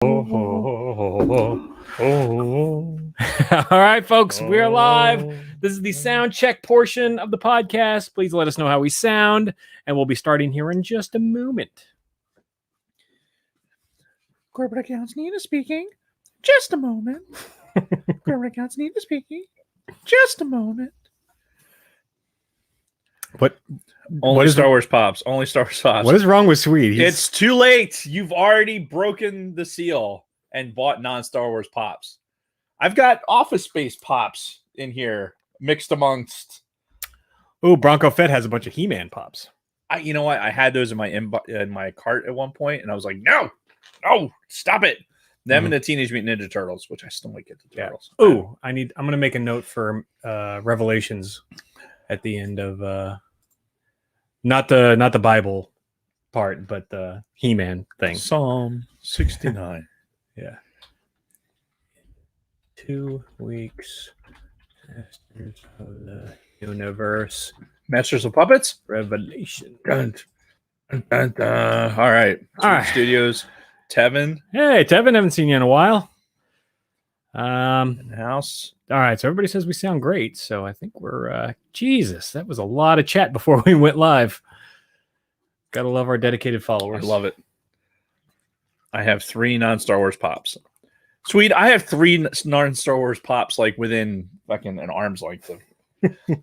All right, folks, we're live. This is the sound check portion of the podcast. Please let us know how we sound, and we'll be starting here in just a moment. Corporate accounts Nina speaking. Just a moment. Corporate accounts Nina speaking. Just a moment. What is Star Wars Pops. Only Star Wars Pops. What is wrong with Sweet? It's too late. You've already broken the seal and bought non-Star Wars Pops. I've got Office Space Pops in here mixed amongst. Oh, Bronco Fett has a bunch of He-Man pops. You know what? I had those in my cart at one point, and I was like, no, stop it. Them and the Teenage Mutant Ninja Turtles, which I still might get the Turtles. Yeah. Oh, I'm gonna make a note for Revelations at the end of not the Bible part, but the He-Man thing. Psalm 69. Yeah. 2 weeks. Masters of the Universe. Masters of Puppets? Revelation. All right. All right. Studios. Tevin. Hey, Tevin, haven't seen you in a while. In the house. All right, so everybody says we sound great, so I think we're Jesus, that was a lot of chat before we went live. Gotta love our dedicated followers. I love it. I have 3 non-Star Wars Pops. Sweet, I have 3 non-Star Wars Pops like within fucking an arm's length of.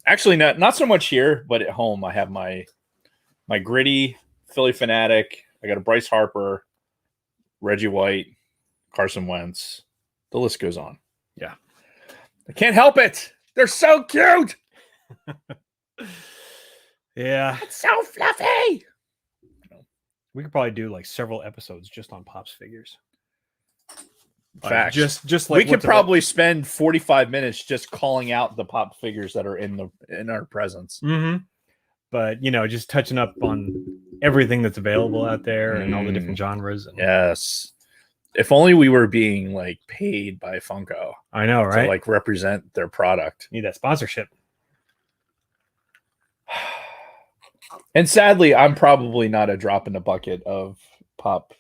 Actually, not so much here, but at home I have my Gritty, Philly Fanatic. I got a Bryce Harper, Reggie White, Carson Wentz. The list goes on. Yeah. I can't help it. They're so cute. Yeah. It's so fluffy. We could probably do like several episodes just on Pops figures. Facts. Just like we could probably spend 45 minutes just calling out the Pop figures that are in our presence. Mm-hmm. But just touching up on everything that's available out there and all the different genres. And... Yes. If only we were being like paid by Funko. I know, right? To like represent their product. Need that sponsorship. And sadly, I'm probably not a drop in the bucket of Pop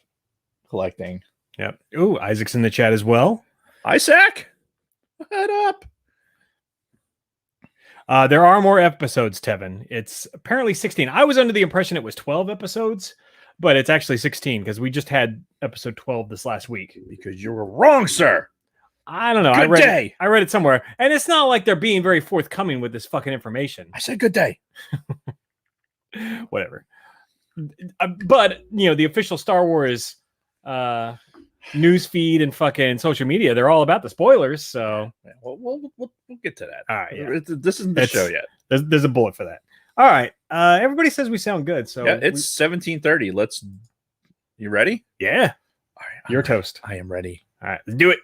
collecting. Yep. Ooh, Isaac's in the chat as well. Isaac, head up. There are more episodes, Tevin. It's apparently 16. I was under the impression it was 12 episodes, but it's actually 16 because we just had episode 12 this last week. Because you were wrong, sir. I don't know. Good day. I read it somewhere. And it's not like they're being very forthcoming with this fucking information. I said good day. Whatever. But, the official Star Wars news feed and fucking social media, they're all about the spoilers. So we'll get to that. All right. Yeah. This isn't the show yet. There's a bullet for that. All right. Everybody says we sound good. So yeah, it's 17:30. You ready? Yeah. All right. Your toast. I am ready. All right. Let's do it.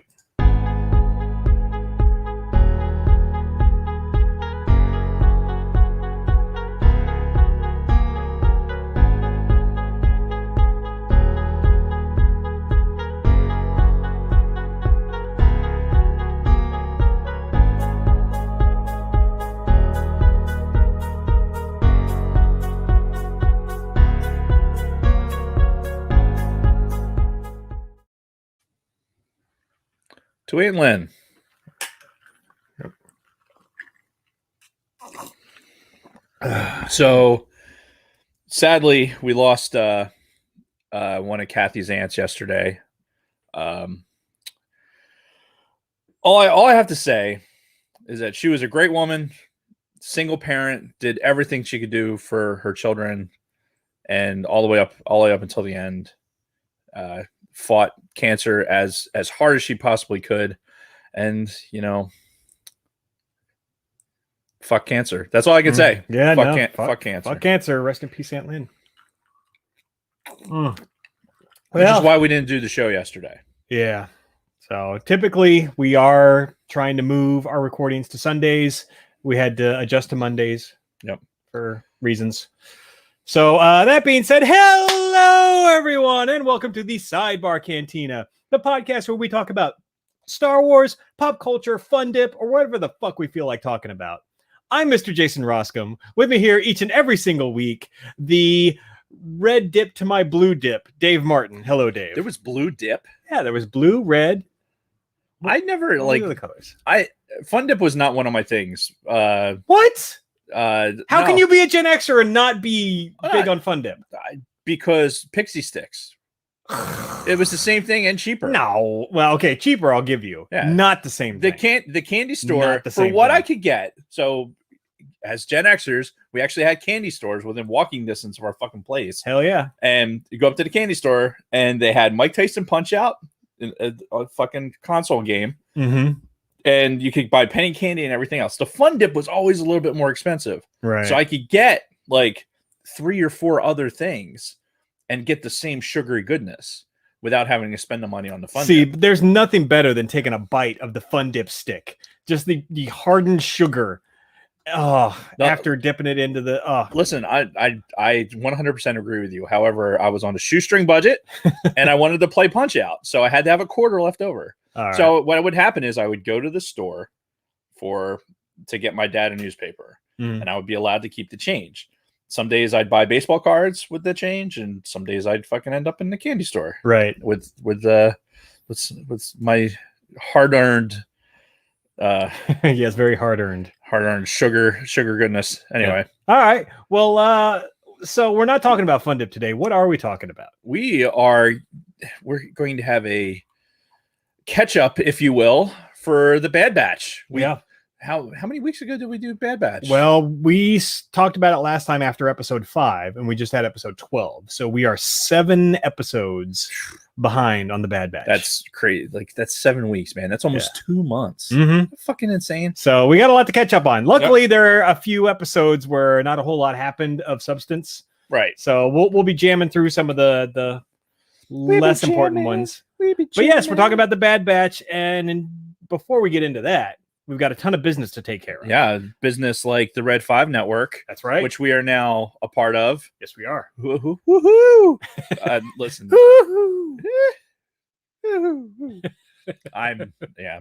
To Aunt Lynn. So, sadly, we lost one of Kathy's aunts yesterday. All I have to say is that she was a great woman, single parent, did everything she could do for her children, and all the way up until the end. Fought cancer as hard as she possibly could, and fuck cancer. That's all I can say. Yeah, fuck cancer. Fuck cancer. Rest in peace, Aunt Lynn. Which is why we didn't do the show yesterday. Yeah. So typically we are trying to move our recordings to Sundays. We had to adjust to Mondays. Yep. For reasons. So that being said, hello everyone, and welcome to the Sidebar Cantina, the podcast where we talk about Star Wars, pop culture, fun dip, or whatever the fuck we feel like talking about. I'm Mr. Jason Roscom. With me here each and every single week, the red dip to my blue dip. Dave Martin. Hello, Dave. There was blue dip. Yeah, there was blue, red. I never What like were the colors. Fun dip was not one of my things. What? How no, can you be a Gen Xer and not be big on Fun Dip? because Pixie Sticks. It was the same thing and cheaper. No. Well, okay, cheaper. I'll give you. Yeah. Not the same The thing. the candy store Not the for same what thing. I could get. So as Gen Xers, we actually had candy stores within walking distance of our fucking place. Hell yeah. And you go up to the candy store and they had Mike Tyson Punch Out, a fucking console game, Mm-hmm. and you could buy penny candy and everything else. The Fun Dip was always a little bit more expensive. Right. So I could get like 3 or 4 other things and get the same sugary goodness without having to spend the money on the Fun See, Dip. there's nothing better than taking a bite of the Fun Dip stick. Just the hardened sugar. Oh, No. after dipping it into the Listen, I 100% agree with you. However, I was on a shoestring budget and I wanted to play Punch Out. So I had to have a quarter left over. all right. So what would happen is I would go to the store to get my dad a newspaper, Mm. and I would be allowed to keep the change. Some days I'd buy baseball cards with the change, and some days I'd fucking end up in the candy store Right. with my hard-earned Yes, very hard earned. sugar goodness. Anyway, All right. Well, so we're not talking about Fun Dip today. What are we talking about? we're going to have a catch up, if you will, for the Bad Batch. How many weeks ago did we do Bad Batch? Well, we talked about it last time after episode 5, and we just had episode 12. So we are 7 episodes behind on the Bad Batch. that's crazy. Like that's 7 weeks, man. That's almost 2 months. Mhm. Fucking insane. So we got a lot to catch up on. Luckily, there are a few episodes where not a whole lot happened of substance. Right. So we'll be jamming through some of the less important ones. But yes, we're talking about the Bad Batch, and before we get into that, we've got a ton of business to take care of. Yeah, business like the Red 5 Network, That's right. which we are now a part of. Yes, we are. Woohoo! Listen, yeah.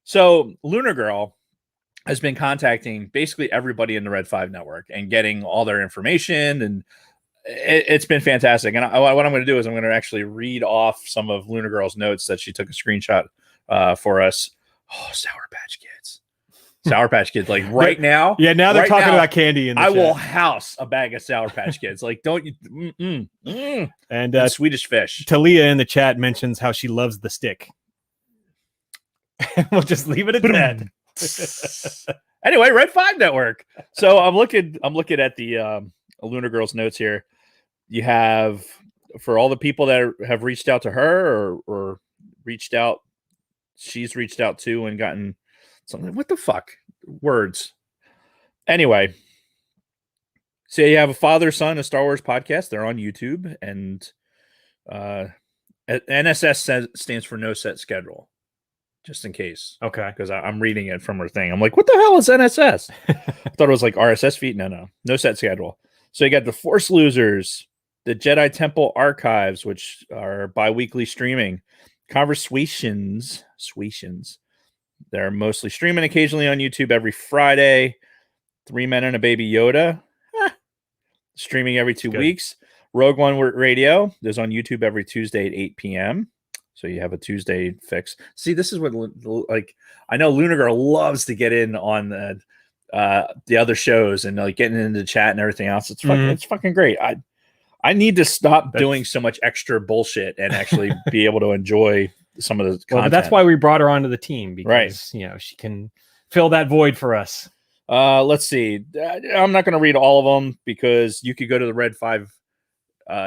So Lunar Girl has been contacting basically everybody in the Red 5 Network and getting all their information, and it's been fantastic. And what I'm going to do is I'm going to actually read off some of Lunar Girl's notes that she took a screenshot for us. Oh, Sour Patch Kids. Sour Patch Kids. Like right now. Yeah, now they're right talking now, about candy in the I chat. will house a bag of Sour Patch Kids. Like, don't you? And And Swedish fish. Talia in the chat mentions how she loves the stick. We'll just leave it at that. Anyway, Red 5 Network. So I'm looking at the Lunar Girl's notes here. You have, for all the people that have reached out to her or reached out, she's reached out to and gotten something. What the fuck? Words. Anyway. So you have a father, son, a Star Wars podcast. They're on YouTube, and NSS stands for no set schedule, just in case. Okay. Because I'm reading it from her thing. I'm like, what the hell is NSS? I thought it was like RSS feed. No set schedule. So you got the Force Losers, the Jedi Temple Archives, which are bi-weekly streaming, Conversations. They're mostly streaming occasionally on YouTube every Friday. 3 Men and a Baby Yoda, streaming every 2 Good. weeks. Rogue One Radio is on YouTube every Tuesday at 8 p.m. So you have a Tuesday fix. See, this is what, like, I know Lunar Girl loves to get in on the other shows and like getting into the chat and everything else. It's fucking, it's fucking great. I need to stop doing so much extra bullshit and actually be able to enjoy some of the content. Well, but that's why we brought her onto the team, because Right. she can fill that void for us. Let's see. I'm not going to read all of them because you could go to the Red5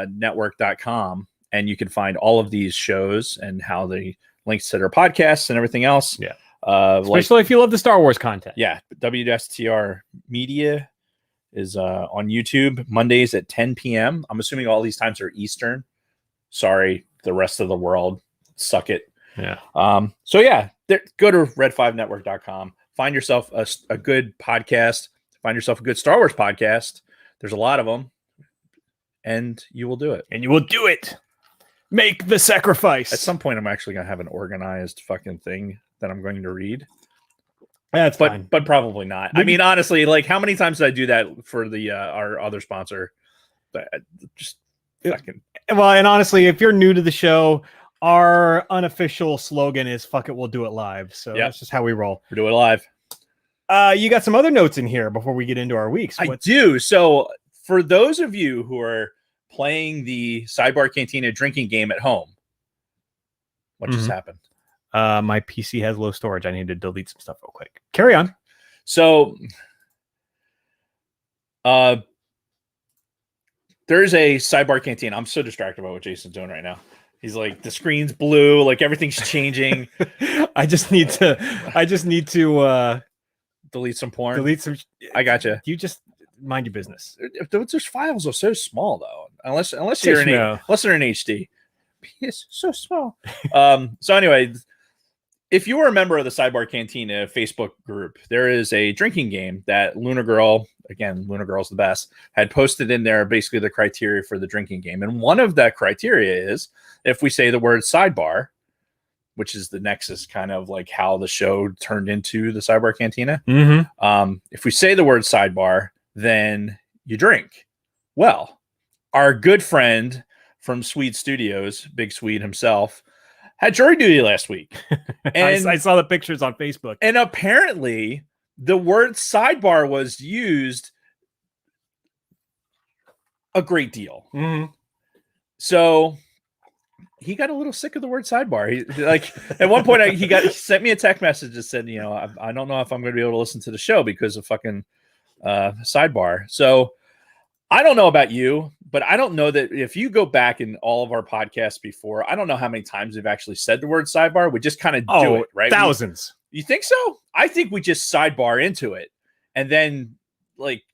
network.com and you can find all of these shows and how the links to their podcasts and everything else. Yeah. Like, Especially if you love the Star Wars content. yeah, WSTR Media is on YouTube Mondays at 10 p.m. I'm assuming all these times are Eastern. Sorry, the rest of the world. Suck it. Yeah. So yeah, go to red5network.com. Find yourself a good podcast. Find yourself a good Star Wars podcast. There's a lot of them, and you will do it. And you will do it. Make the sacrifice. At some point, I'm actually going to have an organized fucking thing that I'm going to read. That's fine. But probably not. I mean, honestly, like how many times did I do that for the our other sponsor, Just Yeah. fucking Well, and honestly, if you're new to the show, our unofficial slogan is "Fuck it, we'll do it live." So Yeah. that's just how we roll. we're doing it live. You got some other notes in here before we get into our weeks. I do. So for those of you who are playing the Sidebar Cantina drinking game at home, what just Mhm. happened? My PC has low storage. I need to delete some stuff real quick. Carry on. So there's a Sidebar Cantina. I'm so distracted by what Jason's doing right now. He's like, the screen's blue, like everything's changing. I just need to Delete some porn. delete some. I gotcha. You just mind your business. Those files are so small though. Unless you're Just in no. unless they're in HD. It's so small. So anyway, if you were a member of the Sidebar Cantina Facebook group, there is a drinking game that Luna Girl, again, Luna Girl's the best, had posted in there basically the criteria for the drinking game. And one of that criteria is if we say the word sidebar, which is the nexus kind of like how the show turned into the Sidebar Cantina. Mm-hmm. If we say the word sidebar, then you drink. Well, our good friend from Swede Studios, Big Swede himself, had jury duty last week. And I saw the pictures on Facebook. and apparently the word sidebar was used a great deal. Mm-hmm. So he got a little sick of the word sidebar. He like at one point he sent me a text message that said, you know, I don't know if I'm going to be able to listen to the show because of fucking sidebar. So I don't know about you, but I don't know that if you go back in all of our podcasts before, I don't know how many times we've actually said the word sidebar. We just kind of do it, right? Thousands. You think so? I think we just sidebar into it. And then like,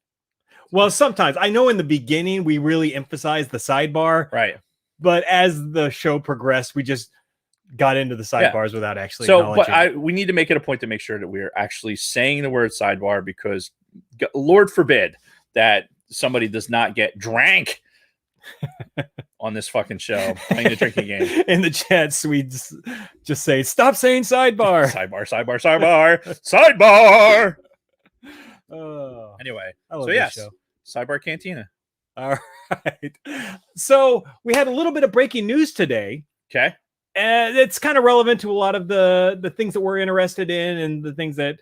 Well, sometimes I know in the beginning we really emphasized the sidebar, right. but as the show progressed, we just got into the Yeah. sidebars without actually So, but acknowledging it. we need to make it a point to make sure that we are actually saying the word sidebar because Lord forbid that somebody does not get drank on this fucking show playing the drinking game. In the chat, Swedes just say, "Stop saying sidebar." Sidebar, sidebar, sidebar, sidebar. Oh, Anyway, I love so this yes, show. Sidebar Cantina. All right. So we had a little bit of breaking news today. Okay. And it's kind of relevant to a lot of the things that we're interested in and the things that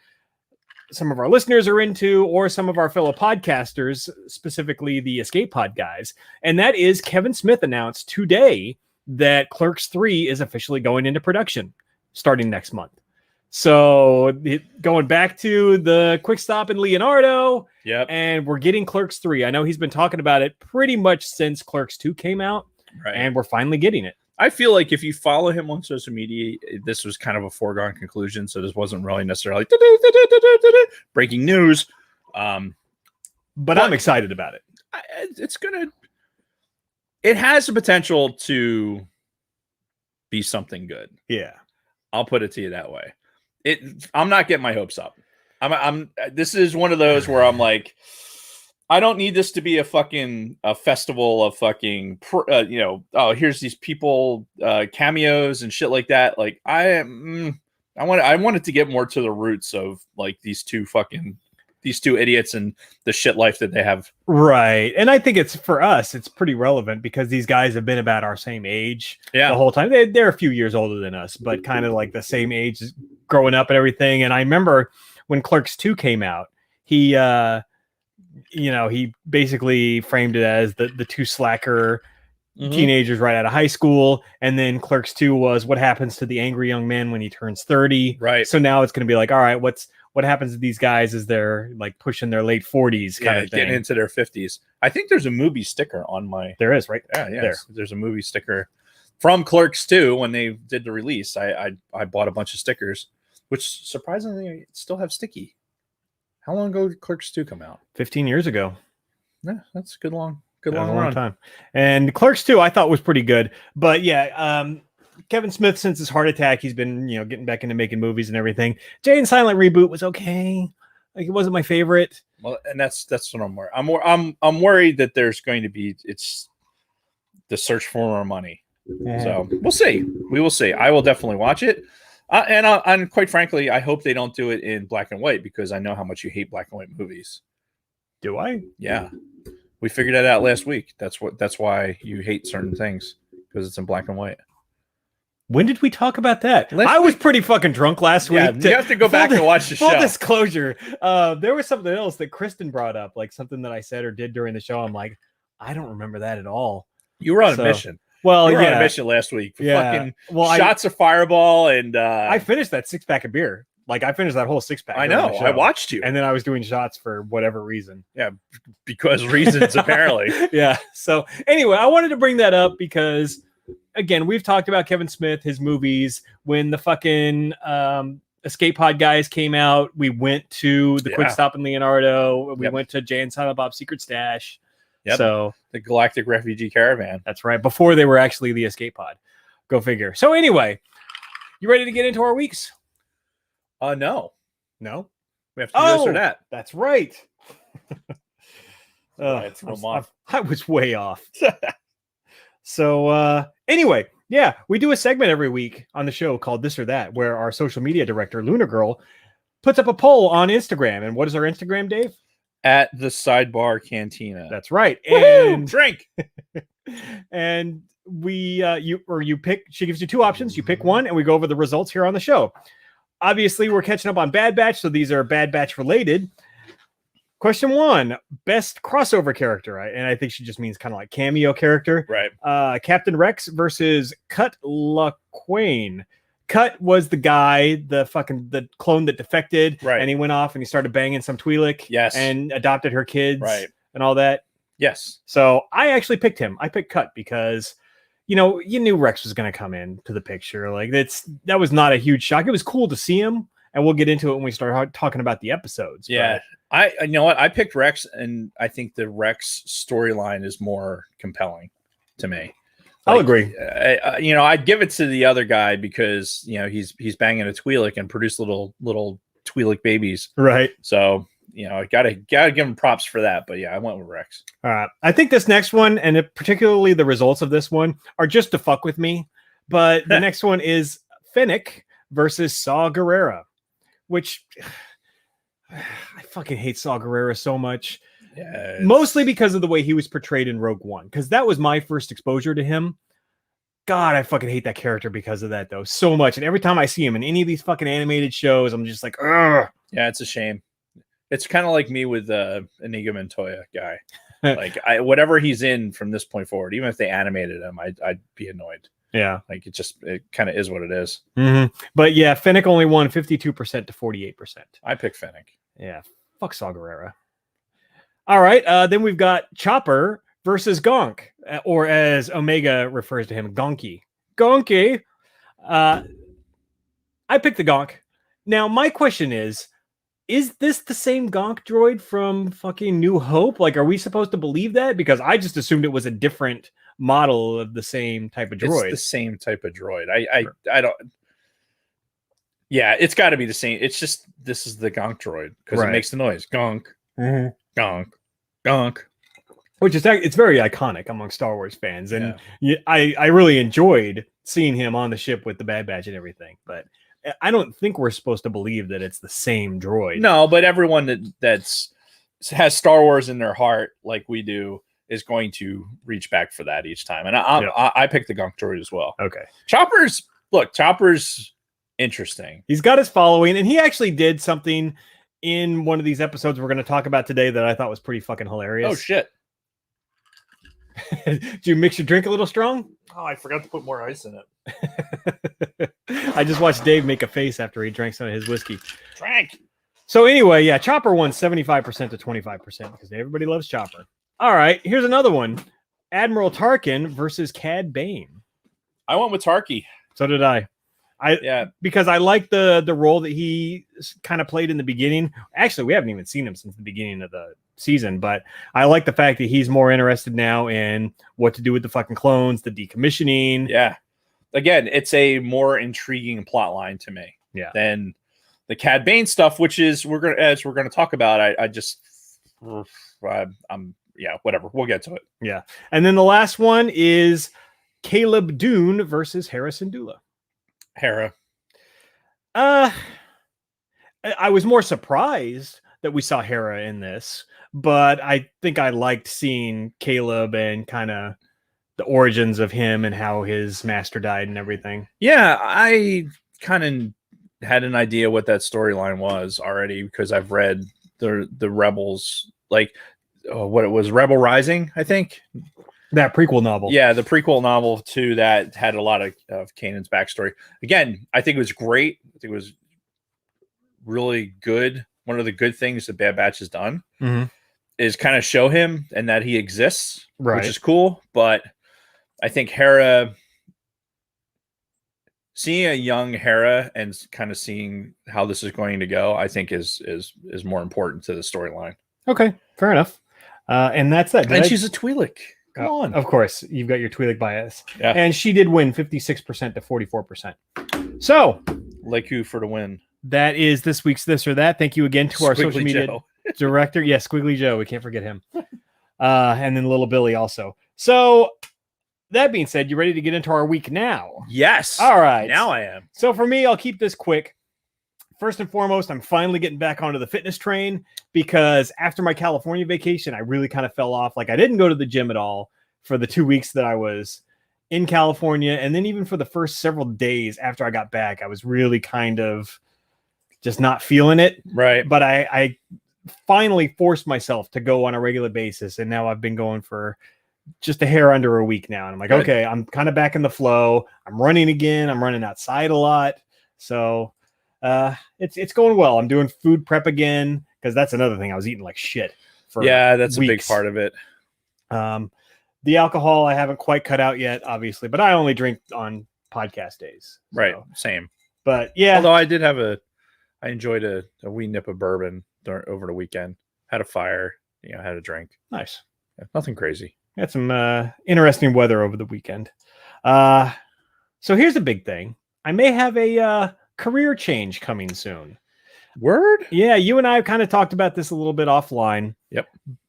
some of our listeners are into or some of our fellow podcasters, specifically the Escape Pod guys. And that is Kevin Smith announced today that Clerks 3 is officially going into production starting next month. So going back to the Quick Stop in Leonardo, Yep. and we're getting Clerks 3. I know he's been talking about it pretty much since Clerks 2 came out, Right. and we're finally getting it. I feel like if you follow him on social media, this was kind of a foregone conclusion. So this wasn't really necessarily breaking news. But I'm excited about it. It has the potential to be something good. Yeah. I'll put it to you that way. I'm not getting my hopes up. This is one of those where I'm like, I don't need this to be a festival of fucking, here's these people, cameos and shit like that. Like I wanted to get more to the roots of like these two idiots and the shit life that they have. Right. And I think it's for us, it's pretty relevant because these guys have been about our same age Yeah. the whole time. They're a few years older than us, but kind of like the same age growing up and everything. And I remember when Clerks 2 came out, he basically framed it as the two slacker teenagers right out of high school. And then Clerks 2 was what happens to the angry young man when he turns 30. Right. So now it's going to be like, all right, what happens to these guys as they're like pushing their late 40s kind of thing. Getting into their 50s. I think there's a movie sticker on my. There is, right? Yeah, There. There's a movie sticker from Clerks 2 when they did the release. I bought a bunch of stickers, which surprisingly still have sticky. How long ago did Clerks 2 come out? 15 years ago. Yeah, that's a good long That was a run. time. And Clerks 2 I thought was pretty good. But yeah, Kevin Smith, since his heart attack, he's been, getting back into making movies and everything. Jay and Silent reboot was okay. Like it wasn't my favorite. Well, and that's what I'm worried. I'm worried that there's going to be it's the search for more money. So we'll see. We will see. I will definitely watch it. And quite frankly, I hope they don't do it in black and white because I know how much you hate black and white movies. Do I? Yeah. We figured that out last week. That's why you hate certain things, because it's in black and white. When did we talk about that? Last I was pretty fucking drunk last Yeah, week. you have to go back and watch the Full show. disclosure, there was something else that Kristen brought up, like something that I said or did during the show. I'm like, I don't remember that at all. You were on So- a mission. Well, You were on yeah, a mission last week. yeah. Fucking Well, shots of Fireball and I finished that 6-pack of beer. Like I finished that whole 6-pack. I during know. the show. I watched you and then I was doing shots for whatever reason. because reasons apparently. Yeah. So anyway, I wanted to bring that up because, again, we've talked about Kevin Smith, his movies. When the fucking Escape Pod guys came out, we went to the Quick Yeah. Stop in Leonardo. We Yep. went to Jay and Silent Bob's Secret Stash. Yep. So The Galactic Refugee Caravan. that's right. Before they were actually the Escape Pod. Go figure. So anyway, you ready to get into our weeks? No. No? We have to do this Oh! or that. That's right. Let's go on. I was way off. So anyway, yeah, we do a segment every week on the show called This or That, where our social media director, Luna Girl, puts up a poll on Instagram. And what is our Instagram, Dave? At the Sidebar Cantina. That's right. Woohoo! And Drink. and we you pick, she gives you two options, you pick one, and we go over the results here on the show. Obviously, we're catching up on Bad Batch, so these are Bad Batch related. Question 1, best crossover character, and I think she just means kind of like cameo character. Right. Captain Rex versus Cut LaQuaine. Cut was the guy, the clone that defected, Right. and he went off and he started banging some Twi'lek, Yes. and adopted her kids, Right. and all that. Yes. So I actually picked him. I picked Cut because, you knew Rex was going to come into the picture. Like that was not a huge shock. It was cool to see him, and we'll get into it when we start talking about the episodes. Yeah. You know what? I picked Rex, and I think the Rex storyline is more compelling to me. I'll agree. I'd give it to the other guy because he's banging a Twi'lek and produced little Twi'lek babies. Right. So I gotta give him props for that. But yeah, I went with Rex. All right. I think this next one, and particularly the results of this one, are just to fuck with me. But the next one is Fennec versus Saw Gerrera, which I fucking hate Saw Gerrera so much. Yeah, Mostly because of the way he was portrayed in Rogue One, because that was my first exposure to him. God, I fucking hate that character because of that, though, so much. And every time I see him in any of these fucking animated shows, I'm just like, ugh. Yeah, it's a shame. It's kind of like me with Inigo Montoya guy. Like whatever he's in from this point forward, even if they animated him, I'd be annoyed. Yeah. Like it kind of is what it is. Mm-hmm. But yeah, Fennec only won 52% to 48%. I pick Fennec. Yeah, fuck Saw Gerrera. All right, then we've got Chopper versus Gonk, or as Omega refers to him, Gonky. Gonky. I picked the Gonk. Now, my question is this the same Gonk droid from fucking New Hope? Like, are we supposed to believe that? Because I just assumed it was a different model of the same type of droid. It's the same type of droid. I don't. Yeah, it's got to be the same. It's just this is the Gonk droid because Right. it makes the noise. Gonk, gonk, gonk. Which is it's very iconic among Star Wars fans, and I really enjoyed seeing him on the ship with the Bad Batch and everything. But I don't think we're supposed to believe that it's the same droid. No, but everyone that's has Star Wars in their heart, like we do, is going to reach back for that each time. And I picked the Gonk droid as well. Okay, Chopper's interesting. he's got his following, and he actually did something in one of these episodes we're going to talk about today that I thought was pretty fucking hilarious. Oh shit! Did you mix your drink a little strong? Oh, I forgot to put more ice in it. I just watched Dave make a face after he drank some of his whiskey. Drank. So anyway, yeah, Chopper won 75% to 25% because everybody loves Chopper. All right, here's another one. Admiral Tarkin versus Cad Bane. I went with Tarky. So did I. Because I like the role that he kind of played in the beginning. Actually, we haven't even seen him since the beginning of the season, but I like the fact that he's more interested now in what to do with the fucking clones, the decommissioning. Yeah. Again, it's a more intriguing plot line to me. Yeah. Than the Cad Bane stuff, which is we're gonna talk about. Whatever. We'll get to it. Yeah. And then the last one is Caleb Dune versus Harrison Dula. Hera. I was more surprised that we saw Hera in this, but I think I liked seeing Caleb and kind of the origins of him and how his master died and everything. Yeah, I kind of had an idea what that storyline was already because I've read the Rebels, like what it was, Rebel Rising, I think. That prequel novel. Yeah, the prequel novel to that had a lot of Kanan's backstory. Again, I think it was great. I think it was really good. One of the good things that Bad Batch has done is kind of show him and that he exists, which is cool. But I think Hera, seeing a young Hera and kind of seeing how this is going to go, I think is more important to the storyline. Okay, fair enough. And that's that. And she's a Twi'lek. Come on. Of course, you've got your Twi'lek bias. Yeah. And she did win 56% to 44%. So, Leku for the win. That is this week's This or That. Thank you again to our social media Joe. director. Yeah, Squiggly Joe. We can't forget him. And then Little Billy also. So, that being said, you ready to get into our week now? Yes. All right. Now I am. So, for me, I'll keep this quick. First and foremost, I'm finally getting back onto the fitness train because after my California vacation, I really kind of fell off. Like I didn't go to the gym at all for the 2 weeks that I was in California. And then even for the first several days after I got back, I was really kind of just not feeling it. Right. But I finally forced myself to go on a regular basis. And now I've been going for just a hair under a week now. And I'm like, Good. okay, I'm kind of back in the flow. I'm running again. I'm running outside a lot. So it's going well. I'm doing food prep again because that's another thing. I was eating like shit for that's weeks. a big part of it. The alcohol I haven't quite cut out yet, obviously, but I only drink on podcast days. So. Right. Same. But yeah, Although I enjoyed a wee nip of bourbon over the weekend. Had a fire, had a drink. Nice. Yeah, nothing crazy. Had some interesting weather over the weekend. So here's a big thing. I may have a career change coming soon. Word? Yeah, you and I have kind of talked about this a little bit offline. Yep.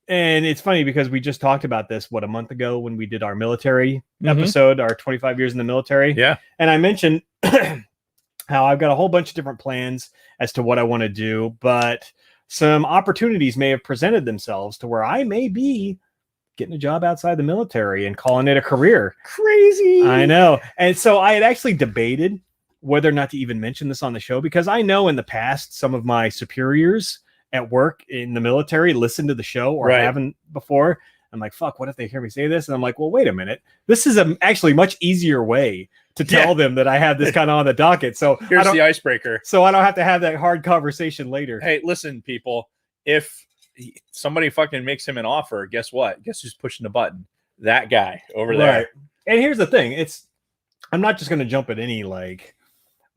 And it's funny because we just talked about this, a month ago when we did our military episode, our 25 years in the military. Yeah. And I mentioned how I've got a whole bunch of different plans as to what I want to do, but some opportunities may have presented themselves to where I may be getting a job outside the military and calling it a career. Crazy. I know. And so I had actually debated whether or not to even mention this on the show, because I know in the past, some of my superiors at work in the military listened to the show or haven't before. I'm like, fuck, what if they hear me say this? And I'm like, well, wait a minute. This is actually much easier way to tell them that I have this kind of on the docket. So here's the icebreaker. So I don't have to have that hard conversation later. Hey, listen, people, if somebody fucking makes him an offer, guess what? Guess who's pushing the button? That guy over there. And here's the thing. I'm not just going to jump at any like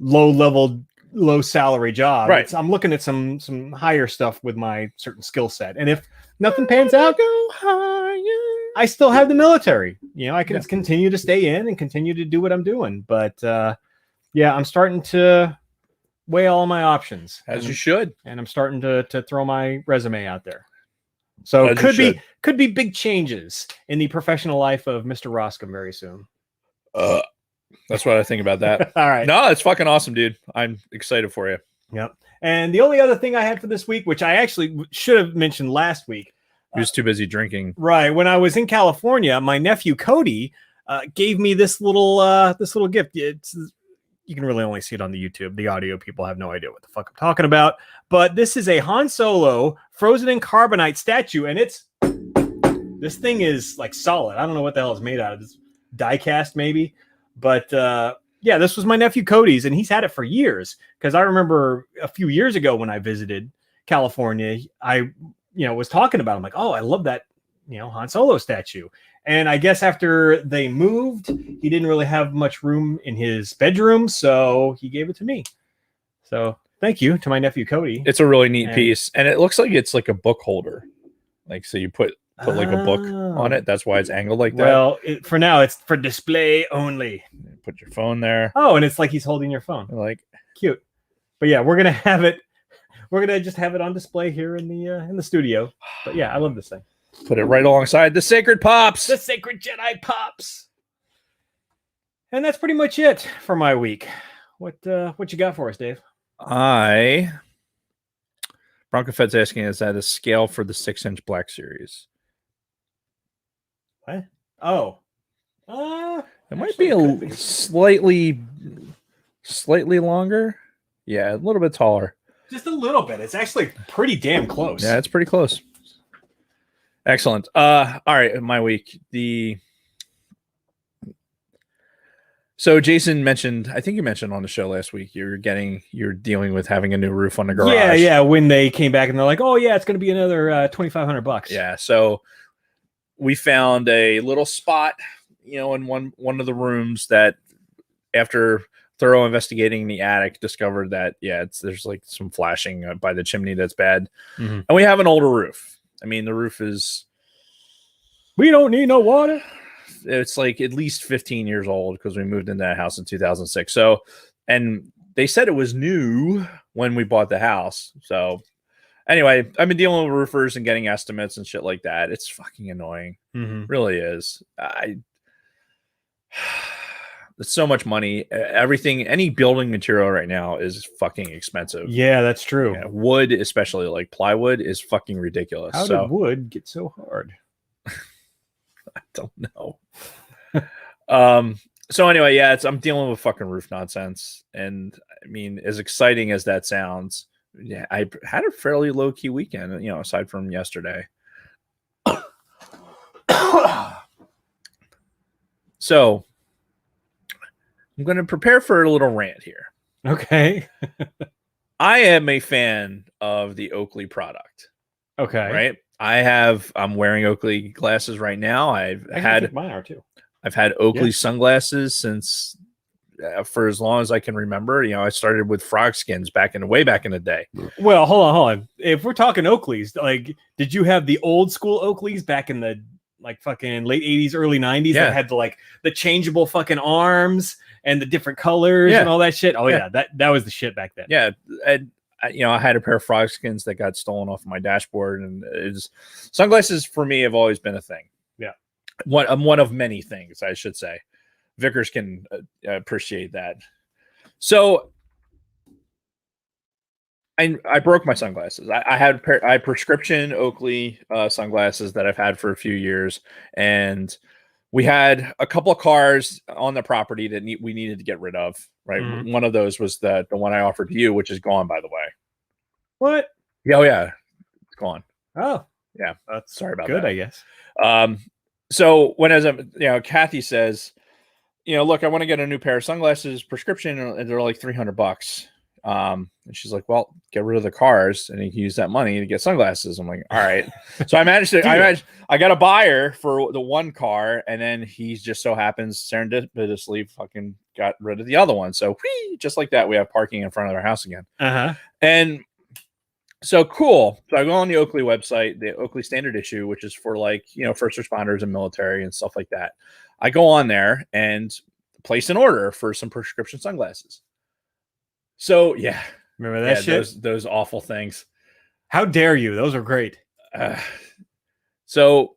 low salary job. Right. I'm looking at some higher stuff with my certain skill set. And if nothing pans out, Go higher. I still have the military. I can continue to stay in and continue to do what I'm doing. But I'm starting to weigh all my options. As you should. And I'm starting to throw my resume out there. So As could be big changes in the professional life of Mr. Roscom very soon. That's what I think about that. All right. No, it's fucking awesome, dude. I'm excited for you. Yep. And the only other thing I had for this week, which I actually should have mentioned last week. He was too busy drinking. Right. When I was in California, my nephew Cody gave me this little gift. You can really only see it on the YouTube. The audio people have no idea what the fuck I'm talking about. But this is a Han Solo frozen in carbonite statue, and this thing is like solid. I don't know what the hell it's made out of. It's die cast maybe. But this was my nephew Cody's, and he's had it for years. Because I remember a few years ago when I visited California, I was talking about it. I'm like, oh, I love that Han Solo statue. And I guess after they moved, he didn't really have much room in his bedroom, so he gave it to me. So thank you to my nephew Cody. It's a really neat piece, and it looks like it's like a book holder. Like, so you put like a book on it. That's why it's angled like that. Well, for now, it's for display only. Put your phone there. Oh, and it's like he's holding your phone. Like, cute. But yeah, we're gonna have it. We're gonna just have it on display here in the studio. But yeah, I love this thing. Put it right alongside the Sacred Pops. The Sacred Jedi Pops. And that's pretty much it for my week. What you got for us, Dave? I Bronco Fed's asking, is that a scale for the 6-inch Black Series? What? Oh. It might be slightly longer. Yeah, a little bit taller. Just a little bit. It's actually pretty damn close. Yeah, it's pretty close. Excellent. All right, my week. So Jason mentioned, I think you mentioned on the show last week, you're dealing with having a new roof on the garage. Yeah. When they came back and they're like, "Oh yeah, it's going to be another $2,500." Yeah. So we found a little spot, in one of the rooms that, after thorough investigating in the attic, discovered that there's like some flashing by the chimney that's bad, and we have an older roof. I mean, the roof is. We don't need no water. It's like at least 15 years old because we moved into that house in 2006. So, and they said it was new when we bought the house. So, anyway, I've been dealing with roofers and getting estimates and shit like that. It's fucking annoying. Really is. It's so much money. Everything, any building material right now is fucking expensive. Yeah, that's true. Yeah, wood, especially like plywood, is fucking ridiculous. How did wood get so hard? I don't know. So anyway, I'm dealing with fucking roof nonsense. And I mean, as exciting as that sounds, yeah, I had a fairly low key weekend, aside from yesterday. So I'm going to prepare for a little rant here. Okay. I am a fan of the Oakley product. Okay. Right. I'm wearing Oakley glasses right now. I think mine are too. I've had Oakley sunglasses since for as long as I can remember. I started with frog skins way back in the day. Well, hold on. If we're talking Oakleys, like, did you have the old school Oakleys back in the like fucking late 80s, early 90s that had the changeable fucking arms and the different colors and all that shit? Oh yeah, that was the shit back then. Yeah, and I had a pair of frog skins that got stolen off my dashboard, and sunglasses for me have always been a thing. Yeah, one of many things, I should say. Vickers can appreciate that. So I broke my sunglasses. I had prescription Oakley sunglasses that I've had for a few years, and we had a couple of cars on the property that we needed to get rid of. Right, one of those was the one I offered to you, which is gone, by the way. What? Yeah, it's gone. Oh, yeah. Sorry about that. Good, I guess. So Kathy says, look, I want to get a new pair of sunglasses, prescription, and they're like $300. And she's like, well, get rid of the cars and you can use that money to get sunglasses. I'm like, all right. So I got a buyer for the one car, and then he just so happens serendipitously fucking got rid of the other one. So just like that, we have parking in front of our house again. And so cool. So I go on the Oakley website, the Oakley standard issue, which is for first responders and military and stuff like that. I go on there and place an order for some prescription sunglasses. So remember that shit? Those awful things. How dare you? Those are great. So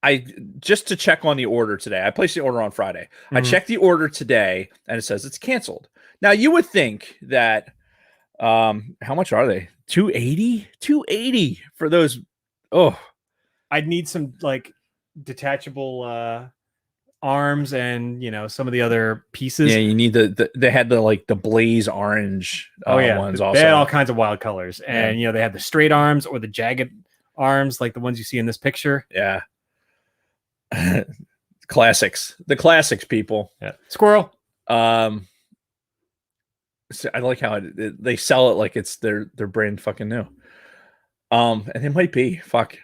I just to check on the order today. I placed the order on Friday. I checked the order today, and it says it's canceled. Now you would think that how much are they? $280 for those. Oh, I'd need some like detachable arms and some of the other pieces. Yeah, you need they had the blaze orange ones also. They had all kinds of wild colors, and they had the straight arms or the jagged arms like the ones you see in this picture. Yeah. Classics. The classics, people. Yeah. Squirrel. So I like how they sell it like it's their brand fucking new. And it might be. Fuck.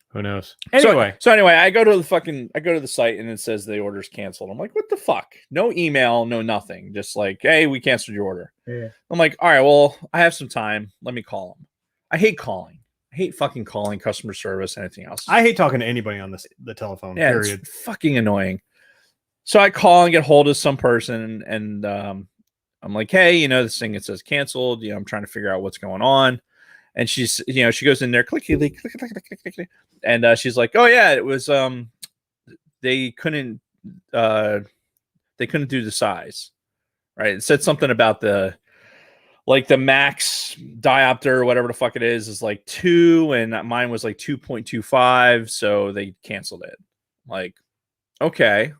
Who knows? Anyway. So anyway, I go to the site and it says the order's canceled. I'm like, what the fuck? No email, no nothing. Just like, hey, we canceled your order. Yeah. I'm like, all right, well, I have some time. Let me call them. I hate calling. I hate fucking calling customer service, anything else. I hate talking to anybody on the telephone. Yeah, period. It's fucking annoying. So I call and get hold of some person, and I'm like, hey, this thing, it says canceled. I'm trying to figure out what's going on. And she's, she goes in there, click, and she's like, oh yeah, it was they couldn't do the size, right? It said something about the like the max diopter or whatever the fuck it is like 2, and mine was like 2.25, so they canceled it. Like, okay.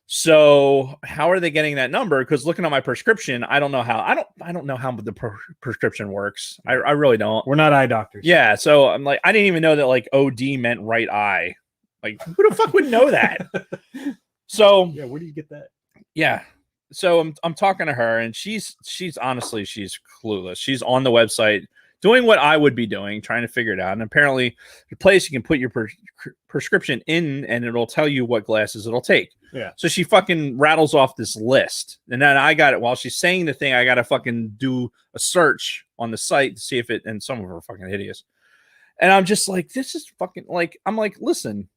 So how are they getting that number? Because looking at my prescription, I don't know how. I don't know how the prescription works. I really don't. We're not eye doctors. Yeah. So I'm like, I didn't even know that like OD meant right eye. Like, who the fuck would know that? So yeah, where do you get that? yeah. So I'm talking to her, and she's honestly, she's clueless. She's on the website doing what I would be doing, trying to figure it out. And apparently, the place you can put your prescription in, and it'll tell you what glasses it'll take. Yeah. So she fucking rattles off this list, and then I got it while she's saying the thing. I got to fucking do a search on the site to see if it. And some of them are fucking hideous. And I'm just like, this is fucking like. I'm like, listen,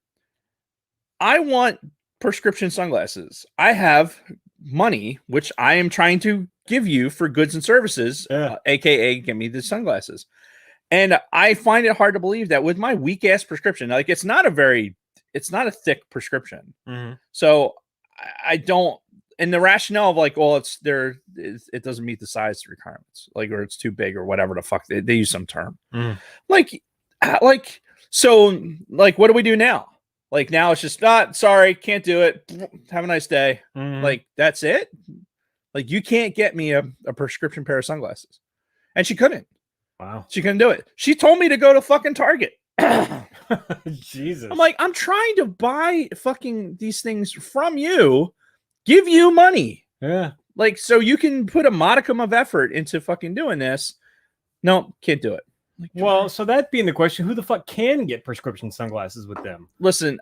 I want prescription sunglasses. I have money, which I am trying to give you for goods and services, aka give me the sunglasses. And I find it hard to believe that with my weak ass prescription, like it's not a thick prescription. Mm-hmm. So I don't, and the rationale of like, well, it doesn't meet the size requirements, like, or it's too big or whatever the fuck they use some term. Like, so like, what do we do now? Like now it's just not, sorry, can't do it. Have a nice day. Like that's it. Like you can't get me a prescription pair of sunglasses. And she couldn't. Wow. She couldn't do it. She told me to go to fucking Target. Jesus. I'm like, I'm trying to buy fucking these things from you, give you money. Yeah. Like, so you can put a modicum of effort into fucking doing this. No, can't do it. Like, well, so that being the question, who the fuck can get prescription sunglasses with them? Listen,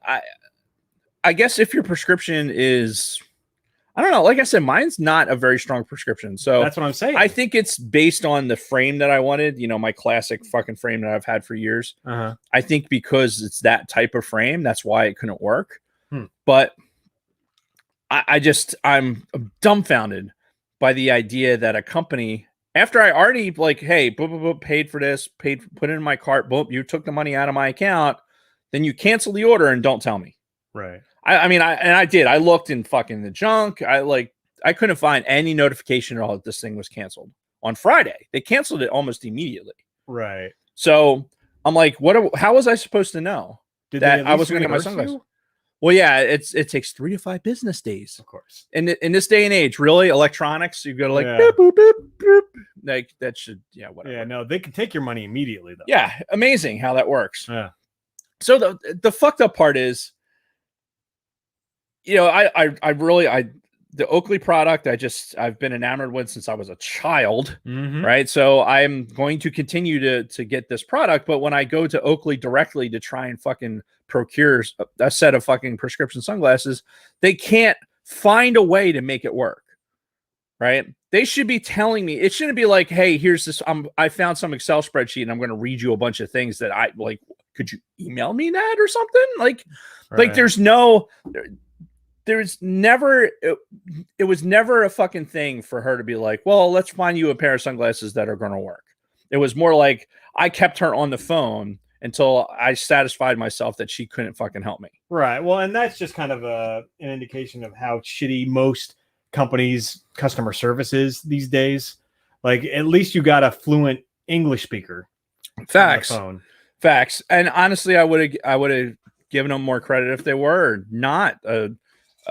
I guess if your prescription is, I don't know, like I said, mine's not a very strong prescription. So that's what I'm saying. I think it's based on the frame that I wanted, my classic fucking frame that I've had for years. I think because it's that type of frame, that's why it couldn't work. But I'm dumbfounded by the idea that a company, after I already like, hey, paid for this, put it in my cart, you took the money out of my account, then you cancel the order and don't tell me. Right. I did. I looked in fucking the junk. I couldn't find any notification at all that this thing was canceled on Friday. They canceled it almost immediately. Right. So I'm like, how was I supposed to know that I was going to get my sunglasses? Well, yeah, it takes 3 to 5 business days. Of course. In this day and age, really, electronics, you go to like, boop, boop, boop, boop. Like that should, whatever. Yeah, no, they can take your money immediately though. Yeah, amazing how that works. Yeah. So the fucked up part is, the Oakley product, I've been enamored with since I was a child, right? So I'm going to continue to get this product, but when I go to Oakley directly to try and fucking procure a set of fucking prescription sunglasses, they can't find a way to make it work, right? They should be telling me. It shouldn't be like, hey, here's this. I found some Excel spreadsheet and I'm going to read you a bunch of things that I like. Could you email me that or something? Like it was never a fucking thing for her to be like, well, let's find you a pair of sunglasses that are going to work. It was more like I kept her on the phone until I satisfied myself that she couldn't fucking help me. Right. Well, and that's just kind of an indication of how shitty most companies' customer service is these days. Like, at least you got a fluent English speaker. Facts. On the phone. Facts. And honestly, I would have given them more credit if they were not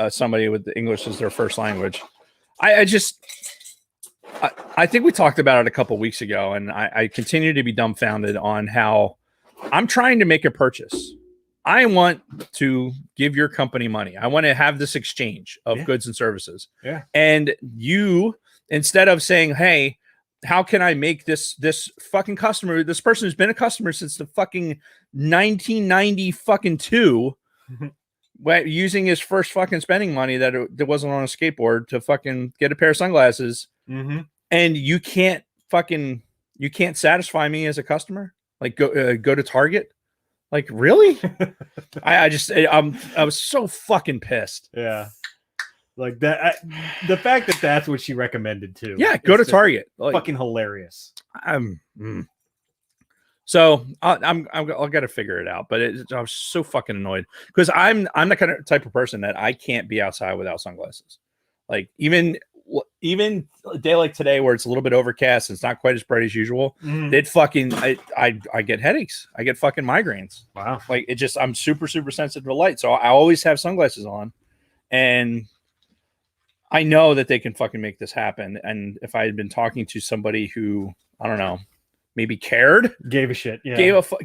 somebody with English as their first language. I think we talked about it a couple weeks ago, and I continue to be dumbfounded on how I'm trying to make a purchase. I want to give your company money. I want to have this exchange of goods and services. Yeah. And you, instead of saying, hey, how can I make this fucking customer, this person who's been a customer since the fucking 1990 fucking 2, using his first fucking spending money that wasn't on a skateboard to fucking get a pair of sunglasses, and you can't satisfy me as a customer. Like go to Target. Like really? I was so fucking pissed. Yeah. Like that, the fact that that's what she recommended too. Yeah, go to Target. Like, fucking hilarious. So I'll got to figure it out. But I was so fucking annoyed because I'm the kind of type of person that I can't be outside without sunglasses. Like even even a day like today where it's a little bit overcast, it's not quite as bright as usual. Mhm. It fucking I get headaches. I get fucking migraines. Wow. Like it just I'm super sensitive to light, so I always have sunglasses on, and I know that they can fucking make this happen. And if I had been talking to somebody who I don't know, maybe cared, Gave a shit. Yeah.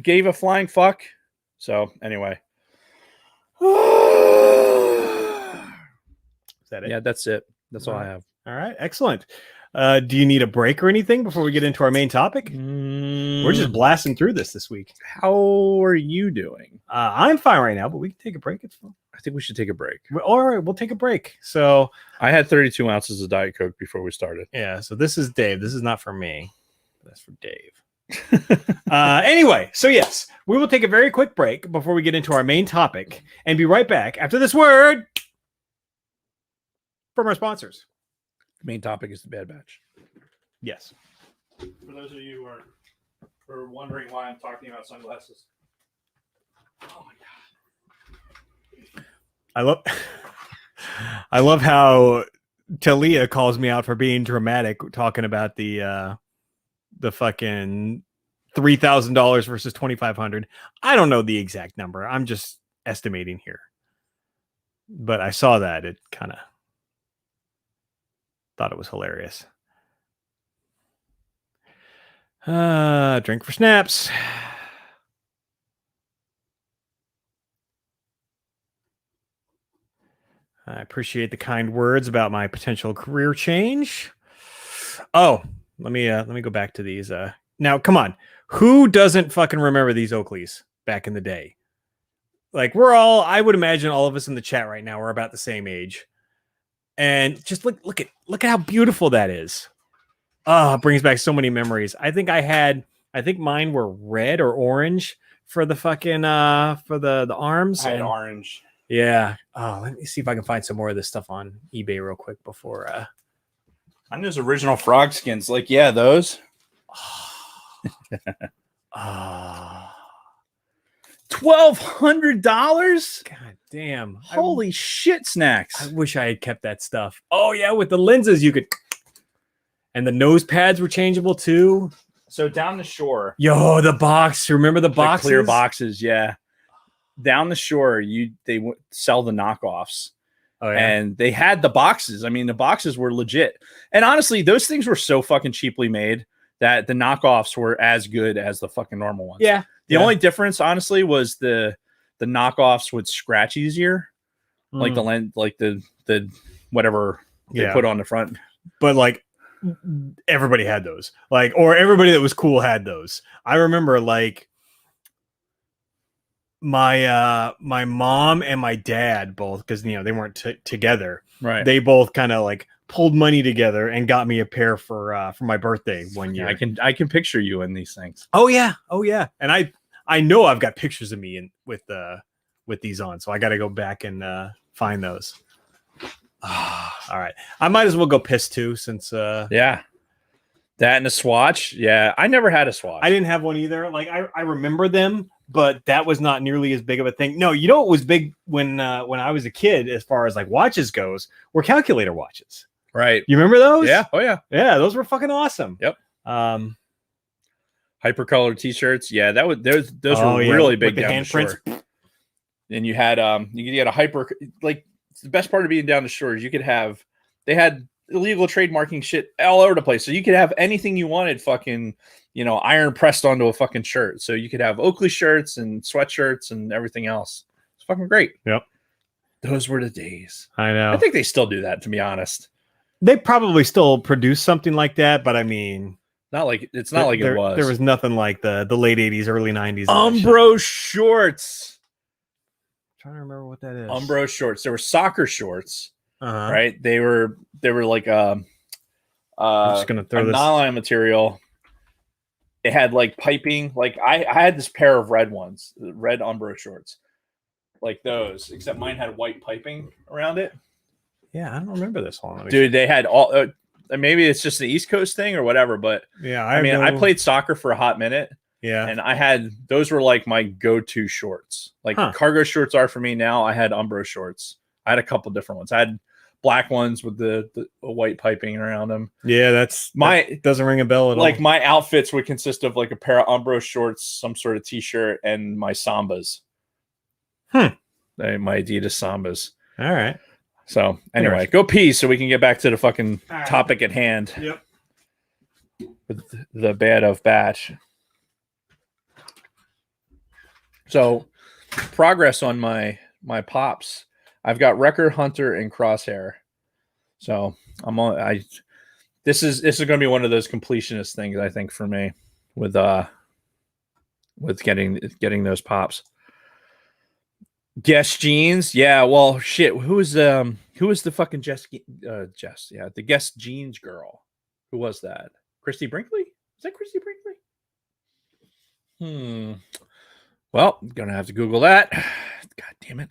gave a flying fuck. So anyway, Is that it? yeah, that's it. That's all I Right. have. All right. Excellent. Do you need a break or anything before we get into our main topic? We're just blasting through this week. How are you doing? I'm fine right now, but we can take a break. It's fine. I think we should take a break. All right, we'll take a break. So I had 32 ounces of Diet Coke before we started. yeah, so this is Dave. This is not for me. That's for Dave. Anyway, so yes, we will take a very quick break before we get into our main topic and be right back after this word from our sponsors. The main topic is the Bad Batch. Yes. For those of you who are wondering why I'm talking about sunglasses. Oh my god. I love how Talia calls me out for being dramatic talking about the fucking $3,000 versus $2,500. I don't know the exact number. I'm just estimating here. But I saw that. It kind of thought it was hilarious. Drink for snaps. I appreciate the kind words about my potential career change. Oh, let me go back to these. Now, come on. Who doesn't fucking remember these Oakleys back in the day? Like I would imagine all of us in the chat right now are about the same age. And just look at how beautiful that is. Oh, it brings back so many memories. I think mine were red or orange for the fucking for the arms. I had orange. Yeah. Oh, let me see if I can find some more of this stuff on eBay real quick before. I know those original frog skins. Like, yeah, those. $1,200. God damn! Holy shit, snacks! I wish I had kept that stuff. Oh yeah, with the lenses you could, and the nose pads were changeable too. So down the shore, Yo, the box. Remember the boxes? clear boxes, yeah. Down the shore, they sell the knockoffs. Oh yeah. And they had the boxes. I mean, the boxes were legit. And honestly, those things were so fucking cheaply made that the knockoffs were as good as the fucking normal ones. Yeah. The only difference, honestly, was the knockoffs would scratch easier, like the whatever they put on the front. But like everybody had those, or everybody that was cool had those. I remember like my mom and my dad both, because they weren't together. Right. They both kind of like pulled money together and got me a pair for my birthday one year. I can picture you in these things. Oh yeah. And I know I've got pictures of me with these on, so I got to go back and find those. All right, I might as well go piss too, since yeah, that and a Swatch. Yeah, I never had a Swatch. I didn't have one either. Like I remember them, but that was not nearly as big of a thing. No, you know what was big when I was a kid, as far as like watches goes, were calculator watches. Right. You remember those? Yeah. Oh yeah. Yeah, those were fucking awesome. Yep. Hypercolor t-shirts. Yeah, those were really big. With the down handprints. the shore. And you had you had a hyper, like the best part of being down the shore is they had illegal trademarking shit all over the place. So you could have anything you wanted fucking, iron pressed onto a fucking shirt. So you could have Oakley shirts and sweatshirts and everything else. It's fucking great. Yep. Those were the days. I know. I think they still do that, to be honest. They probably still produce something like that, but I mean, It was. There was nothing like the late 80s, early 90s. Umbro shorts. Trying to remember what that is. Umbro shorts. There were soccer shorts, Uh-huh. right? They were like I'm just gonna throw a this. nylon material. It had like piping. Like I had this pair of red ones, red Umbro shorts, like those, except mine had white piping around it. Yeah, I don't remember this one. Dude, they had all. Maybe it's just the East Coast thing or whatever, but Yeah, I played soccer for a hot minute. Yeah, And those were like my go-to shorts. Like cargo shorts are for me now. I had Umbro shorts. I had a couple different ones. I had black ones with the white piping around them. Yeah, That doesn't ring a bell at all. Like my outfits would consist of like a pair of Umbro shorts, some sort of t-shirt, and my Sambas. My Adidas Sambas. All right. So anyway, go pee so we can get back to the fucking right. topic at hand. Yep. With the bad of batch. So progress on my pops. I've got Wrecker, Hunter, and Crosshair. So I'm on. This is going to be one of those completionist things, I think, for me with getting those pops. Guess Jeans, yeah. Well, shit. Who was the fucking Jess? Yeah, the Guess Jeans girl. Who was that? Christy Brinkley? Is that Christy Brinkley? Well, gonna have to Google that. God damn it.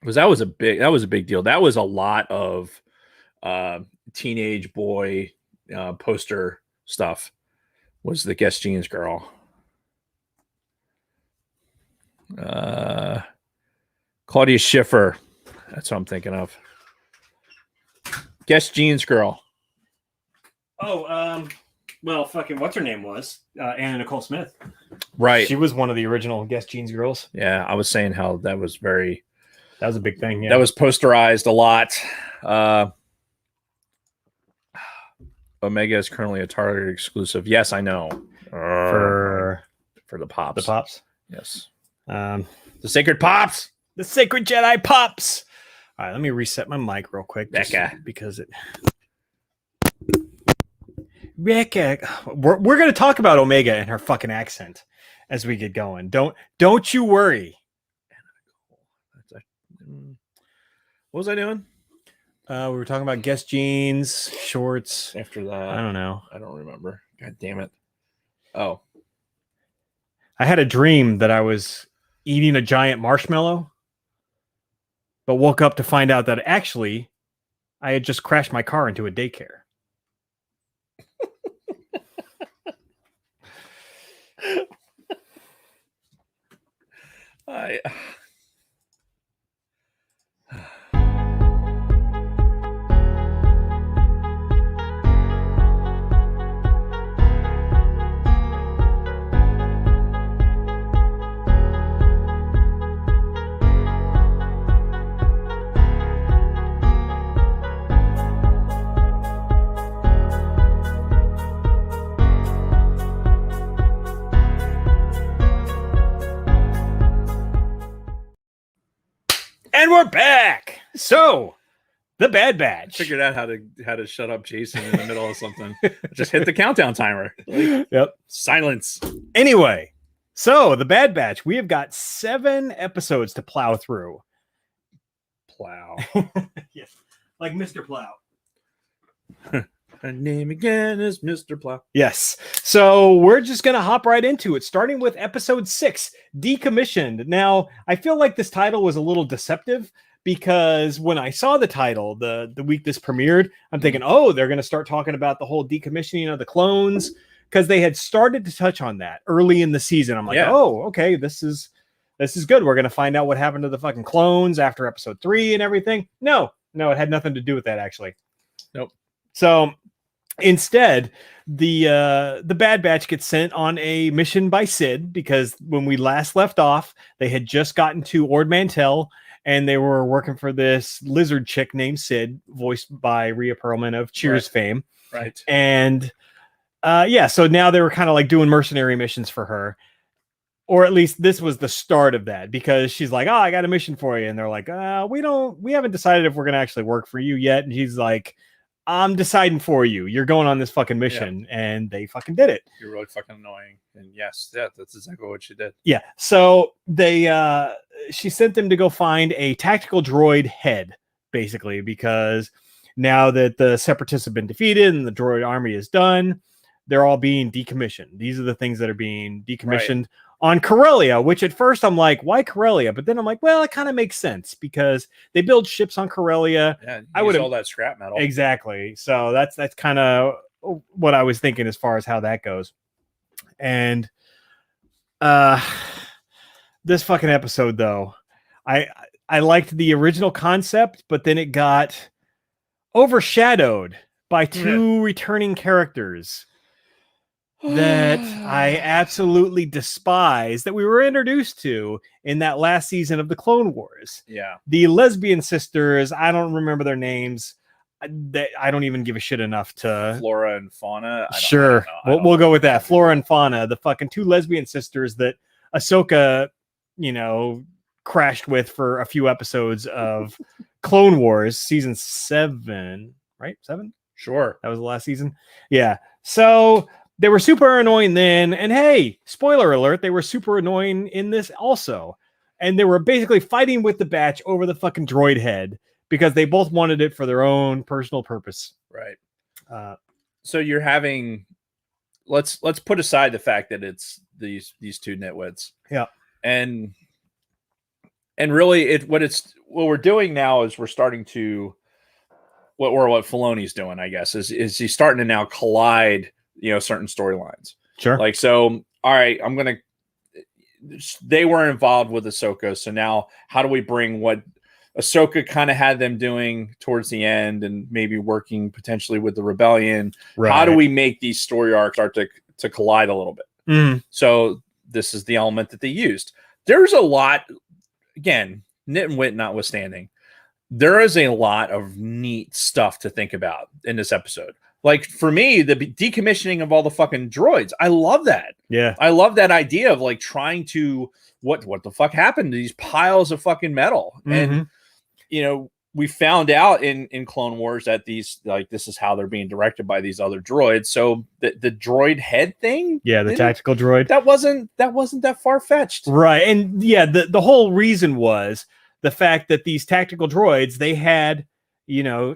Because that was a big deal. That was a lot of teenage boy poster stuff. Was the Guess Jeans girl. Claudia Schiffer. That's what I'm thinking of. Guess Jeans girl. Oh, well, fucking what's her name was Anna Nicole Smith. Right. She was one of the original Guess Jeans girls. Yeah, I was saying how that was a big thing. Yeah. That was posterized a lot. Omega is currently a Target exclusive. Yes, I know. For the pops. The pops. Yes. The sacred pops. The sacred Jedi pops. All right, let me reset my mic real quick. Becca. Because it. Becca. We're going to talk about Omega and her fucking accent as we get going. Don't you worry. What was I doing? We were talking about Guess Jeans, shorts. After that, I don't know. I don't remember. God damn it. Oh. I had a dream that I was eating a giant marshmallow, but woke up to find out that actually I had just crashed my car into a daycare. And we're back. So, the Bad Batch. Figured out how to shut up Jason in the middle of something. Just hit the countdown timer. Yep. Silence. Anyway, so the Bad Batch. We have got 7 episodes to plow through. Plow. Yes, like Mr. Plow. Her name again is Mr. Plow. Yes. So we're just going to hop right into it, starting with episode 6, Decommissioned. Now, I feel like this title was a little deceptive because when I saw the title the week this premiered, I'm thinking, oh, they're going to start talking about the whole decommissioning of the clones because they had started to touch on that early in the season. I'm like, oh, okay, this is good. We're going to find out what happened to the fucking clones after episode 3 and everything. No, it had nothing to do with that, actually. Nope. So instead, the Bad Batch gets sent on a mission by Sid because when we last left off, they had just gotten to Ord Mantell and they were working for this lizard chick named Sid, voiced by Rhea Perlman of Cheers fame. Right. And so now they were kind of like doing mercenary missions for her. Or at least this was the start of that because she's like, oh, I got a mission for you. And they're like, we haven't decided if we're going to actually work for you yet. And he's like, I'm deciding for you. You're going on this fucking mission. Yeah. And they fucking did it. You're really fucking annoying. And yes, that's exactly what she did. Yeah. So she sent them to go find a tactical droid head, basically, because now that the Separatists have been defeated and the droid army is done, they're all being decommissioned. These are the things that are being decommissioned on Corellia, which at first I'm like, why Corellia? But then I'm like, well, it kind of makes sense because they build ships on Corellia. Yeah, I would all that scrap metal. Exactly. So that's kind of what I was thinking as far as how that goes. And this fucking episode, though, I liked the original concept, but then it got overshadowed by two returning characters that I absolutely despise that we were introduced to in that last season of the Clone Wars. Yeah. The lesbian sisters, I don't remember their names. I don't even give a shit enough to... Flora and Fauna. Sure. We'll go with that. Flora and Fauna, the fucking two lesbian sisters that Ahsoka, crashed with for a few episodes of Clone Wars season 7, right? 7? Sure. That was the last season. Yeah. So they were super annoying then. And hey, spoiler alert, they were super annoying in this also. And they were basically fighting with the Batch over the fucking droid head because they both wanted it for their own personal purpose. Right. So you're having, let's put aside the fact that it's these two nitwits. Yeah. And really what we're doing now is we're starting to what Filoni's doing, I guess, is he's starting to now collide, certain storylines. Sure. Like, so, all right, they were involved with Ahsoka. So now how do we bring what Ahsoka kind of had them doing towards the end and maybe working potentially with the rebellion? Right. How do we make these story arcs start to collide a little bit? Mm. So this is the element that they used. There's a lot, again, nit and wit notwithstanding, there is a lot of neat stuff to think about in this episode. Like, for me, the decommissioning of all the fucking droids, I love that. Yeah. I love that idea of like trying to, what the fuck happened to these piles of fucking metal? Mm-hmm. And, we found out in Clone Wars that this is how they're being directed by these other droids. So the droid head thing. Yeah. The tactical droid. That wasn't that far fetched. Right. And yeah, the whole reason was the fact that these tactical droids, they had,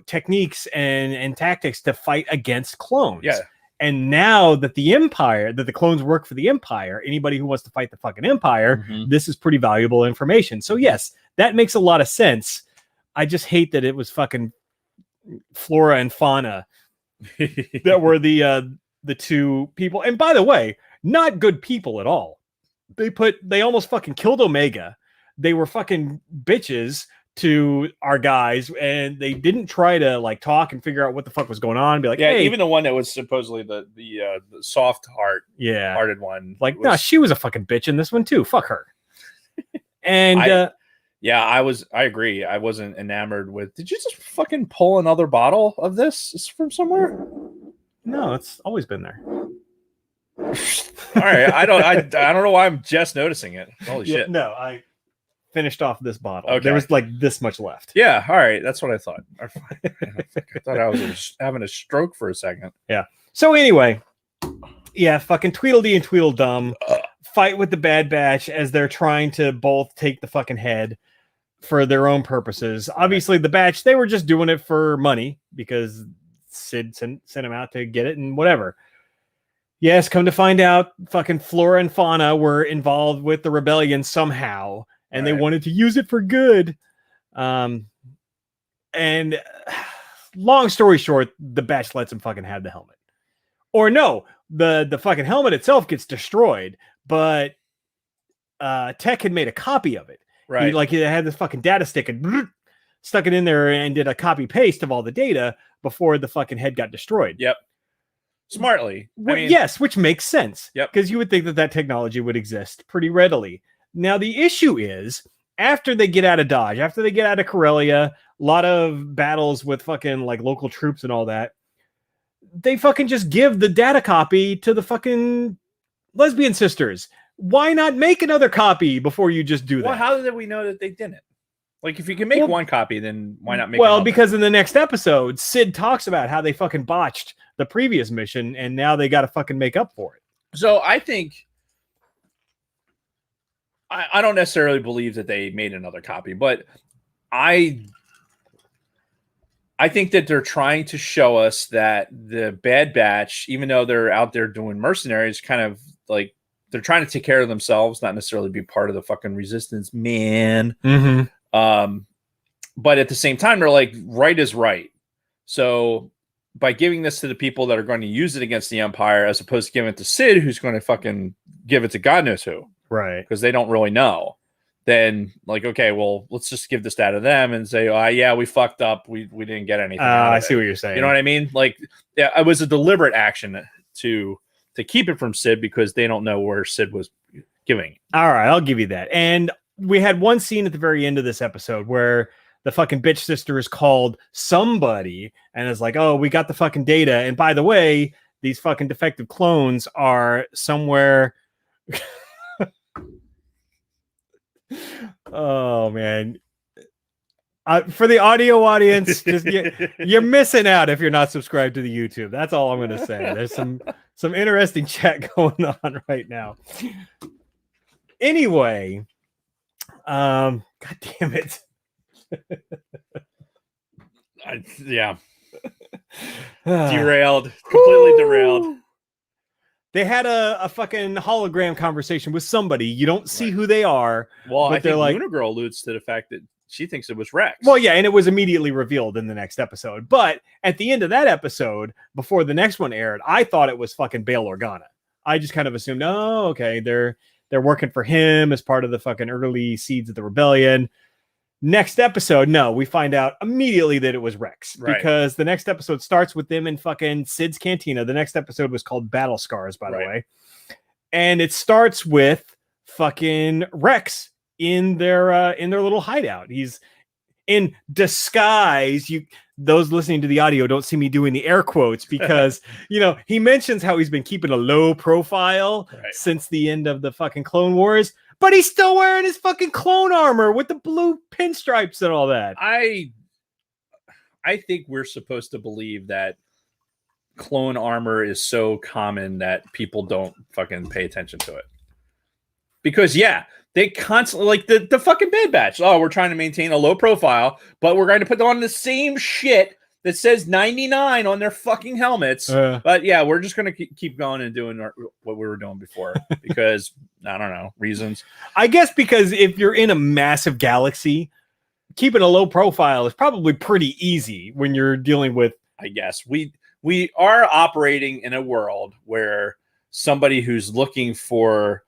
techniques and tactics to fight against clones. Yeah. And now that the clones work for the Empire, anybody who wants to fight the fucking Empire, this is pretty valuable information. So yes, that makes a lot of sense. I just hate that it was fucking Flora and Fauna that were the two people. And by the way, not good people at all. They almost fucking killed Omega. They were fucking bitches to our guys, and they didn't try to like talk and figure out what the fuck was going on and be like, yeah, hey. Even the one that was supposedly the soft hearted one. Like, no, she was a fucking bitch in this one too. Fuck her. And I agree. I wasn't enamored with. Did you just fucking pull another bottle of this from somewhere? No, it's always been there. All right, I don't know why I'm just noticing it. Holy shit! No, I finished off this bottle. Okay. There was like this much left. Yeah, all right, that's what I thought. I thought I was having a stroke for a second. Yeah. So anyway, yeah, fucking Tweedledee and Tweedledum fight with the Bad Batch as they're trying to both take the fucking head for their own purposes. Obviously, the Batch, they were just doing it for money because Sid sent him out to get it and whatever. Yes, come to find out, fucking Flora and Fauna were involved with the rebellion somehow, and they wanted to use it for good. And long story short, the Batch lets him fucking have the helmet. Or no, the fucking helmet itself gets destroyed, but Tech had made a copy of it. Right. He had this fucking data stick and stuck it in there and did a copy paste of all the data before the fucking head got destroyed. Yep. Smartly. Yes, which makes sense. Yep. Because you would think that technology would exist pretty readily. Now, the issue is, after they get out of Dodge, after they get out of Corellia, a lot of battles with fucking like local troops and all that, they fucking just give the data copy to the fucking lesbian sisters. Why not make another copy before you just do that? Well, how did we know that they didn't? Like, if you can make one copy, then why not make another? Well, because in the next episode, Sid talks about how they fucking botched the previous mission, and now they got to fucking make up for it. So I think I don't necessarily believe that they made another copy, but I think that they're trying to show us that the Bad Batch, even though they're out there doing mercenaries, kind of like they're trying to take care of themselves, not necessarily be part of the fucking resistance, man. Mm-hmm. But at the same time, they're like, right is right. So by giving this to the people that are going to use it against the Empire, as opposed to giving it to Sid, who's going to fucking give it to God knows who. Right. Because they don't really know. then like, okay, well, let's just give this data to them and say, oh, yeah, we fucked up. We didn't get anything. Out of I see it. what you're saying. You know what I mean? Like, yeah, it was a deliberate action to keep it from Sid because they don't know where Sid was giving. All right, I'll give you that. And we had one scene at the very end of this episode where the fucking bitch sister is called somebody and is like, oh, we got the fucking data. And by the way, these fucking defective clones are somewhere. Oh, man. For the audio audience, just you're missing out if you're not subscribed to the YouTube. That's all I'm going to say. There's some interesting chat going on right now. Anyway, God damn it. Yeah. Derailed. Completely derailed. They had a fucking hologram conversation with somebody. You don't see who they are. Well, but I think Luna Girl alludes to the fact that she thinks it was Rex. Well, yeah, and it was immediately revealed in the next episode. But at the end of that episode, before the next one aired, I thought it was fucking Bail Organa. I just kind of assumed, oh, okay, they're working for him as part of the fucking early seeds of the rebellion. Next episode, no, we find out immediately that it was Rex, because the next episode starts with them in fucking Sid's Cantina. The next episode was called Battle Scars, by the way. And it starts with fucking Rex in their little hideout. He's in disguise. Those listening to the audio don't see me doing the air quotes because, he mentions how he's been keeping a low profile since the end of the fucking Clone Wars. But he's still wearing his fucking clone armor with the blue pinstripes and all that. I think we're supposed to believe that clone armor is so common that people don't fucking pay attention to it. Because, yeah, they constantly, like the fucking Bad Batch. Oh, we're trying to maintain a low profile, but we're going to put on the same shit that says 99 on their fucking helmets. But yeah, we're just going to keep going and doing what we were doing before because, I don't know, reasons. I guess because if you're in a massive galaxy, keeping a low profile is probably pretty easy when you're dealing with. I guess we are operating in a world where somebody who's looking for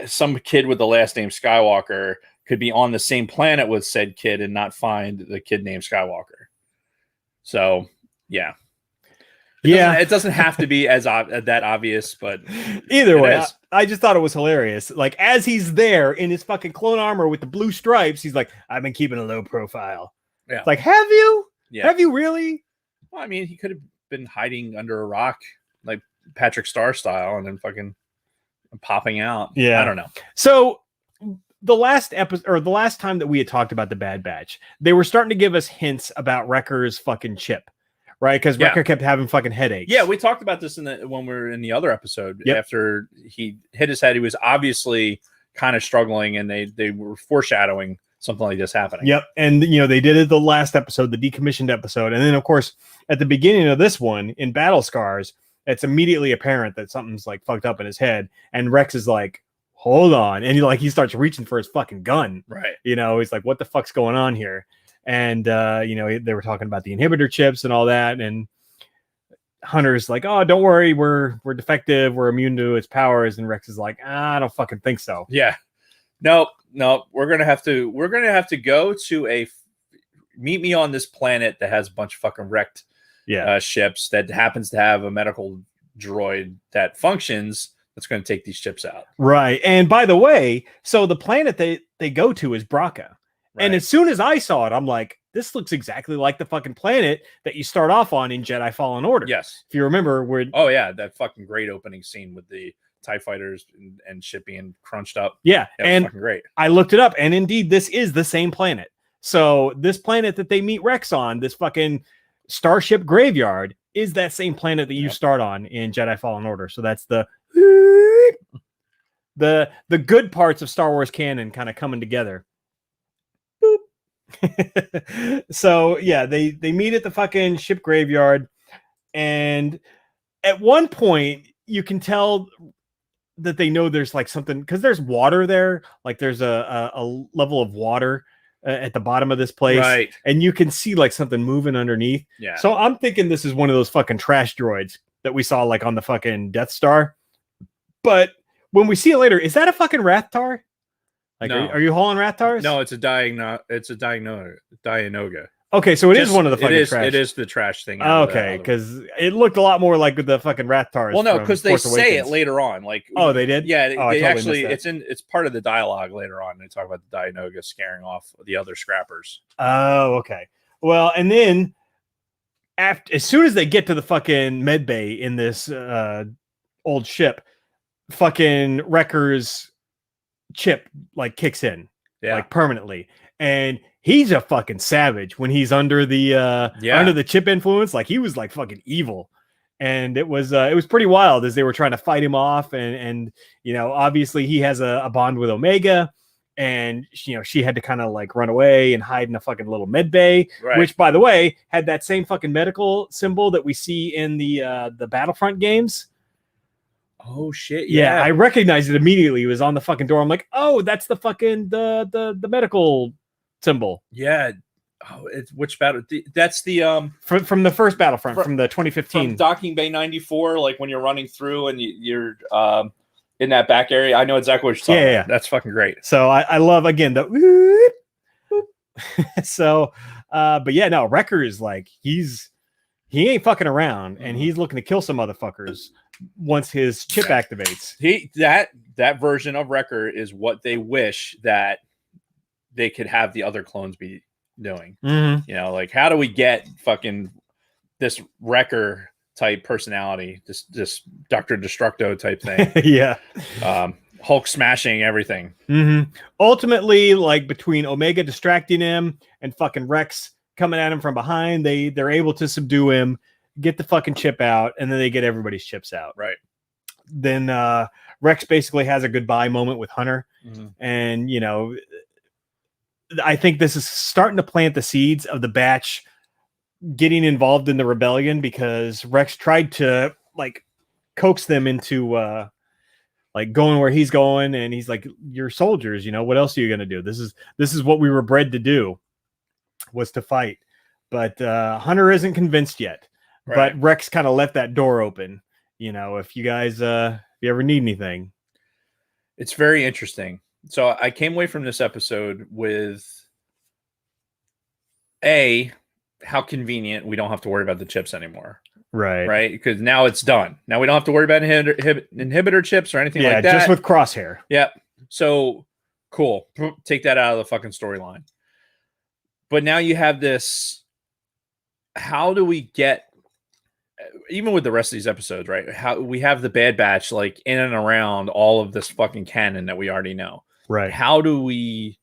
some kid with the last name Skywalker could be on the same planet with said kid and not find the kid named Skywalker. So, yeah. It doesn't have to be as that obvious, but either way, I just thought it was hilarious. Like, as he's there in his fucking clone armor with the blue stripes, he's like, I've been keeping a low profile. Yeah. It's like, have you? Yeah. Have you really? Well, I mean, he could have been hiding under a rock, like Patrick Star style, and then fucking popping out. Yeah. I don't know. So, the last episode, or the last time that we had talked about the Bad Batch, they were starting to give us hints about Wrecker's fucking chip, right? Because Wrecker kept having fucking headaches. Yeah, we talked about this when we were in the other episode. Yep. After he hit his head, he was obviously kind of struggling, and they were foreshadowing something like this happening. Yep, and they did it the last episode, the decommissioned episode, and then of course at the beginning of this one in Battle Scars, it's immediately apparent that something's like fucked up in his head, and Rex is like, hold on. And he starts reaching for his fucking gun. Right. He's like, what the fuck's going on here? And, they were talking about the inhibitor chips and all that. And Hunter's like, oh, don't worry. We're defective. We're immune to its powers. And Rex is like, I don't fucking think so. Yeah. No, we're going to have to go to meet me on this planet that has a bunch of fucking wrecked ships that happens to have a medical droid that functions. That's going to take these chips out. Right. And by the way, so the planet they go to is Braca. Right. And as soon as I saw it, I'm like, this looks exactly like the fucking planet that you start off on in Jedi Fallen Order. Yes. If you remember where. Oh, yeah. That fucking great opening scene with the TIE fighters and shit being crunched up. Yeah. And fucking great. I looked it up, and indeed, this is the same planet. So this planet that they meet Rex on, this fucking starship graveyard, is that same planet that you start on in Jedi Fallen Order. So that's the good parts of Star Wars canon kind of coming together. So yeah, they meet at the fucking ship graveyard, and at one point you can tell that they know there's like something, because there's water there, like there's a level of water at the bottom of this place, right? And you can see like something moving underneath. Yeah. So I'm thinking this is one of those fucking trash droids that we saw like on the fucking Death Star. But when we see it later, is that a fucking Rathtar? Like, No. are you hauling Rathars? No, it's a Dianoga. Okay, so it is Just- one of the fucking trash. It is the trash thing. Oh, out of that okay, other one. because it looked a lot more like the fucking Rathars. Well, no, from because they Force say it Awakens. later on. Like, Oh, they did? Yeah, Oh, I they totally actually missed it's part of the dialogue later on. They talk about the Dianoga scaring off the other scrappers. Oh, okay. Well, and then as soon as they get to the fucking med bay in this old ship, fucking Wrecker's chip like kicks in Yeah, like permanently, and he's a fucking savage when he's under the under the chip influence. Like he was like fucking evil, and it was pretty wild as they were trying to fight him off, and you know, obviously he has a bond with Omega. And you know, she had to kind of like run away and hide in a fucking little med bay, right. which, by the way, had that same fucking medical symbol that we see in the Battlefront games. Oh shit! Yeah, I recognized it immediately. It was on the fucking door. I'm like, oh, that's the fucking the medical symbol. Yeah. Oh, it's which battle? That's the From the first Battlefront, Fr- from the 2015. from Docking Bay 94. Like when you're running through and you're in that back area. I know exactly what you're talking Yeah. about. That's fucking great. So I love again the whoop, whoop. So but yeah, no, Wrecker is like he ain't fucking around, and he's looking to kill some motherfuckers once his chip activates. That version of Wrecker is what they wish that they could have the other clones be doing. Mm-hmm. You know, like how do we get fucking this Wrecker type personality, this Dr. Destructo type thing? Yeah. Hulk smashing everything. Mm-hmm. Ultimately, like between Omega distracting him and fucking Rex coming at him from behind, they're able to subdue him, get the fucking chip out, and then they get everybody's chips out. Right. Then Rex basically has a goodbye moment with Hunter. Mm-hmm. And, you know, I think this is starting to plant the seeds of the Batch getting involved in the rebellion, because Rex tried to like coax them into like going where he's going, and he's like, you're soldiers, you know, what else are you going to do? This is what we were bred to do, was to fight. But Hunter isn't convinced yet. Right. But Rex kind of left that door open, you know, if you guys if you ever need anything. It's very interesting. So I came away from this episode with how convenient we don't have to worry about the chips anymore. Right. Because now it's done. Now we don't have to worry about inhibitor chips or anything like that. Just with Crosshair. Yep. So cool. Take that out of the fucking storyline. But now you have this. How do we get, even with the rest of these episodes, right? How we have the Bad Batch like in and around all of this fucking canon that we already know. Right. How do we?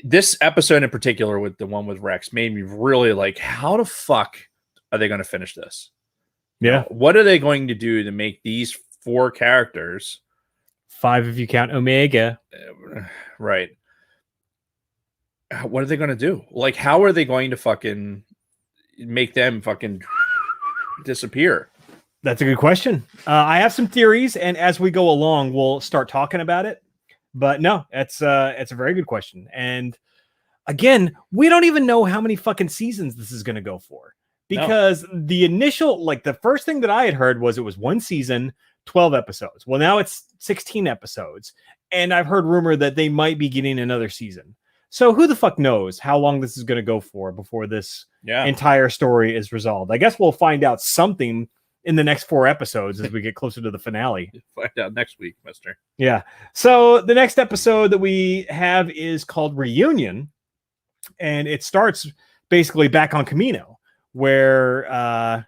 This episode in particular, with the one with Rex, made me really like, how the fuck are they going to finish this? Yeah. What are they going to do to make these 4 characters, 5 if you count Omega, right? What are they going to do? Like, how are they going to fucking make them fucking disappear? That's a good question. I have some theories, and as we go along, we'll start talking about it. But no, it's a very good question. And again, we don't even know how many fucking seasons this is going to go for, because the initial, like the first thing that I had heard was it was 1 season, 12 episodes. Well, now it's 16 episodes, and I've heard rumor that they might be getting another season. So who the fuck knows how long this is going to go for before this entire story is resolved? I guess we'll find out something in the next 4 episodes as we get closer to the finale. Find out next week, mister. Yeah. So the next episode that we have is called Reunion, and it starts basically back on Camino, where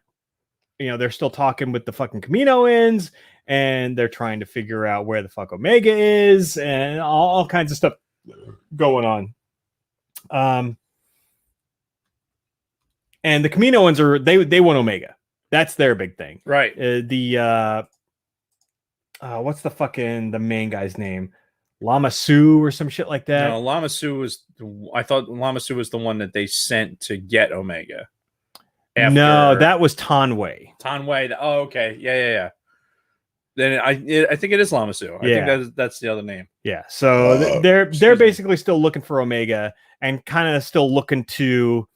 you know, they're still talking with the fucking Kaminoans, and they're trying to figure out where the fuck Omega is, and all kinds of stuff going on. And the Kaminoans are they want Omega. That's their big thing, right? What's the main guy's name? Lama Su or some shit like that. No, Lama Su was. I thought Lama Su was the one that they sent to get Omega. No, that was Tanway. Tanway. Oh, okay. Yeah. Then I think it is Lama Su. I think that's the other name. Yeah. So they're basically still looking for Omega, and kind of still looking to,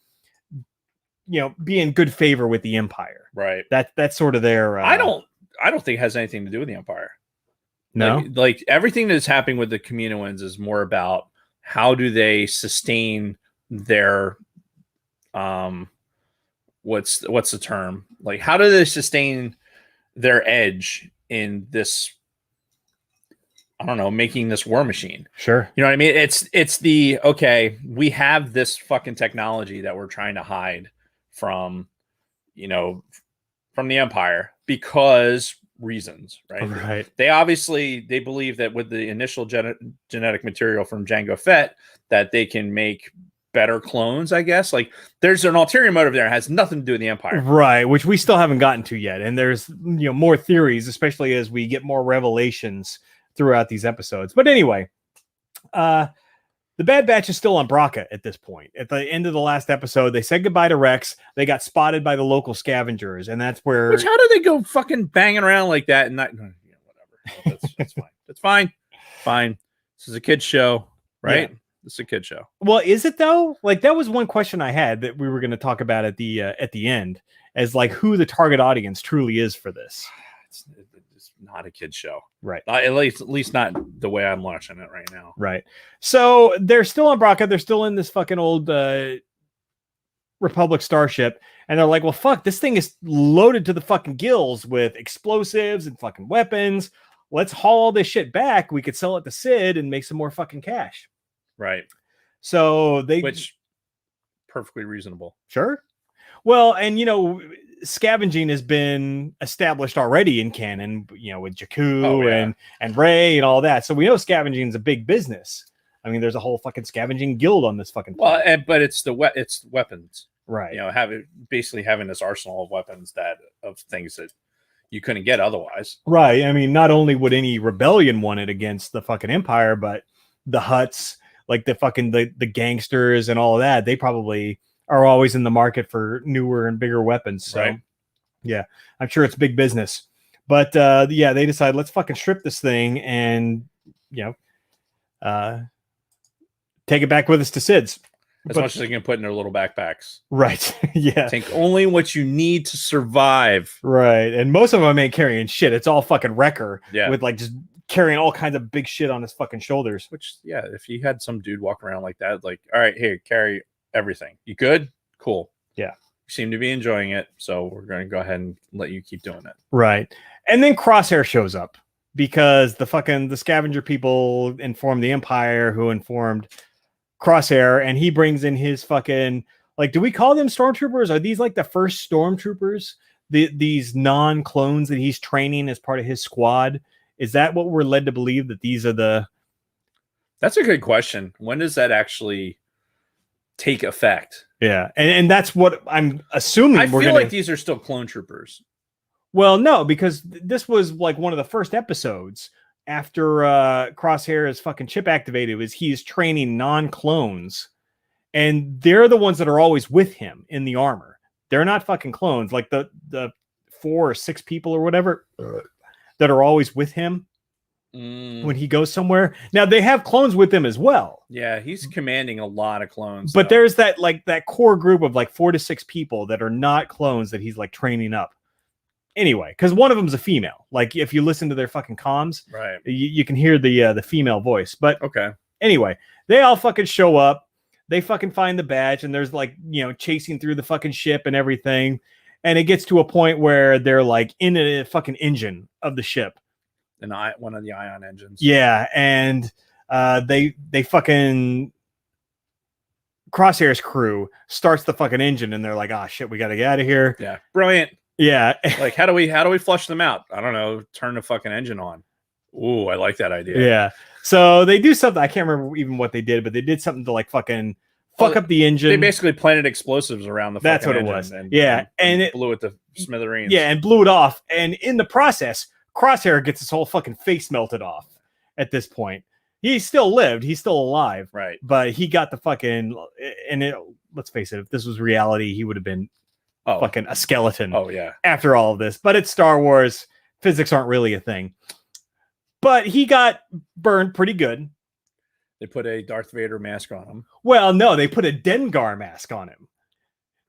you know, be in good favor with the Empire. Right. That's sort of their. I don't think it has anything to do with the Empire. No. Like everything that's happening with the Kaminoans is more about how do they sustain their what's the term? Like how do they sustain their edge in this, I don't know, making this war machine. Sure. You know what I mean? It's the, okay, we have this fucking technology that we're trying to hide from, from the Empire because reasons, right? Right. They believe that with the initial genetic material from Jango Fett that they can make better clones, I guess. Like there's an ulterior motive there. It has nothing to do with the Empire. Right, which we still haven't gotten to yet. And there's more theories, especially as we get more revelations throughout these episodes. But anyway, the Bad Batch is still on Braca at this point. At the end of the last episode, they said goodbye to Rex. They got spotted by the local scavengers, and that's where. Which, how do they go fucking banging around like that and not? Whatever. That's fine. That's fine. Fine. This is a kid's show, right? Yeah. This is a kid's show. Well, is it though? Like that was one question I had that we were going to talk about at the end, as like who the target audience truly is for this. It's not a kid's show, right? At least not the way I'm watching it right now, right? So they're still on Braca. They're still in this fucking old Republic starship, and they're like, "Well, fuck, this thing is loaded to the fucking gills with explosives and fucking weapons. Let's haul all this shit back. We could sell it to Sid and make some more fucking cash." Right. So which perfectly reasonable. Sure. Well, and scavenging has been established already in canon, with Jakku and Rey and all that. So we know scavenging is a big business. I mean, there's a whole fucking scavenging guild on this fucking planet. Well, but it's it's weapons, right? Basically having this arsenal of weapons of things that you couldn't get otherwise. Right. I mean, not only would any rebellion want it against the fucking Empire, but the Hutts, like the fucking the gangsters and all of that, they probably are always in the market for newer and bigger weapons. So right. Yeah, I'm sure it's big business. But they decide, let's fucking strip this thing and take it back with us to Sid's. As much as they can put in their little backpacks. Right. Yeah. Take only what you need to survive. Right. And most of them ain't carrying shit. It's all fucking Wrecker. Yeah. With like just carrying all kinds of big shit on his fucking shoulders. Which, yeah, if you had some dude walking around like that, like, all right, here, carry everything. You good? Cool. Yeah. You seem to be enjoying it. So we're going to go ahead and let you keep doing it. Right. And then Crosshair shows up because the scavenger people informed the Empire, who informed Crosshair, and he brings in his fucking, like, do we call them stormtroopers? Are these like the first stormtroopers? These non-clones that he's training as part of his squad? Is that what we're led to believe, that these are the... That's a good question. When does that actually take effect? Yeah. And that's what I'm assuming. I feel like these are still clone troopers. Well, no, because this was like one of the first episodes after Crosshair is fucking chip activated, was he's training non-clones, and they're the ones that are always with him in the armor. They're not fucking clones, like the 4 or 6 people or whatever that are always with him when he goes somewhere. Now they have clones with him as well. Yeah, he's commanding a lot of clones. But there's that core group of like 4 to 6 people that are not clones that he's like training up. Anyway, because one of them's a female. Like if you listen to their fucking comms, right, you can hear the female voice. But okay. Anyway, they all fucking show up. They fucking find the badge, and there's like, chasing through the fucking ship and everything. And it gets to a point where they're like in a fucking engine of the ship. One of the ion engines. Yeah, and they fucking Crosshair's crew starts the fucking engine, and they're like, "Ah, shit, we got to get out of here." Yeah, brilliant. Yeah, like how do we flush them out? I don't know. Turn the fucking engine on. Ooh, I like that idea. Yeah. So they do something. I can't remember even what they did, but they did something to like fucking fuck up the engine. They basically planted explosives around the. That's what engine it was. And it blew it to smithereens. Yeah, and blew it off. And in the process, Crosshair gets his whole fucking face melted off. At this point, he still lived. He's still alive. Right. But he got the fucking. And let's face it, if this was reality, he would have been fucking a skeleton. Oh yeah. After all of this, but it's Star Wars. Physics aren't really a thing. But he got burned pretty good. They put a Darth Vader mask on him. Well, no, they put a Dengar mask on him.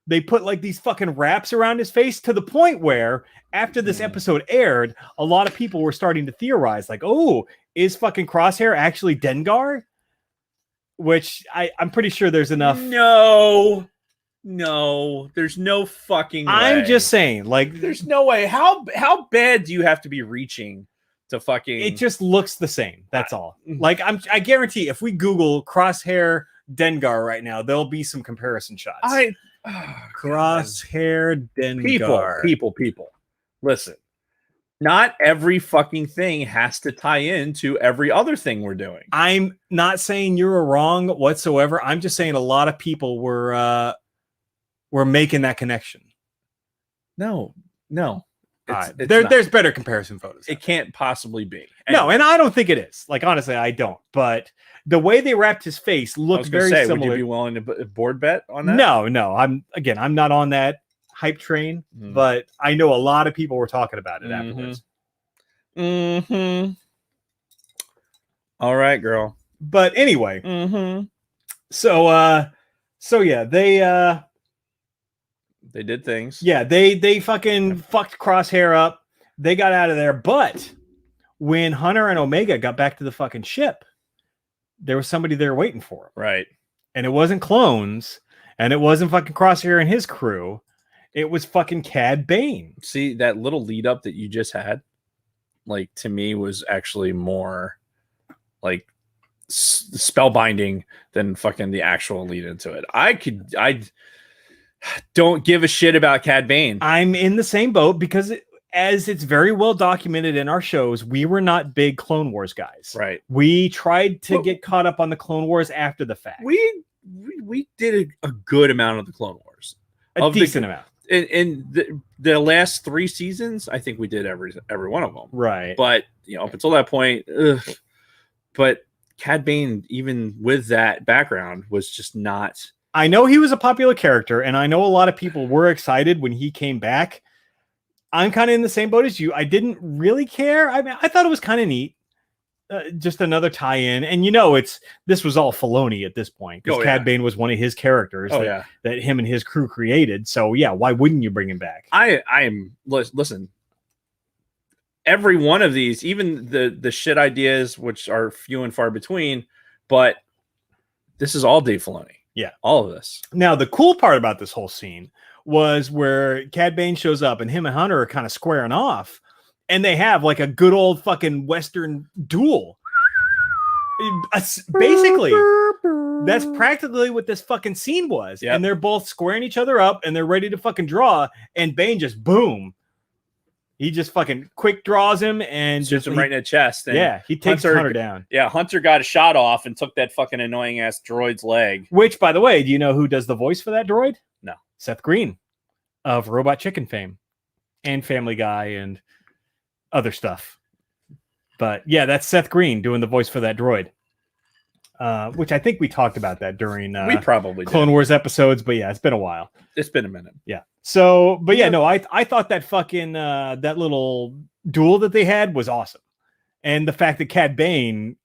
they put like these fucking wraps around his face to the point where after this episode aired, a lot of people were starting to theorize like, oh, is fucking Crosshair actually Dengar? Which I'm pretty sure there's enough. No, there's no fucking way. I'm just saying, like, there's no way. How bad do you have to be reaching to fucking? it just looks the same. That's all. Like, I guarantee if we Google Crosshair Dengar right now, there'll be some comparison shots. Crosshair Dengar. People. Listen, not every fucking thing has to tie into every other thing we're doing. I'm not saying you're wrong whatsoever. I'm just saying a lot of people were making that connection. No. There's better comparison photos. It can't possibly be. No, and I don't think it is. Like, honestly, I don't. But the way they wrapped his face looked very similar. Would you be willing to board bet on that? No. I'm not on that hype train, but I know a lot of people were talking about it afterwards. All right, girl. But anyway, so yeah, they did things. Yeah, they fucking fucked Crosshair up. They got out of there, but when Hunter and Omega got back to the fucking ship, there was somebody there waiting for them. Right. And it wasn't clones, and it wasn't fucking Crosshair and his crew. It was fucking Cad Bane. See, that little lead up that you just had, like, to me was actually more like spellbinding than fucking the actual lead into it. I don't give a shit about Cad Bane. I'm in the same boat because as it's very well documented in our shows, we were not big Clone Wars guys. Right. We tried to get caught up on the Clone Wars after the fact. We did a good amount of the Clone Wars. A decent amount. In the last 3 seasons, I think we did every one of them. Right. But, up until that point, but Cad Bane, even with that background, was just not. I know he was a popular character, and I know a lot of people were excited when he came back. I'm kind of in the same boat as you. I didn't really care. I mean, I thought it was kind of neat. Just another tie-in, and this was all Filoni at this point because Cad Bane was one of his characters that him and his crew created. So yeah, why wouldn't you bring him back? Listen. Every one of these, even the shit ideas, which are few and far between, but this is all Dave Filoni. Yeah, all of this. Now the cool part about this whole scene was where Cad Bane shows up and him and Hunter are kind of squaring off. And they have like a good old fucking Western duel. Basically, that's practically what this fucking scene was. Yep. And they're both squaring each other up and they're ready to fucking draw. And Bane just boom. He just fucking quick draws him and shoots him right in the chest. And he takes Hunter down. Yeah, Hunter got a shot off and took that fucking annoying ass droid's leg. Which, by the way, do you know who does the voice for that droid? No. Seth Green of Robot Chicken fame and Family Guy and other stuff. But yeah, that's Seth Green doing the voice for that droid. Which I think we talked about that during we probably Clone Wars episodes, but yeah, it's been a while. It's been a minute. Yeah. So, but yeah, no, I thought that fucking that little duel that they had was awesome. And the fact that Cad Bane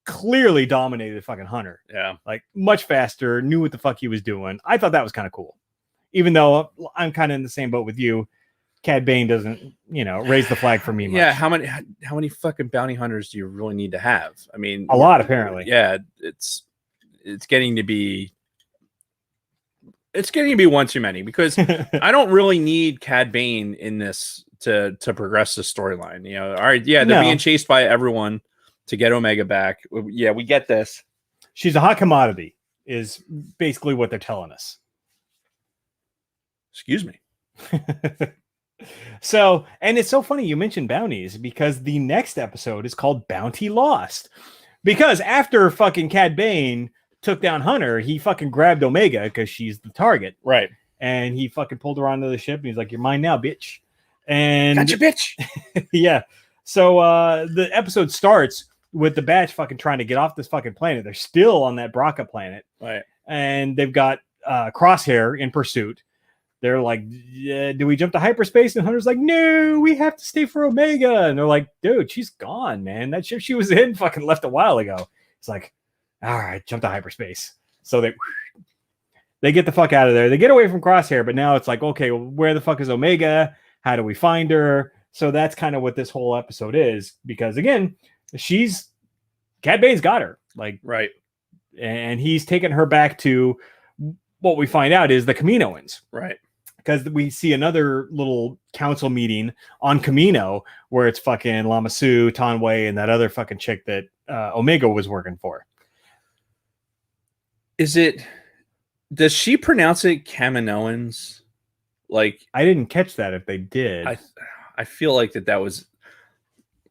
clearly dominated fucking Hunter. Yeah. Like much faster, knew what the fuck he was doing. I thought that was kind of cool. Even though I'm kind of in the same boat with you. Cad Bane doesn't, raise the flag for me much. Yeah, how many fucking bounty hunters do you really need to have? I mean, a lot apparently. Yeah, it's getting to be one too many because I don't really need Cad Bane in this to progress the storyline. All right, yeah, they're being chased by everyone to get Omega back. Yeah, we get this. She's a hot commodity, is basically what they're telling us. Excuse me. So, and it's so funny you mentioned bounties because the next episode is called Bounty Lost. Because after fucking Cad Bane took down Hunter, he fucking grabbed Omega because she's the target. Right. And he fucking pulled her onto the ship and he's like, "You're mine now, bitch." And gotcha, bitch. Yeah. So the episode starts with the Batch fucking trying to get off this fucking planet. They're still on that Braca planet. Right. And they've got Crosshair in pursuit. They're like, do we jump to hyperspace? And Hunter's like, no, we have to stay for Omega. And they're like, dude, she's gone, man. That ship she was in fucking left a while ago. It's like, all right, jump to hyperspace. So they get the fuck out of there. They get away from Crosshair, but now it's like, okay, well, where the fuck is Omega? How do we find her? So that's kind of what this whole episode is, because again, Cad Bane's got her, like, Right. and he's taken her back to what we find out is the Kaminoans. Right. Because we see another little council meeting on Kamino where it's fucking Lama Su, Tanway, and that other fucking chick that Omega was working for. Does she pronounce it Kaminoans? Like, I didn't catch that if they did. I feel like that was,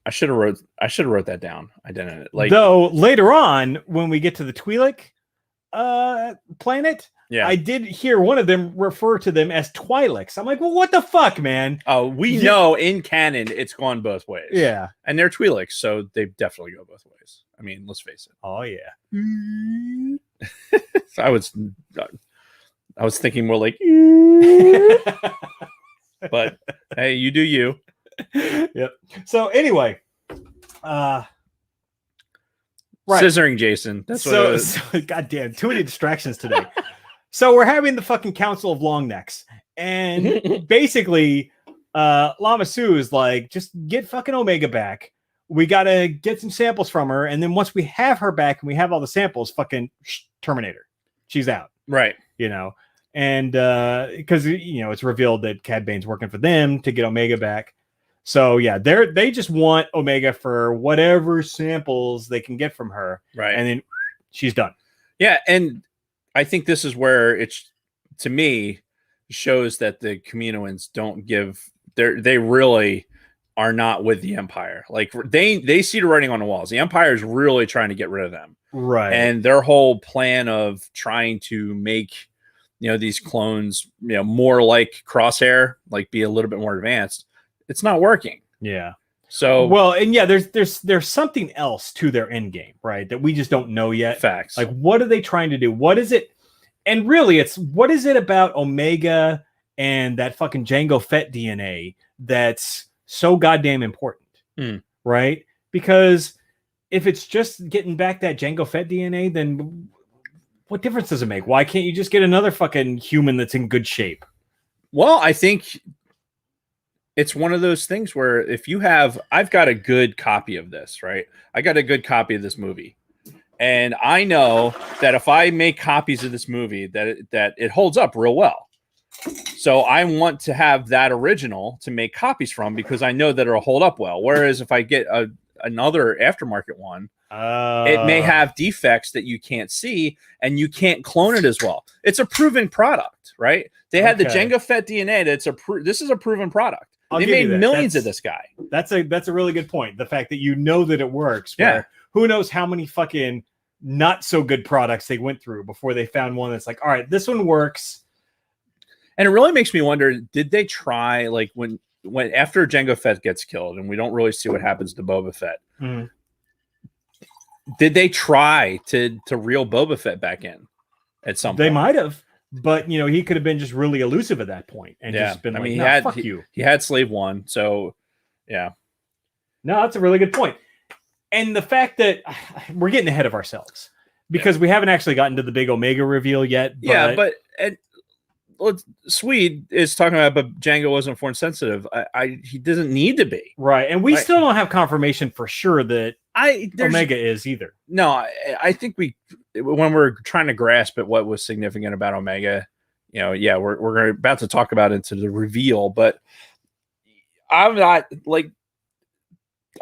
I should have wrote that down. I didn't. Like, though later on when we get to the Twi'lek planet, yeah, I did hear one of them refer to them as Twi'leks. I'm like, well, what the fuck, man? Oh, we know in canon it's gone both ways. Yeah, and they're Twi'leks, so they definitely go both ways. I mean, let's face it. Oh yeah. I was thinking more like, but hey, you do you. Yep. So anyway, right. Scissoring Jason. That's what it was. So goddamn, too many distractions today. So we're having the fucking Council of Long Necks, and basically, Lama Su is like, just get fucking Omega back. We gotta get some samples from her, and then once we have her back and we have all the samples, fucking Terminator, she's out. Right. You know, and because it's revealed that Cad Bane's working for them to get Omega back. So yeah, they just want Omega for whatever samples they can get from her, right? And then she's done. Yeah, and I think this is where it's, to me, shows that the Kaminoans don't give. They really are not with the Empire. Like they see the writing on the walls. The Empire is really trying to get rid of them, right? And their whole plan of trying to make these clones more like Crosshair, like be a little bit more advanced. It's not working. Yeah. So well, and yeah, there's something else to their end game, right? That we just don't know yet. Facts. Like, what are they trying to do? What is it? And really, it's what is it about Omega and that fucking Jango Fett DNA that's so goddamn important, right? Because if it's just getting back that Jango Fett DNA, then what difference does it make? Why can't you just get another fucking human that's in good shape? Well, I think it's one of those things where if you have, I've got a good copy of this, right? I got a good copy of this movie. And I know that if I make copies of this movie, that it holds up real well. So I want to have that original to make copies from because I know that it'll hold up well. Whereas if I get another aftermarket one, it may have defects that you can't see and you can't clone it as well. It's a proven product, right? They had the Jango Fett DNA. This is a proven product. They made millions of this guy. That's a really good point. The fact that that it works. Yeah. Who knows how many fucking not so good products they went through before they found one that's like, all right, this one works. And it really makes me wonder, did they try, like when after Jango Fett gets killed and we don't really see what happens to Boba Fett, did they try to reel Boba Fett back in at some point? They might have, but he could have been just really elusive at that point and just been fuck you. He had Slave One, so yeah. No, that's a really good point. And the fact that we're getting ahead of ourselves because we haven't actually gotten to the big Omega reveal yet. But Swede is talking about, but Jango wasn't force sensitive. He doesn't need to be, right? And we still don't have confirmation for sure that Omega is either. No, I think when we're trying to grasp at what was significant about Omega, we're about to talk about into the reveal, but I'm not like.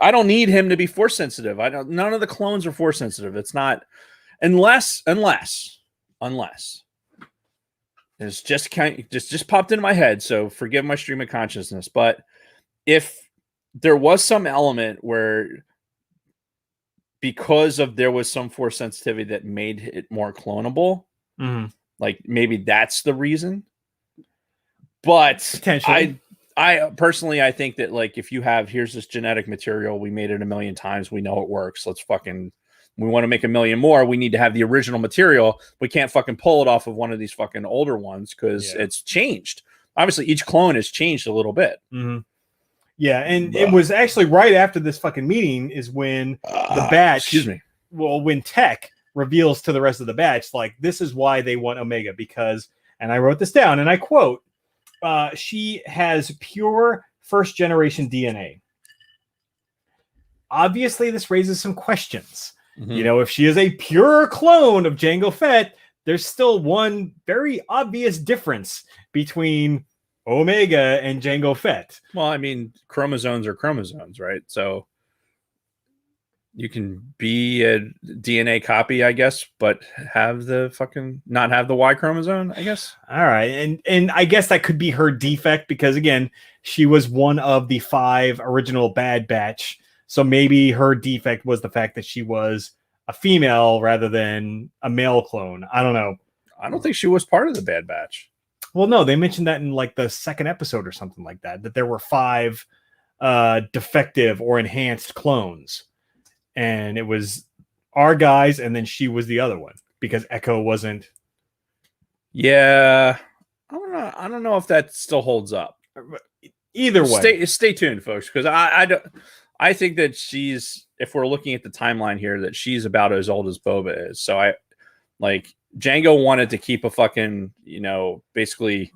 I don't need him to be force sensitive. None of the clones are force sensitive. It's not unless it's just popped into my head. So forgive my stream of consciousness. But if there was some element where because there was some force sensitivity that made it more clonable, like maybe that's the reason. But potentially. I personally, I think that like if you have here's this genetic material, we made it 1 million times, we know it works. We want to make 1 million more. We need to have the original material. We can't fucking pull it off of one of these fucking older ones because it's changed. Obviously, each clone has changed a little bit. Yeah, and it was actually right after this fucking meeting is when the batch. Excuse me. Well, when Tech reveals to the rest of the batch, like, this is why they want Omega, because, and I wrote this down, and I quote, she has pure first generation DNA. Obviously, this raises some questions. Mm-hmm. You know, if she is a pure clone of Jango Fett, there's still one very obvious difference between Omega and Jango Fett. Well, I mean, chromosomes are chromosomes, right? So you can be a DNA copy, I guess, but have the fucking not have the Y chromosome, I guess. All right. And I guess that could be her defect because, again, she was one of the 5 original Bad Batch. So maybe her defect was the fact that she was a female rather than a male clone. I don't know. I don't think she was part of the Bad Batch. Well, no, they mentioned that in like the 2nd episode or something like that, that there were 5 defective or enhanced clones. And it was our guys, and then she was the other one because Echo wasn't. Yeah. I don't know if that still holds up. Either way. Stay tuned, folks, because I think that she's, if we're looking at the timeline here, that she's about as old as Boba is. So I like Jango wanted to keep a fucking, basically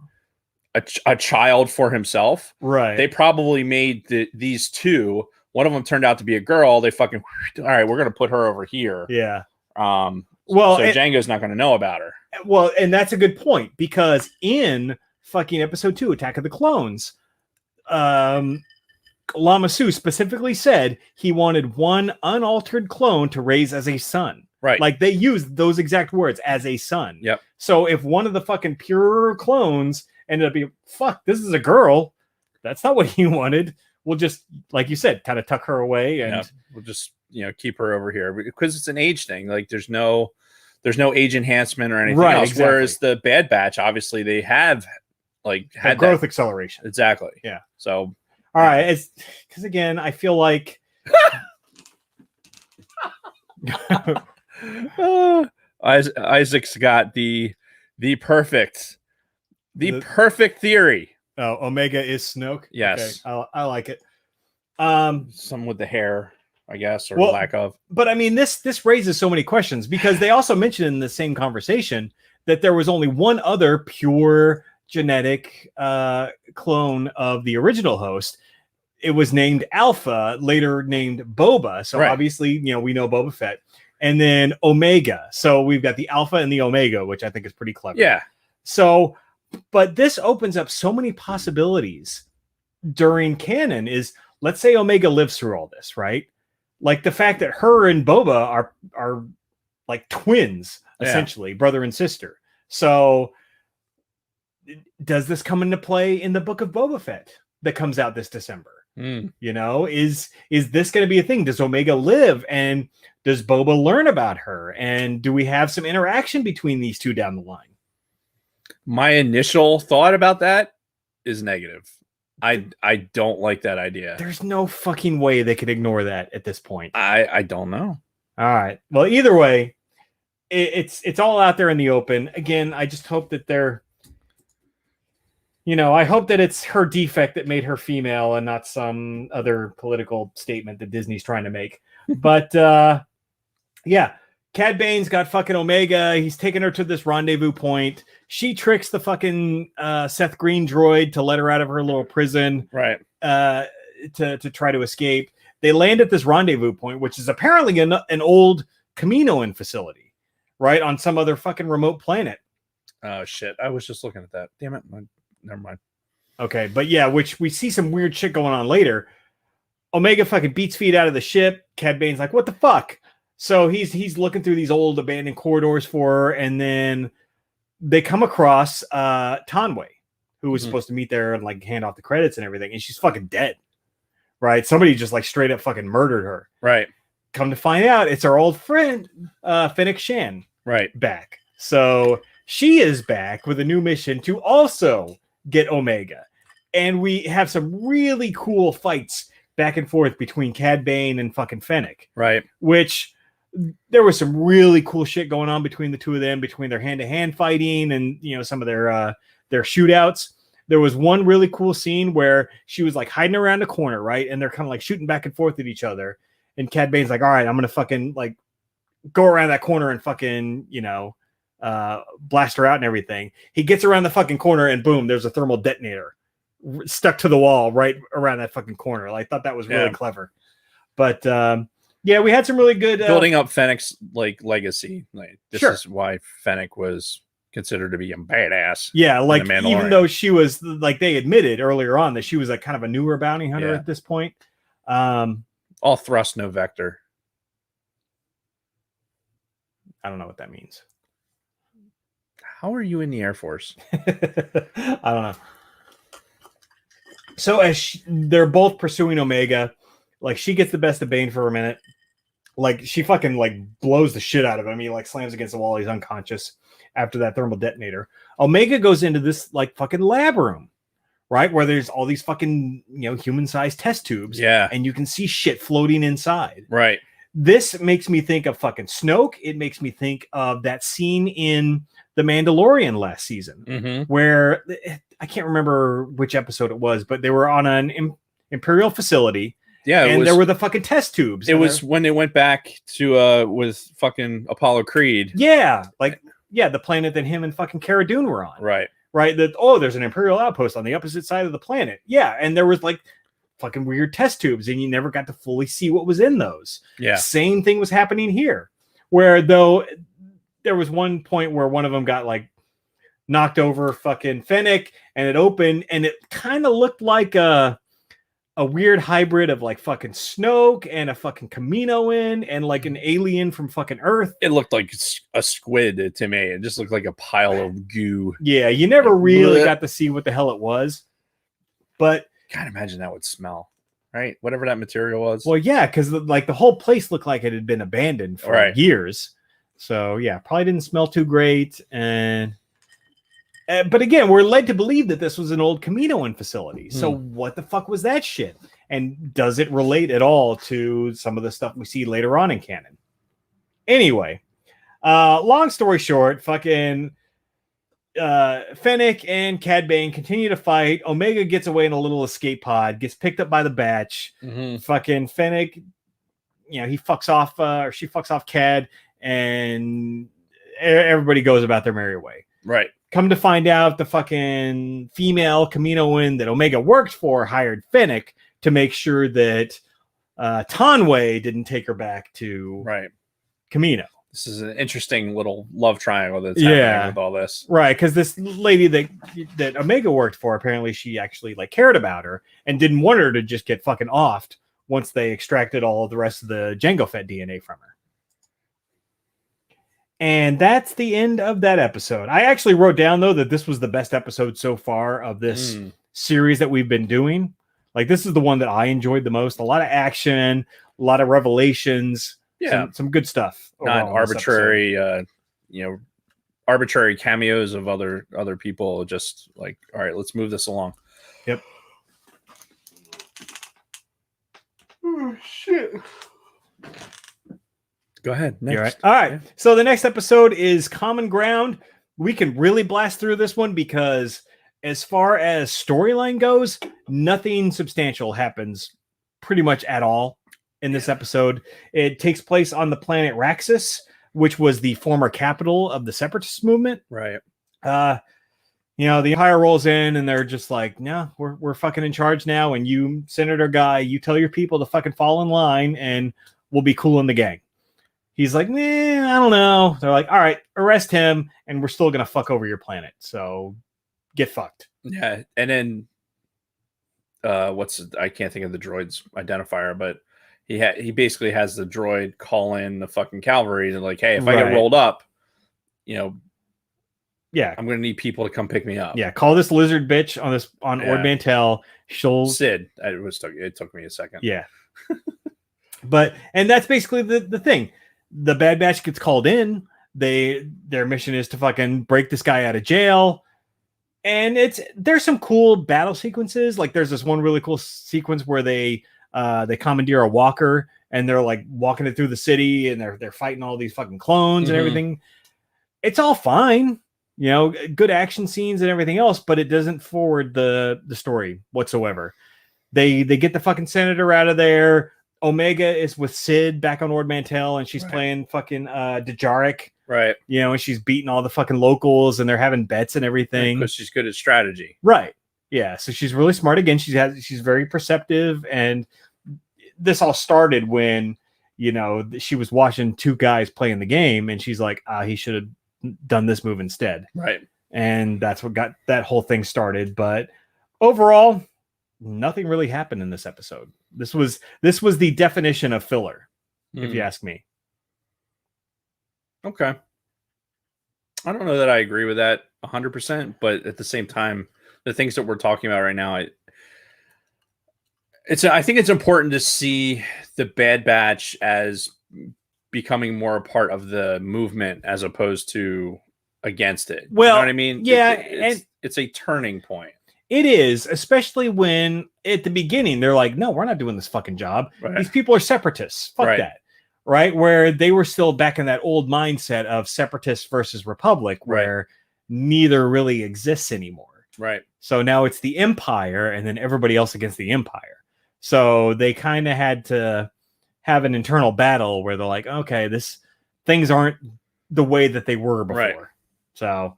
a child for himself. Right. They probably made these two. One of them turned out to be a girl. They fucking, all right, we're going to put her over here. Yeah. Well, so and, Jango's not going to know about her. Well, and that's a good point because in fucking episode 2, Attack of the Clones, Lama Su specifically said he wanted one unaltered clone to raise as a son. Right. Like they used those exact words, as a son. Yep. So if one of the fucking pure clones ended up being, fuck, this is a girl, that's not what he wanted. We'll just, like you said, kind of tuck her away and we'll just, keep her over here because it's an age thing. Like there's no age enhancement or anything else. Exactly. Whereas the Bad Batch, obviously they have had growth acceleration. Exactly. Yeah. So, all right. It's because again, I feel like Isaac's got the perfect theory. Oh, Omega is Snoke. Yes. Okay. I like it. Some with the hair, I guess, or lack of. But I mean, this raises so many questions because they also mentioned in the same conversation that there was only one other pure genetic clone of the original host. It was named Alpha, later named Boba. So obviously, we know Boba Fett. And then Omega. So we've got the Alpha and the Omega, which I think is pretty clever. Yeah. So, but this opens up so many possibilities during canon is, let's say Omega lives through all this, right? Like the fact that her and Boba are like twins, essentially, brother and sister. So does this come into play in the Book of Boba Fett that comes out this December? Is this going to be a thing? Does Omega live, and does Boba learn about her, and do we have some interaction between these two down the line? My initial thought about that is negative. I don't like that idea. There's no fucking way they could ignore that at this point. I don't know. All right. Well, either way, it's all out there in the open. Again, I just hope that they're, I hope that it's her defect that made her female and not some other political statement that Disney's trying to make. But yeah, Cad Bane's got fucking Omega. He's taking her to this rendezvous point. She tricks the fucking Seth Green droid to let her out of her little prison. Right. To try to escape. They land at this rendezvous point, which is apparently an old Kaminoan facility, right? On some other fucking remote planet. Oh, shit. I was just looking at that. Damn it. Never mind. Okay. But yeah, which we see some weird shit going on later. Omega fucking beats feet out of the ship. Cad Bane's like, what the fuck? So he's looking through these old abandoned corridors for her, and then they come across Tanway, who was supposed to meet there and like hand off the credits and everything, and she's fucking dead. Right? Somebody just like straight up fucking murdered her. Right. Come to find out, it's our old friend Fennec Shan. Right. Back. So she is back with a new mission to also get Omega. And we have some really cool fights back and forth between Cad Bane and fucking Fennec. Right. Which there was some really cool shit going on between the two of them, between their hand-to-hand fighting and, some of their shootouts. There was one really cool scene where she was like hiding around a corner, right? And they're kind of like shooting back and forth at each other. And Cad Bane's like, all right, I'm going to fucking like go around that corner and fucking, blast her out and everything. He gets around the fucking corner and boom, there's a thermal detonator stuck to the wall right around that fucking corner. Like, I thought that was really clever. But yeah, we had some really good building up Fennec's like legacy. Like, this Sure. is why Fennec was considered to be a badass. Yeah, like in The even Mandalorian. though she was like they admitted earlier on that she was like kind of a newer bounty hunter Yeah. at this point. All thrust, no vector. I don't know what that means. How are you in the Air Force? I don't know. So as they're both pursuing Omega, like she gets the best of Bane for a minute. Like she fucking like blows the shit out of him. He like slams against the wall. He's unconscious after that thermal detonator. Omega goes into this like fucking lab room, right? Where there's all these fucking, human-sized test tubes. Yeah. And you can see shit floating inside. Right. This makes me think of fucking Snoke. It makes me think of that scene in The Mandalorian last season Mm-hmm. where I can't remember which episode it was, but they were on an Imperial facility Yeah. and there were the fucking test tubes. It was when they went back to with fucking Apollo Creed. the planet that him and fucking Cara Dune were on. Right. Right. That, there's an Imperial outpost on the opposite side of the planet. Yeah. And there was like fucking weird test tubes and you never got to fully see what was in those. Yeah. Same thing was happening here, where though there was one point where one of them got like knocked over fucking Fennec and it opened and it kind of looked like a weird hybrid of like fucking Snoke and a fucking Kaminoan and like an alien from fucking Earth. It looked like a squid to me. It just looked like a pile of goo. Yeah, you never really Blech. got to see what the hell it was. But God, imagine that would smell, right? Whatever that material was. well, yeah, because like the whole place looked like it had been abandoned for Right. years. So yeah, probably didn't smell too great. And but again, we're led to believe that this was an old Kaminoan facility. So what the fuck was that shit? And does it relate at all to some of the stuff we see later on in canon? Anyway, long story short, fucking Fennec and Cad Bane continue to fight. Omega gets away in a little escape pod, gets picked up by the Batch. Mm-hmm. Fucking Fennec, he fucks off, or she fucks off Cad, and everybody goes about their merry way. Right. Come to find out, the fucking female Kaminoan that Omega worked for hired Fennec to make sure that Tanway didn't take her back to Right. Kamino. This is an interesting little love triangle that's Yeah. happening with all this. Right, because this lady that Omega worked for, apparently she actually like cared about her and didn't want her to just get fucking offed once they extracted all of the rest of the Jango Fett DNA from her. And that's the end of that episode. I actually wrote down, though, that this was the best episode so far of this series that we've been doing. Like, this is the one that I enjoyed the most. A lot of action, a lot of revelations. Yeah. Some good stuff. Not overall in this episode. arbitrary, arbitrary cameos of other people. Just like, all right, let's move this along. Yep. Oh, shit. Go ahead. You're Next. right. All right. So the next episode is Common Ground. We can really blast through this one because as far as storyline goes, nothing substantial happens pretty much at all in this episode. It takes place on the planet Raxus, which was the former capital of the Separatist movement. Right. The Empire rolls in and they're just like, no, we're fucking in charge now. And you, Senator Guy, you tell your people to fucking fall in line and we'll be cool in the gang. He's like, I don't know. They're like, all right, arrest him, and we're still gonna fuck over your planet. So get fucked. Yeah. And then I can't think of the droid's identifier, but he basically has the droid call in the fucking cavalry and like, hey, if I Right. get rolled up, Yeah, I'm gonna need people to come pick me up. yeah. Call this lizard bitch on Yeah. Ord Mantell. She'll Sid. It took me a second. yeah. And that's basically the thing. The Bad Batch gets called in. Their mission is to fucking break this guy out of jail. And there's some cool battle sequences. Like there's this one really cool sequence where they commandeer a walker and they're like walking it through the city and they're fighting all these fucking clones and Mhm. everything. It's all fine, good action scenes and everything else, but it doesn't forward the story whatsoever. They get the fucking senator out of there. Omega is with Sid back on Ord Mantell, and she's Right. playing fucking Dejaric, Right. you know, and she's beating all the fucking locals, and they're having bets and everything. Because she's good at strategy. Right. Yeah. So she's really smart. Again, she's very perceptive, and this all started when, you know, she was watching two guys playing the game, and she's like, he should have done this move instead. Right. And that's what got that whole thing started. But overall, nothing really happened in this episode. This was the definition of filler, if you ask me. Okay. I don't know that I agree with that 100%, but at the same time, the things that we're talking about right now, I think it's important to see the Bad Batch as becoming more a part of the movement as opposed to against it. Well, you know what I mean? yeah, it's a turning point. It is, especially when at the beginning they're like, no, we're not doing this fucking job. Right. These people are separatists. Fuck Right. that. Right. Where they were still back in that old mindset of separatists versus republic, where neither really exists anymore. Right. So now it's the Empire and then everybody else against the Empire. So they kind of had to have an internal battle where they're like, okay, things aren't the way that they were before. Right. So,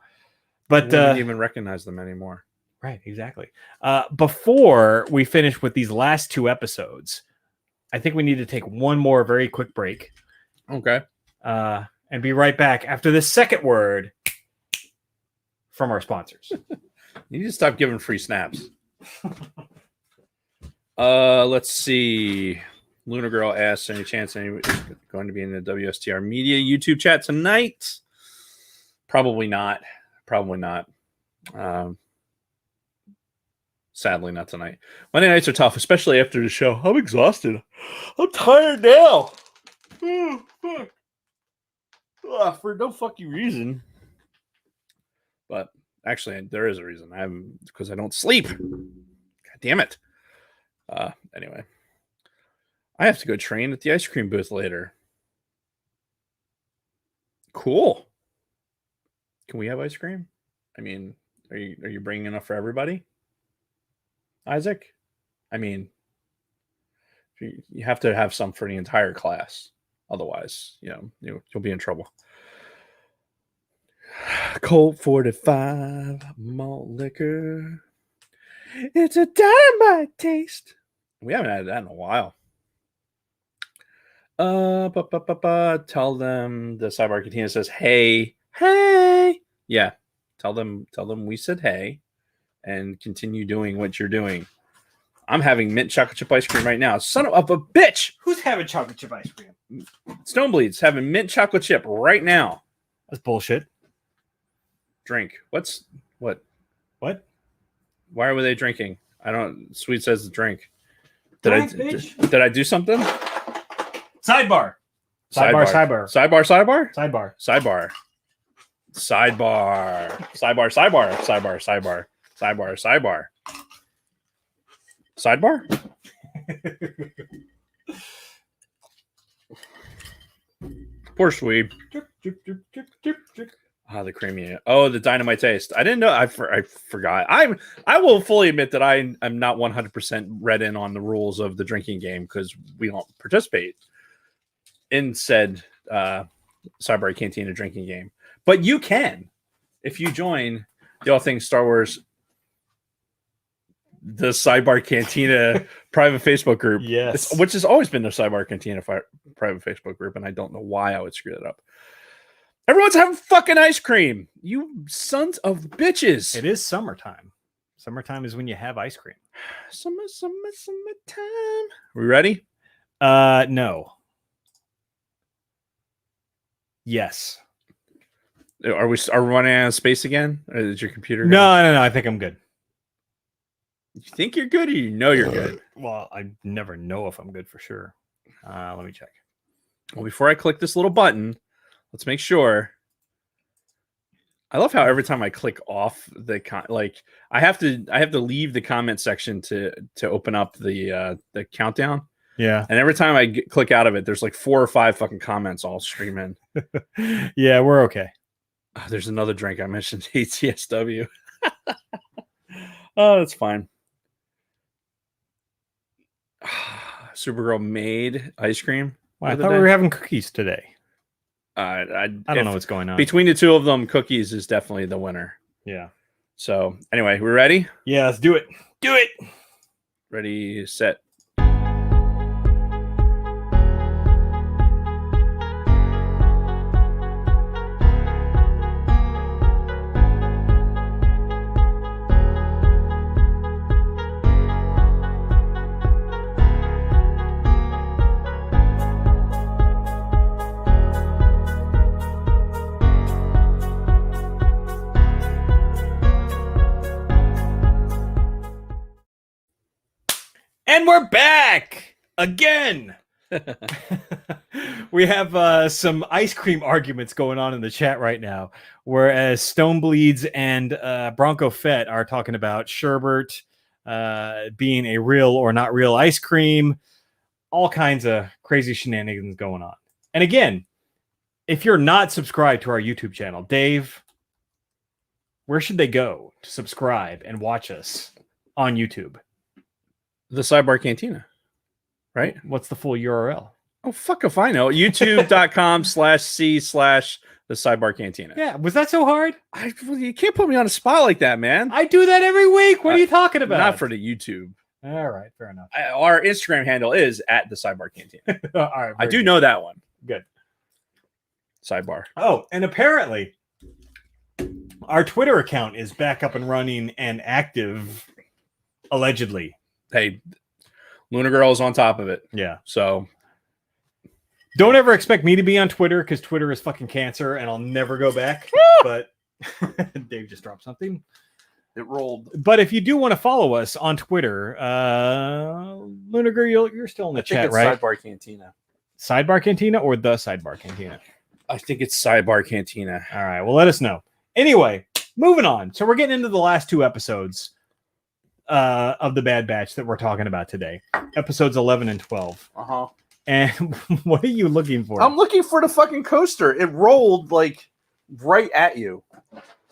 but We don't even recognize them anymore. right, exactly. Before we finish with these last two episodes, I think we need to take one more very quick break Okay. and be right back after this second word from our sponsors. You need to stop giving free snaps. Let's see. Luna Girl asks, any chance anyone is going to be in the WSTR Media YouTube chat tonight? Probably not. Probably not. Sadly, not tonight. Monday nights are tough, especially after the show. I'm exhausted. I'm tired now. Oh, fuck. For no fucking reason. But actually, there is a reason. Because I don't sleep. God damn it. Anyway, I have to go train at the ice cream booth later. Cool. Can we have ice cream? I mean, are you bringing enough for everybody? Isaac? I mean, you have to have some for the entire class. Otherwise, you'll be in trouble. Colt 45 malt liquor. It's a dynamite taste. We haven't had that in a while. Tell them the Sidebar Cantina says, hey. Yeah. Tell them we said hey and continue doing what you're doing. I'm having mint chocolate chip ice cream right now. Son of a bitch. Who's having chocolate chip ice cream? Stonebleed's having mint chocolate chip right now. That's bullshit. Drink. What? What? Why were they drinking? I don't. Sweet says to drink. Drink, bitch. Did I do something? Sidebar. Sidebar. Poor Swede. The creamy. Oh, the dynamite taste. I didn't know. I forgot. I will fully admit that I'm not 100% read in on the rules of the drinking game because we don't participate in said Sidebar Cantina drinking game. But you can if you join the All Things Star Wars, the Sidebar Cantina private Facebook group. Yes. Which has always been the Sidebar Cantina private Facebook group, and I don't know why I would screw that up. Everyone's having fucking ice cream. You sons of bitches. It is summertime. Summertime is when you have ice cream. Summertime. We ready? No. Yes. Are we running out of space again? Or is your computer? No. I think I'm good. You think you're good, or you know you're good? Well, I never know if I'm good for sure. Let me check. Well, before I click this little button, let's make sure. I love how every time I click off the I have to leave the comment section to open up the countdown. Yeah. And every time I click out of it, there's like 4 or 5 fucking comments all stream in. Yeah, we're okay. Oh, there's another drink I mentioned, ATSW. Oh, that's fine. Supergirl made ice cream. Well, I the thought other we day. were having cookies today. I I don't know what's going on. Between the two of them, cookies is definitely the winner. Yeah. So anyway, we're ready. Yeah, let's do it. Do it. Ready, set. And we're back again. We have some ice cream arguments going on in the chat right now, whereas Stonebleeds and Bronco Fett are talking about sherbet being a real or not real ice cream, all kinds of crazy shenanigans going on. And again, if you're not subscribed to our YouTube channel, Dave, where should they go to subscribe and watch us on YouTube? The Sidebar Cantina, right? What's the full URL? Oh, fuck if I know. YouTube.com/C/the Sidebar Cantina. Yeah, was that so hard? You can't put me on a spot like that, man. I do that every week. What are you talking about? Not for the YouTube. All right, fair enough. Our Instagram handle is at the Sidebar Cantina. All right, I very do good. know that one. Good. Sidebar. Oh, and apparently our Twitter account is back up and running and active, allegedly. Hey, Luna Girl is on top of it. Yeah. So Don't ever expect me to be on Twitter because Twitter is fucking cancer and I'll never go back. But Dave just dropped something. it rolled. But if you do want to follow us on Twitter, Luna Girl, you're still in the chat, right? Sidebar Cantina. Sidebar Cantina or the Sidebar Cantina? I think it's Sidebar Cantina. All right. Well, let us know. Anyway, moving on. So we're getting into the last two episodes of the Bad Batch that we're talking about today. Episodes 11 and 12. Uh-huh. And what are you looking for? I'm looking for the fucking coaster. It rolled like right at you.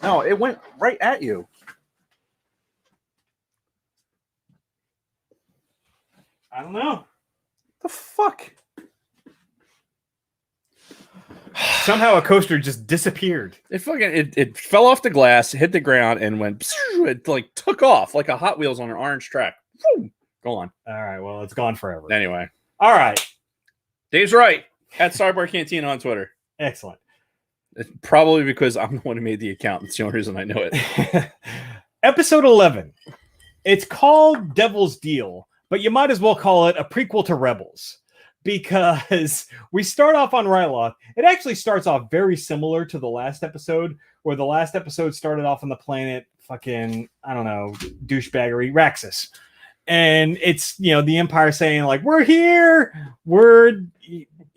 No, it went right at you. I don't know. The fuck? Somehow a coaster just disappeared. It fell off the glass, hit the ground, and went. It like took off like a Hot Wheels on an orange track. Woo! Go on. All right. Well, it's gone forever. Anyway, All right. Dave's right. At Sidebar Cantina on Twitter. Excellent. It's probably because I'm the one who made the account. That's the only reason I know it. Episode 11. It's called Devil's Deal, but you might as well call it a prequel to Rebels because we start off on Ryloth. It actually starts off very similar to the last episode, where the last episode started off on the planet fucking, I don't know, douchebaggery, Raxus. And it's, you know, the Empire saying, like, we're here, we're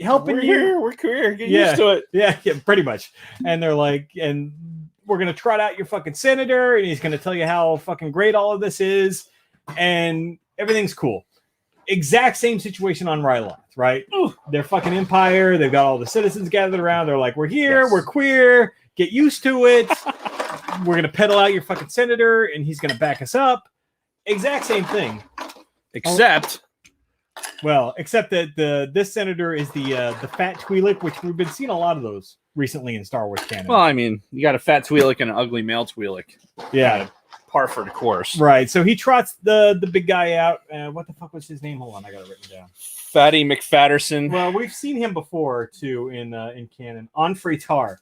helping We're you. here. We're queer. Get Yeah. used to it. Yeah, pretty much. And they're like, and we're going to trot out your fucking senator, and he's going to tell you how fucking great all of this is, and everything's cool. Exact same situation on Ryloth, right? Ooh. They're fucking Empire. They've got all the citizens gathered around. They're like, we're here, Yes. we're queer, get used to it. We're going to pedal out your fucking senator, and he's going to back us up. Exact same thing. Except Well, except that this senator is the fat Twi'lek, which we've been seeing a lot of those recently in Star Wars canon. well, I mean, you got a fat Twi'lek and an ugly male Twi'lek. Yeah, Par for the course. right. So he trots the big guy out. What the fuck was his name? Hold on, I got it written down. Fatty McFatterson. Well, we've seen him before too in canon on Tar,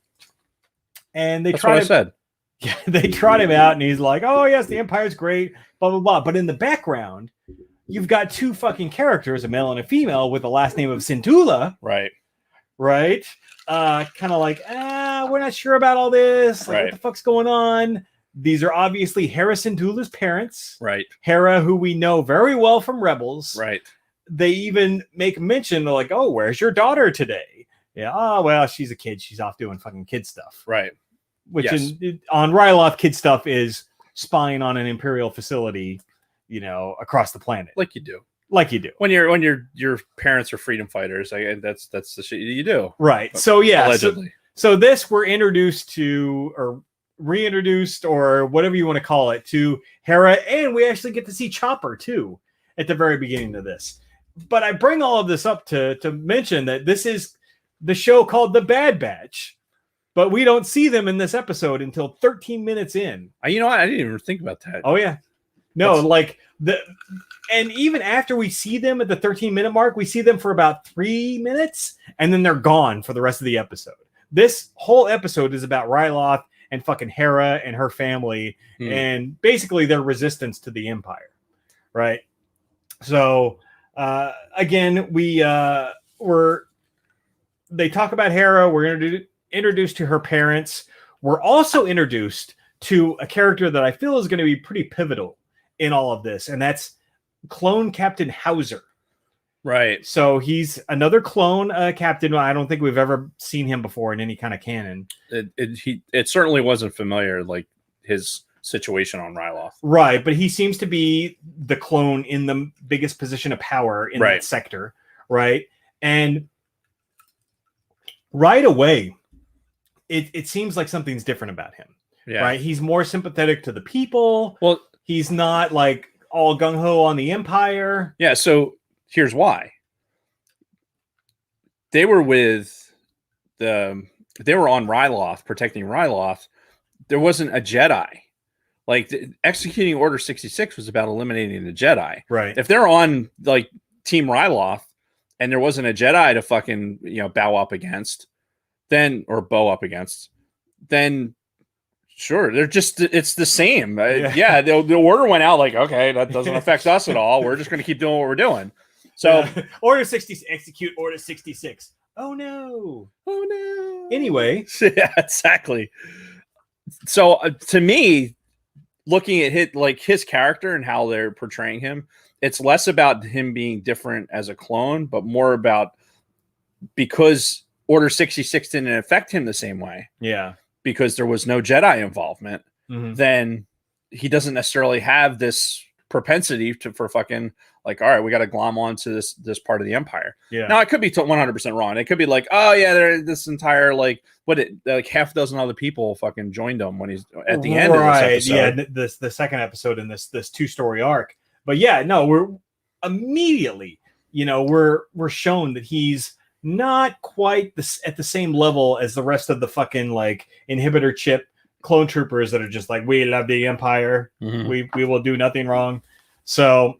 and they That's trot what I him. said. Yeah, they trot him out, and he's like, "Oh yes, the Empire's great." Blah blah blah. But in the background, you've got two fucking characters, a male and a female, with the last name of Syndulla, Right. right? Kind of like, we're not sure about all this. Like, Right. what the fuck's going on? These are obviously Hera Syndulla's parents. Right. Hera, who we know very well from Rebels. Right. They even make mention, they're like, "Oh, where's your daughter today?" Yeah, oh, well, she's a kid. She's off doing fucking kid stuff. Right. Which Yes. on Ryloth, kid stuff is spying on an Imperial facility, you know, across the planet. Like you do. Like you do. When your parents are freedom fighters, that's the shit you do. Right. So, yeah. Allegedly. So this we're introduced to, or reintroduced, or whatever you want to call it, to Hera, and we actually get to see Chopper too at the very beginning of this. but I bring all of this up to mention that this is the show called The Bad Batch, but we don't see them in this episode until 13 minutes in. You know what? I didn't even think about that. Oh yeah, no, and even after we see them at the 13-minute mark, we see them for about 3 minutes, and then they're gone for the rest of the episode. This whole episode is about Ryloth and fucking Hera and her family, and basically their resistance to the Empire, right? So again, they talk about Hera. We're introduced to her parents. We're also introduced to a character that I feel is going to be pretty pivotal in all of this, and that's clone Captain Hauser. Right. So he's another clone captain. I don't think we've ever seen him before in any kind of canon. It certainly wasn't familiar, like his situation on Ryloth. Right, but he seems to be the clone in the biggest position of power in that sector, right? And right away, it seems like something's different about him. Yeah. Right? He's more sympathetic to the people. Well, he's not like all gung-ho on the Empire. Yeah, so here's why. They were on Ryloth, protecting Ryloth. There wasn't a Jedi. Like executing Order 66 was about eliminating the Jedi. Right. If they're on like Team Ryloth and there wasn't a Jedi to fucking, bow up against, then sure, it's the same. Yeah, the order went out like, okay, that doesn't affect us at all. We're just going to keep doing what we're doing. So Order 60, execute Order 66. Oh no. Anyway. Yeah, exactly. So to me, looking at his character and how they're portraying him, it's less about him being different as a clone, but more about because Order 66 didn't affect him the same way. Yeah. Because there was no Jedi involvement, then he doesn't necessarily have this propensity for fucking like, all right, we got to glom onto this part of the Empire. Yeah. Now, I could be 100% wrong. It could be like, oh yeah, this entire like half a dozen other people fucking joined him when he's at the end of this episode. Yeah, the second episode in this 2-story arc. But yeah, no, we're immediately, we're shown that he's not quite at the same level as the rest of the fucking like inhibitor chip clone troopers that are just like, we love the Empire. We will do nothing wrong. So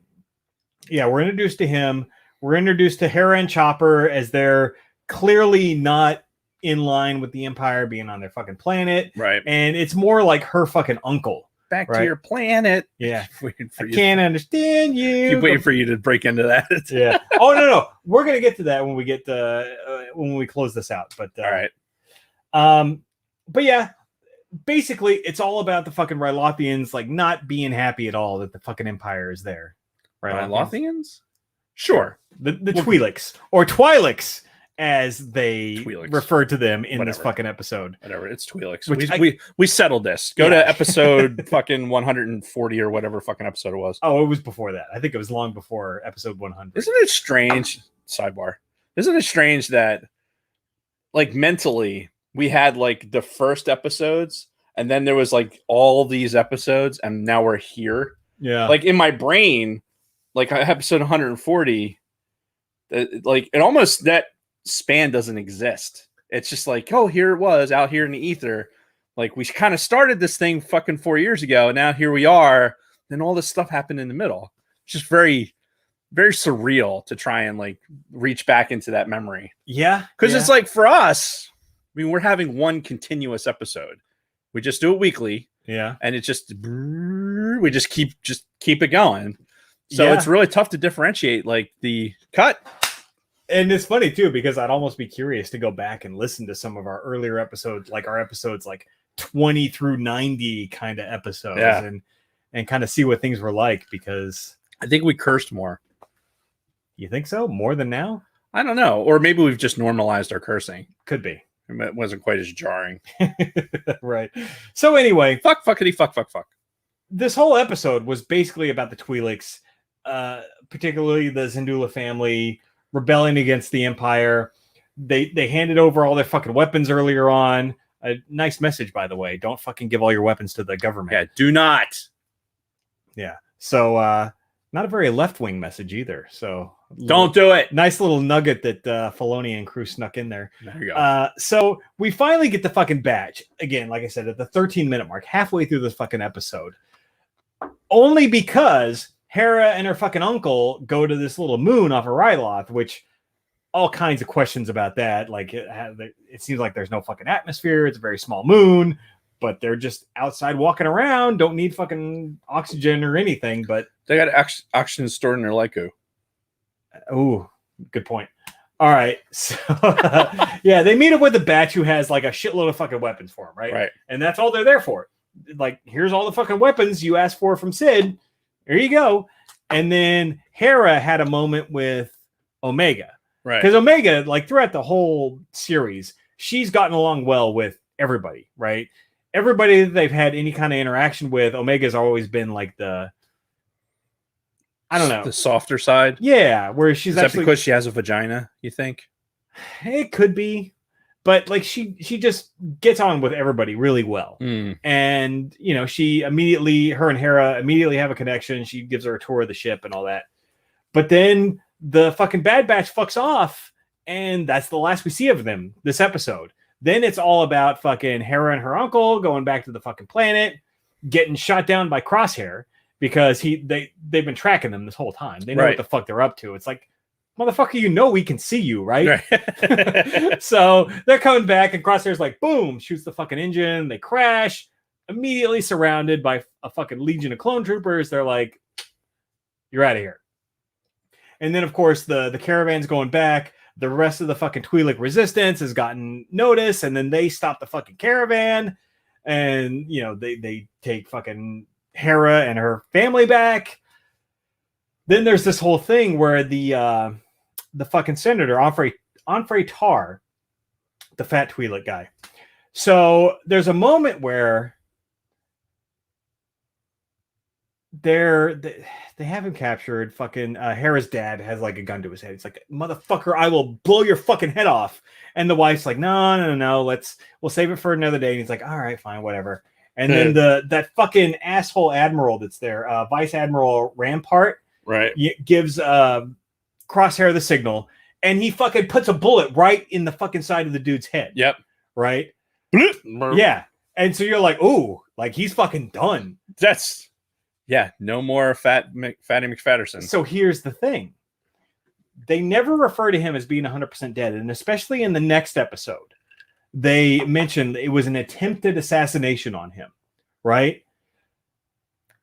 yeah, we're introduced to him. We're introduced to Hera and Chopper as they're clearly not in line with the Empire being on their fucking planet. Right. And it's more like her fucking uncle. Back to your planet. Yeah. I can't understand you. Keep waiting for you to break into that. Yeah. Oh, no. We're going to get to that when we get when we close this out. But all right. But yeah, basically it's all about the fucking Rylothians like not being happy at all that the fucking Empire is there. Rylothians? Sure. The Twi'leks or Twi'leks as they refer to them in this fucking episode. Whatever, it's Twi'leks. We settled this. Go to episode fucking 140 or whatever fucking episode it was. Oh, it was before that. I think it was long before episode 100. Isn't it strange? Sidebar. Isn't it strange that like mentally we had like the first episodes and then there was like all these episodes and now we're here? Yeah. Like in my brain, like episode 140, like it almost that span doesn't exist. It's just like, oh, here it was out here in the ether. Like we kind of started this thing fucking 4 years ago. And now here we are. Then all this stuff happened in the middle. It's just very, very surreal to try and like reach back into that memory. Yeah. Because it's like for us, I mean, we're having one continuous episode. We just do it weekly. Yeah. And it's just, we just keep it going. So it's really tough to differentiate like the cut. And it's funny too, because I'd almost be curious to go back and listen to some of our earlier episodes, like our episodes like 20 through 90 kind of episodes and kind of see what things were like, because I think we cursed more. You think so? More than now? I don't know. Or maybe we've just normalized our cursing. Could be. It wasn't quite as jarring. Right. So anyway. Fuck. This whole episode was basically about the Twi'leks, particularly the Syndulla family rebelling against the Empire. They handed over all their fucking weapons earlier on. A nice message, by the way. Don't fucking give all your weapons to the government. Yeah, do not. Yeah. So not a very left-wing message either. So Don't do it. Nice little nugget that Filoni and crew snuck in there. There you go. So we finally get the fucking badge again. Like I said, at the 13-minute mark, halfway through this fucking episode, only because Hera and her fucking uncle go to this little moon off of Ryloth, which all kinds of questions about that. Like it seems like there's no fucking atmosphere. It's a very small moon, but they're just outside walking around. Don't need fucking oxygen or anything. But They got oxygen stored in their Lyco. oh, good point. All right, so yeah, they meet up with the Batch, who has like a shitload of fucking weapons for him, right? Right. And that's all they're there for. Like, here's all the fucking weapons you asked for from Sid. There you go. And then Hera had a moment with Omega. Right. Because Omega, like throughout the whole series, she's gotten along well with everybody, right? Everybody that they've had any kind of interaction with, Omega's always been like the, I don't know, The softer side. yeah, where she's Is that actually, because she has a vagina, you think? it could be, but like she just gets on with everybody really well. And you know, her and Hera immediately have a connection. She gives her a tour of the ship and all that. But then the fucking Bad Batch fucks off, and that's the last we see of them this episode. Then it's all about fucking Hera and her uncle going back to the fucking planet, getting shot down by Crosshair because they've been tracking them this whole time. They know what the fuck they're up to. It's like, motherfucker, you know we can see you, right? So they're coming back, and Crosshair's like, boom, shoots the fucking engine. They crash, immediately surrounded by a fucking legion of clone troopers. They're like, you're out of here. And then, of course, the caravan's going back. The rest of the fucking Twi'lek resistance has gotten notice, and then they stop the fucking caravan, and you know they take fucking Hera and her family back. Then there's this whole thing where the fucking senator Onfray Tar, the fat Twi'lek guy. So there's a moment where they have him captured. Fucking Hera's dad has like a gun to his head. It's like, motherfucker, I will blow your fucking head off. And the wife's like, no, we'll save it for another day. And he's like, all right, fine, whatever. And then that fucking asshole admiral that's there, Vice Admiral Rampart, right, gives Crosshair the signal, and he fucking puts a bullet right in the fucking side of the dude's head. Yep. Right. Yeah. And so you're like, ooh, like he's fucking done. No more Fatty McFatterson. So here's the thing. They never refer to him as being 100% dead. And especially in the next episode, they mentioned it was an attempted assassination on him, right?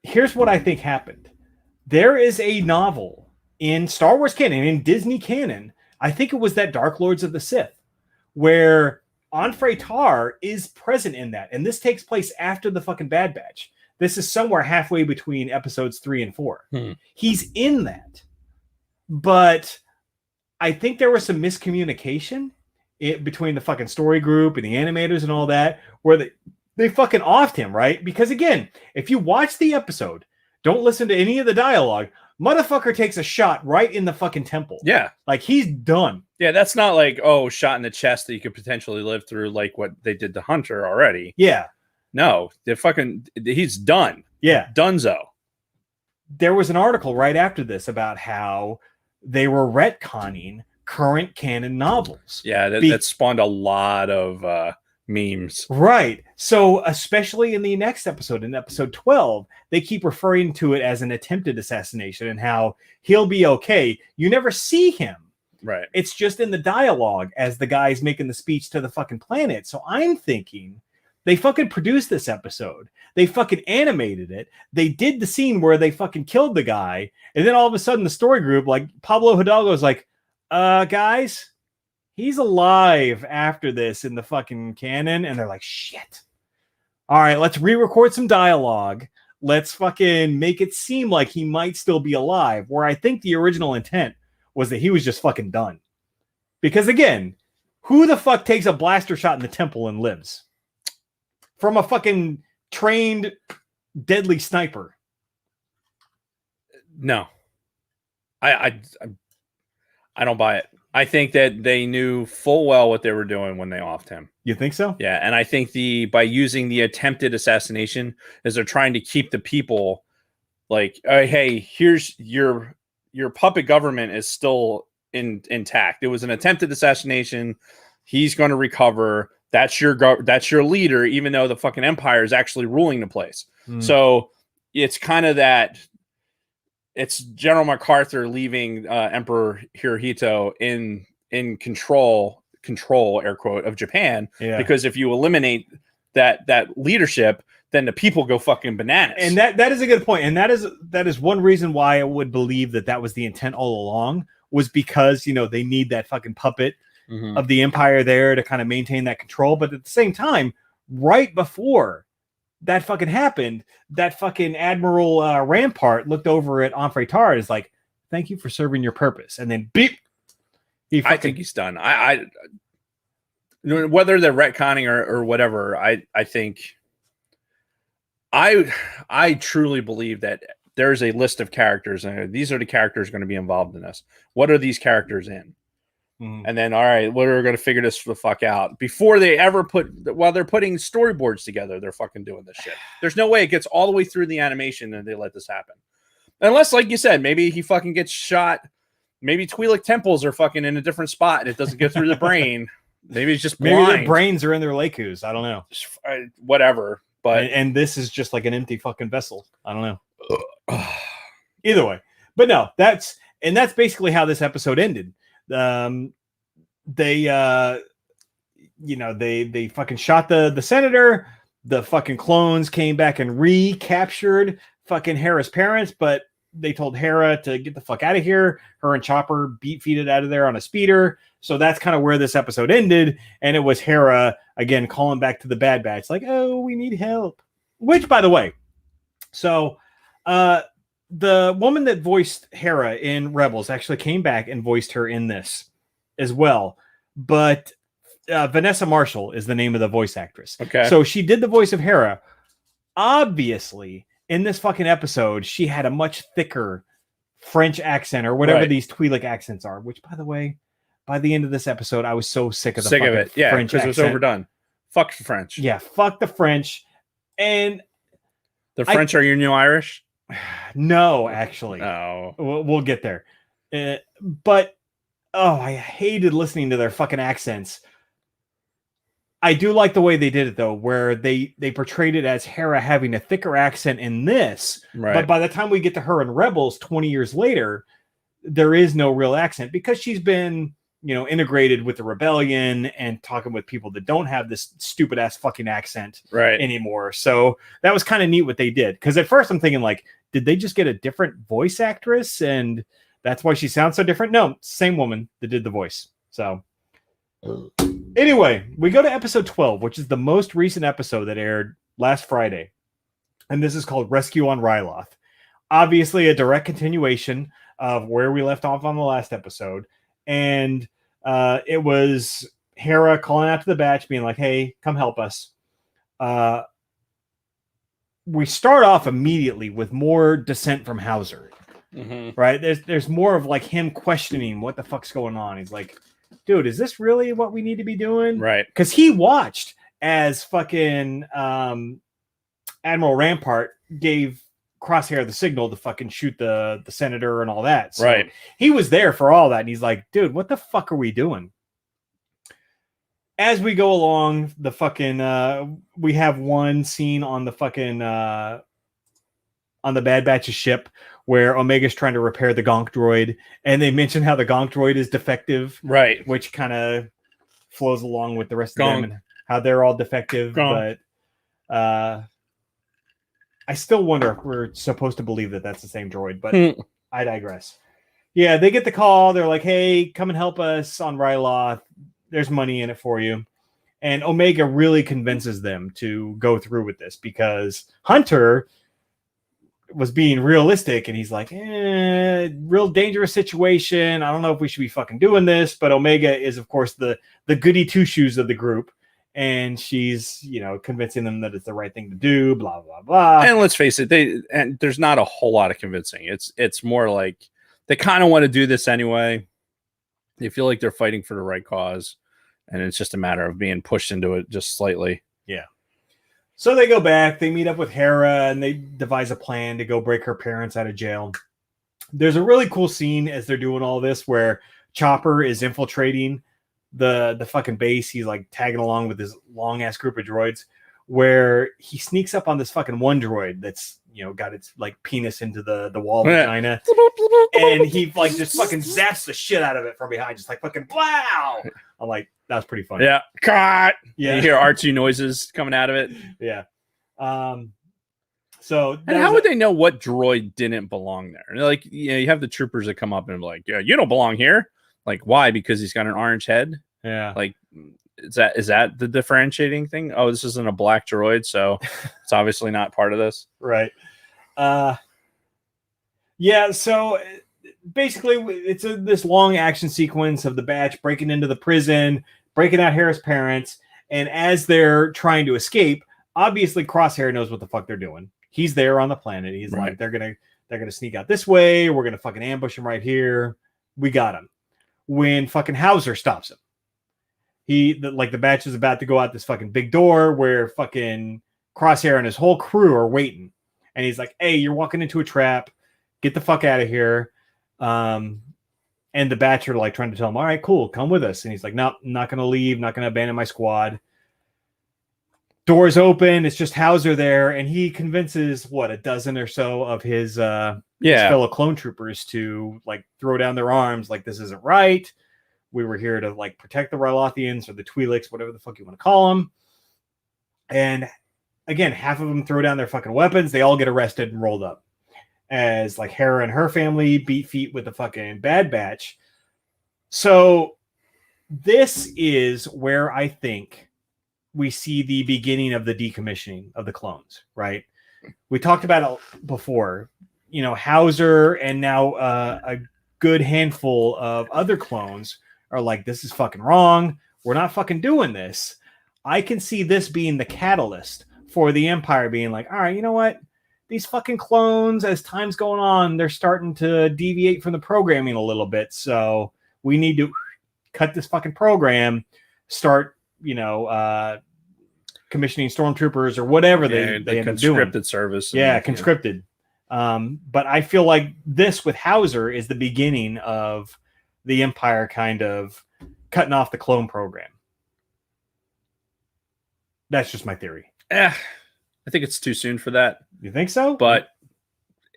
Here's what I think happened. There is a novel in Star Wars canon, in Disney canon, I think it was that Dark Lords of the Sith, where Onfray Tar is present in that. And this takes place after the fucking Bad Batch. This is somewhere halfway between episodes 3 and 4. He's in that. But I think there was some miscommunication between the fucking story group and the animators and all that, where they fucking offed him, right? Because again, if you watch the episode, don't listen to any of the dialogue, motherfucker takes a shot right in the fucking temple. Yeah. Like he's done. Yeah, that's not like, shot in the chest that you could potentially live through, like what they did to Hunter already. Yeah. No, he's done. Yeah. Dunzo. There was an article right after this about how they were retconning current canon novels. Yeah, that spawned a lot of memes. Right. So especially in the next episode, in episode 12, they keep referring to it as an attempted assassination and how he'll be okay. You never see him. Right. It's just in the dialogue as the guy's making the speech to the fucking planet. So I'm thinking they fucking produced this episode. They fucking animated it. They did the scene where they fucking killed the guy. And then all of a sudden the story group, like Pablo Hidalgo, is like, guys, he's alive after this in the fucking canon. And they're like, shit. All right, let's re-record some dialogue. Let's fucking make it seem like he might still be alive. Where I think the original intent was that he was just fucking done. Because again, who the fuck takes a blaster shot in the temple and lives? From a fucking trained deadly sniper. No. I don't buy it. I think that they knew full well what they were doing when they offed him. You think so? Yeah, and I think by using the attempted assassination is they're trying to keep the people like, hey, here's your your puppet government is still intact. It was an attempted assassination. He's going to recover. That's your leader, even though the fucking empire is actually ruling the place. So it's kind of that. It's General MacArthur leaving Emperor Hirohito in control air quote of Japan, because if you eliminate that leadership, then the people go fucking bananas. And that is a good point. And that is one reason why I would believe that was the intent all along, was because, you know, they need that fucking puppet of the empire there to kind of maintain that control. But at the same time, right before that fucking happened, that fucking Admiral Rampart looked over at Amphrey-Tar, is like, thank you for serving your purpose. And then beep. I think he's done. I whether they're retconning or whatever, I think I truly believe that there's a list of characters, and these are the characters going to be involved in this. What are these characters in? And then, all right, we're going to figure this the fuck out before they ever while they're putting storyboards together. They're fucking doing this shit. There's no way it gets all the way through the animation and they let this happen. Unless, like you said, maybe he fucking gets shot. Maybe Twi'lek temples are fucking in a different spot and it doesn't get through the brain. Maybe it's just blind. Maybe their brains are in their Leikus. I don't know. Whatever. But and this is just like an empty fucking vessel. I don't know. Either way. But no, that's basically how this episode ended. They fucking shot the senator. The fucking clones came back and recaptured fucking Hera's parents, but they told Hera to get the fuck out of here. Her and Chopper beat it out of there on a speeder. So that's kind of where this episode ended. And it was Hera again calling back to the Bad Batch, like, oh, we need help. Which, by the way, so the woman that voiced Hera in Rebels actually came back and voiced her in this as well. But Vanessa Marshall is the name of the voice actress. Okay. So she did the voice of Hera. Obviously, in this fucking episode, she had a much thicker French accent or whatever these Twi'lek accents are, which, by the way, by the end of this episode, I was so sick of it. Yeah, French because it was overdone. Fuck the French. Yeah, fuck the French. And the French are your new Irish? No, actually. Oh. We'll get there. But, I hated listening to their fucking accents. I do like the way they did it, though, where they portrayed it as Hera having a thicker accent in this. Right. But by the time we get to her in Rebels 20 years later, there is no real accent because she's been, integrated with the rebellion and talking with people that don't have this stupid ass fucking accent anymore. So that was kind of neat what they did. Because at first I'm thinking, like, did they just get a different voice actress and that's why she sounds so different? No, same woman that did the voice. So anyway, we go to episode 12, which is the most recent episode that aired last Friday. And this is called Rescue on Ryloth. Obviously a direct continuation of where we left off on the last episode. And it was Hera calling out to the batch, being like, hey, come help us. We start off immediately with more dissent from Hauser. Right? There's more of like him questioning what the fuck's going on. He's like, dude, is this really what we need to be doing? Right. Because he watched as fucking Admiral Rampart gave Crosshair the signal to fucking shoot the senator and all that. So right. He was there for all that. And he's like, dude, what the fuck are we doing? As we go along, the fucking we have one scene on the fucking on the Bad Batch's ship where Omega's trying to repair the Gonk droid, and they mention how the Gonk droid is defective, right? Which kind of flows along with the rest of them and how they're all defective. But I still wonder if we're supposed to believe that that's the same droid, but I digress. Yeah, they get the call. They're like, hey, come and help us on Ryloth. There's money in it for you. And Omega really convinces them to go through with this because Hunter was being realistic and he's like, real dangerous situation. I don't know if we should be fucking doing this, but Omega is, of course, the goody two shoes of the group. And she's, convincing them that it's the right thing to do, blah, blah, blah. And let's face it, there's not a whole lot of convincing. It's more like they kind of want to do this anyway. They feel like they're fighting for the right cause. And it's just a matter of being pushed into it just slightly. Yeah. So they go back, they meet up with Hera, and they devise a plan to go break her parents out of jail. there's a really cool scene as they're doing all this where Chopper is infiltrating the fucking base. He's like tagging along with this long ass group of droids, where he sneaks up on this fucking one droid that's got its like penis into the wall vagina, and he like just fucking zaps the shit out of it from behind, just like fucking blow. I'm like, that was pretty funny. Yeah, cut. Yeah, You hear R2 noises coming out of it. Yeah. So And how would they know what droid didn't belong there? Like, you have the troopers that come up and be like, yeah, you don't belong here. Like, why? Because he's got an orange head. Yeah. Like, is that the differentiating thing? Oh, this isn't a black droid, so it's obviously not part of this. Right. Yeah. So basically, it's this long action sequence of the batch breaking into the prison, breaking out Hera's parents, and as they're trying to escape, obviously Crosshair knows what the fuck they're doing. He's there on the planet. He's like, they're gonna sneak out this way. We're gonna fucking ambush him right here. We got him. When fucking Hauser stops him, the batch is about to go out this fucking big door where fucking Crosshair and his whole crew are waiting, and he's like, "Hey, you're walking into a trap. Get the fuck out of here." And the batch are like trying to tell him, "All right, cool, come with us." And he's like, "Nope, I'm not gonna leave. Not gonna abandon my squad." Doors open. It's just Hauser there, and he convinces a dozen or so of his fellow clone troopers to like throw down their arms, like this isn't right. We were here to like protect the Rylothians or the Twi'leks, whatever the fuck you want to call them. And again, half of them throw down their fucking weapons. They all get arrested and rolled up as like Hera and her family beat feet with the fucking Bad Batch. So this is where I think we see the beginning of the decommissioning of the clones, right? We talked about it before, Hauser and now a good handful of other clones are like, this is fucking wrong. We're not fucking doing this. I can see this being the catalyst for the Empire being like, all right, you know what? These fucking clones, as time's going on, they're starting to deviate from the programming a little bit. So we need to cut this fucking program, start, commissioning stormtroopers or whatever they end up doing. Conscripted service. Yeah, conscripted. But I feel like this with Hauser is the beginning of the Empire kind of cutting off the clone program. That's just my theory. I think it's too soon for that. You think so? But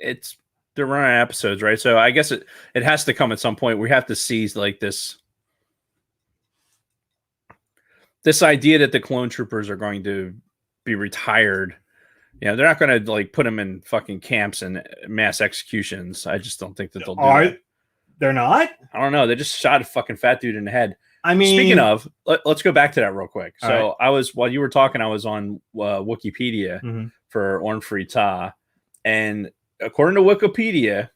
they're running episodes, right? So I guess it has to come at some point. We have to see like this idea that the clone troopers are going to be retired. They're not going to like put them in fucking camps and mass executions. I just don't think that they'll do that. They're not? I don't know. They just shot a fucking fat dude in the head. I mean, speaking of, let's go back to that real quick. So right. While you were talking, I was on Wikipedia for Orn Free Ta, and according to Wikipedia,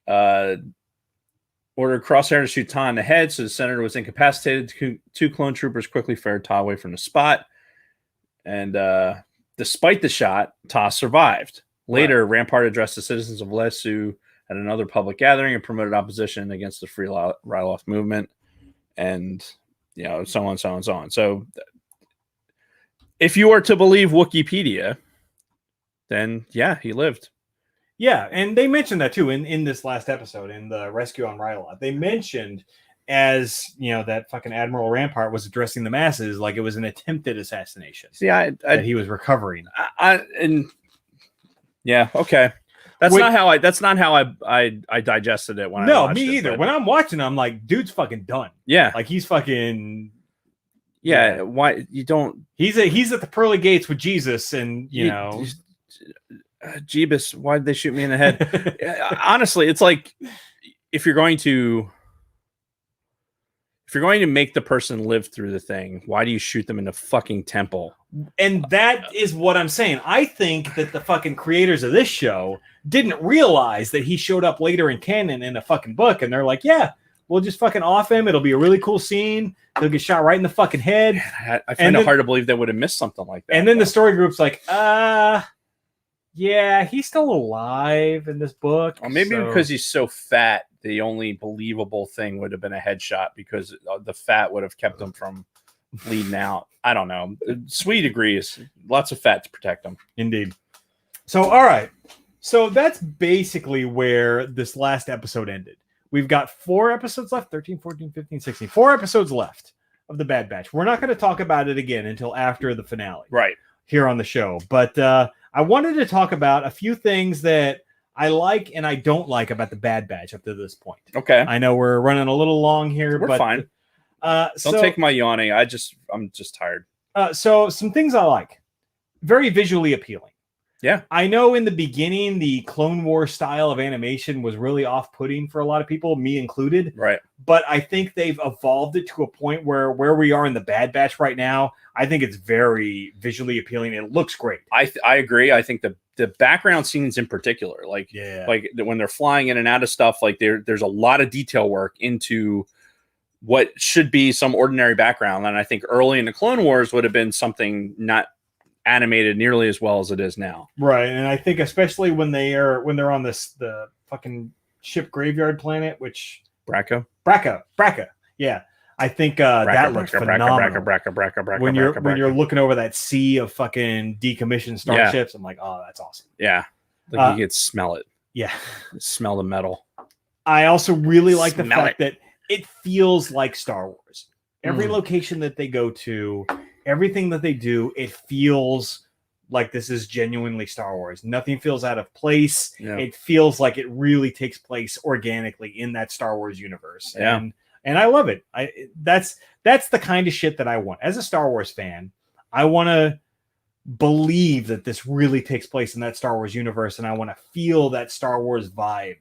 ordered Crosshair to shoot Ta in the head, so the senator was incapacitated. Two clone troopers quickly ferried Ta away from the spot, and despite the shot, Ta survived. Later, Rampart addressed the citizens of Lesu at another public gathering and promoted opposition against the Free Ryloth movement, and so on, so on, so on. So, if you are to believe Wikipedia, then yeah, he lived. Yeah, and they mentioned that too in this last episode in the Rescue on Ryloth. They mentioned as that fucking Admiral Rampart was addressing the masses like it was an attempted assassination. See, that he was recovering. Yeah, okay. That's not how I digested it when I watched me either. But when I'm watching, I'm like, dude's fucking done. Yeah, like he's fucking. Yeah, why you don't? He's at the pearly gates with Jesus, and Jeebus, why did they shoot me in the head? Honestly, it's like if you're going to make the person live through the thing, why do you shoot them in the fucking temple? And that is what I'm saying. I think that the fucking creators of this show didn't realize that he showed up later in canon in a fucking book, and they're like, yeah, we'll just fucking off him. It'll be a really cool scene. He'll get shot right in the fucking head. Man, I find it hard to believe they would have missed something like that. And then the story group's like, yeah, he's still alive in this book. Or maybe because he's so fat, the only believable thing would have been a headshot because the fat would have kept him from bleeding out. I don't know. Sweet agrees. Lots of fat to protect him. Indeed. So, all right. So that's basically where this last episode ended. We've got 4 episodes left, 13, 14, 15, 16. 4 episodes left of the Bad Batch. We're not going to talk about it again until after the finale Right. here on the show. But I wanted to talk about a few things that I like and I don't like about the Bad Batch up to this point. Okay. I know we're running a little long here, We're but fine. Don't take my yawning. I'm just tired. So some things I like. Very visually appealing. Yeah. I know in the beginning, the Clone Wars style of animation was really off-putting for a lot of people, me included. Right. But I think they've evolved it to a point where we are in the Bad Batch right now, I think it's very visually appealing. It looks great. I agree. I think the background scenes in particular, like when they're flying in and out of stuff, like there's a lot of detail work into what should be some ordinary background. And I think early in the Clone Wars would have been something not animated nearly as well as it is now. Right. And I think especially when they're on the fucking ship graveyard planet, which Braca. Yeah. I think that looks phenomenal. When you're looking over that sea of fucking decommissioned starships, I'm like, oh, that's awesome. Yeah. Like you could smell it. Yeah. Smell the metal. I also really like the fact that it feels like Star Wars. Every location that they go to, everything that they do, it feels like this is genuinely Star Wars. Nothing feels out of place. Yeah. It feels like it really takes place organically in that Star Wars universe. Yeah. And I love it. That's the kind of shit that I want. As a Star Wars fan, I want to believe that this really takes place in that Star Wars universe, and I want to feel that Star Wars vibe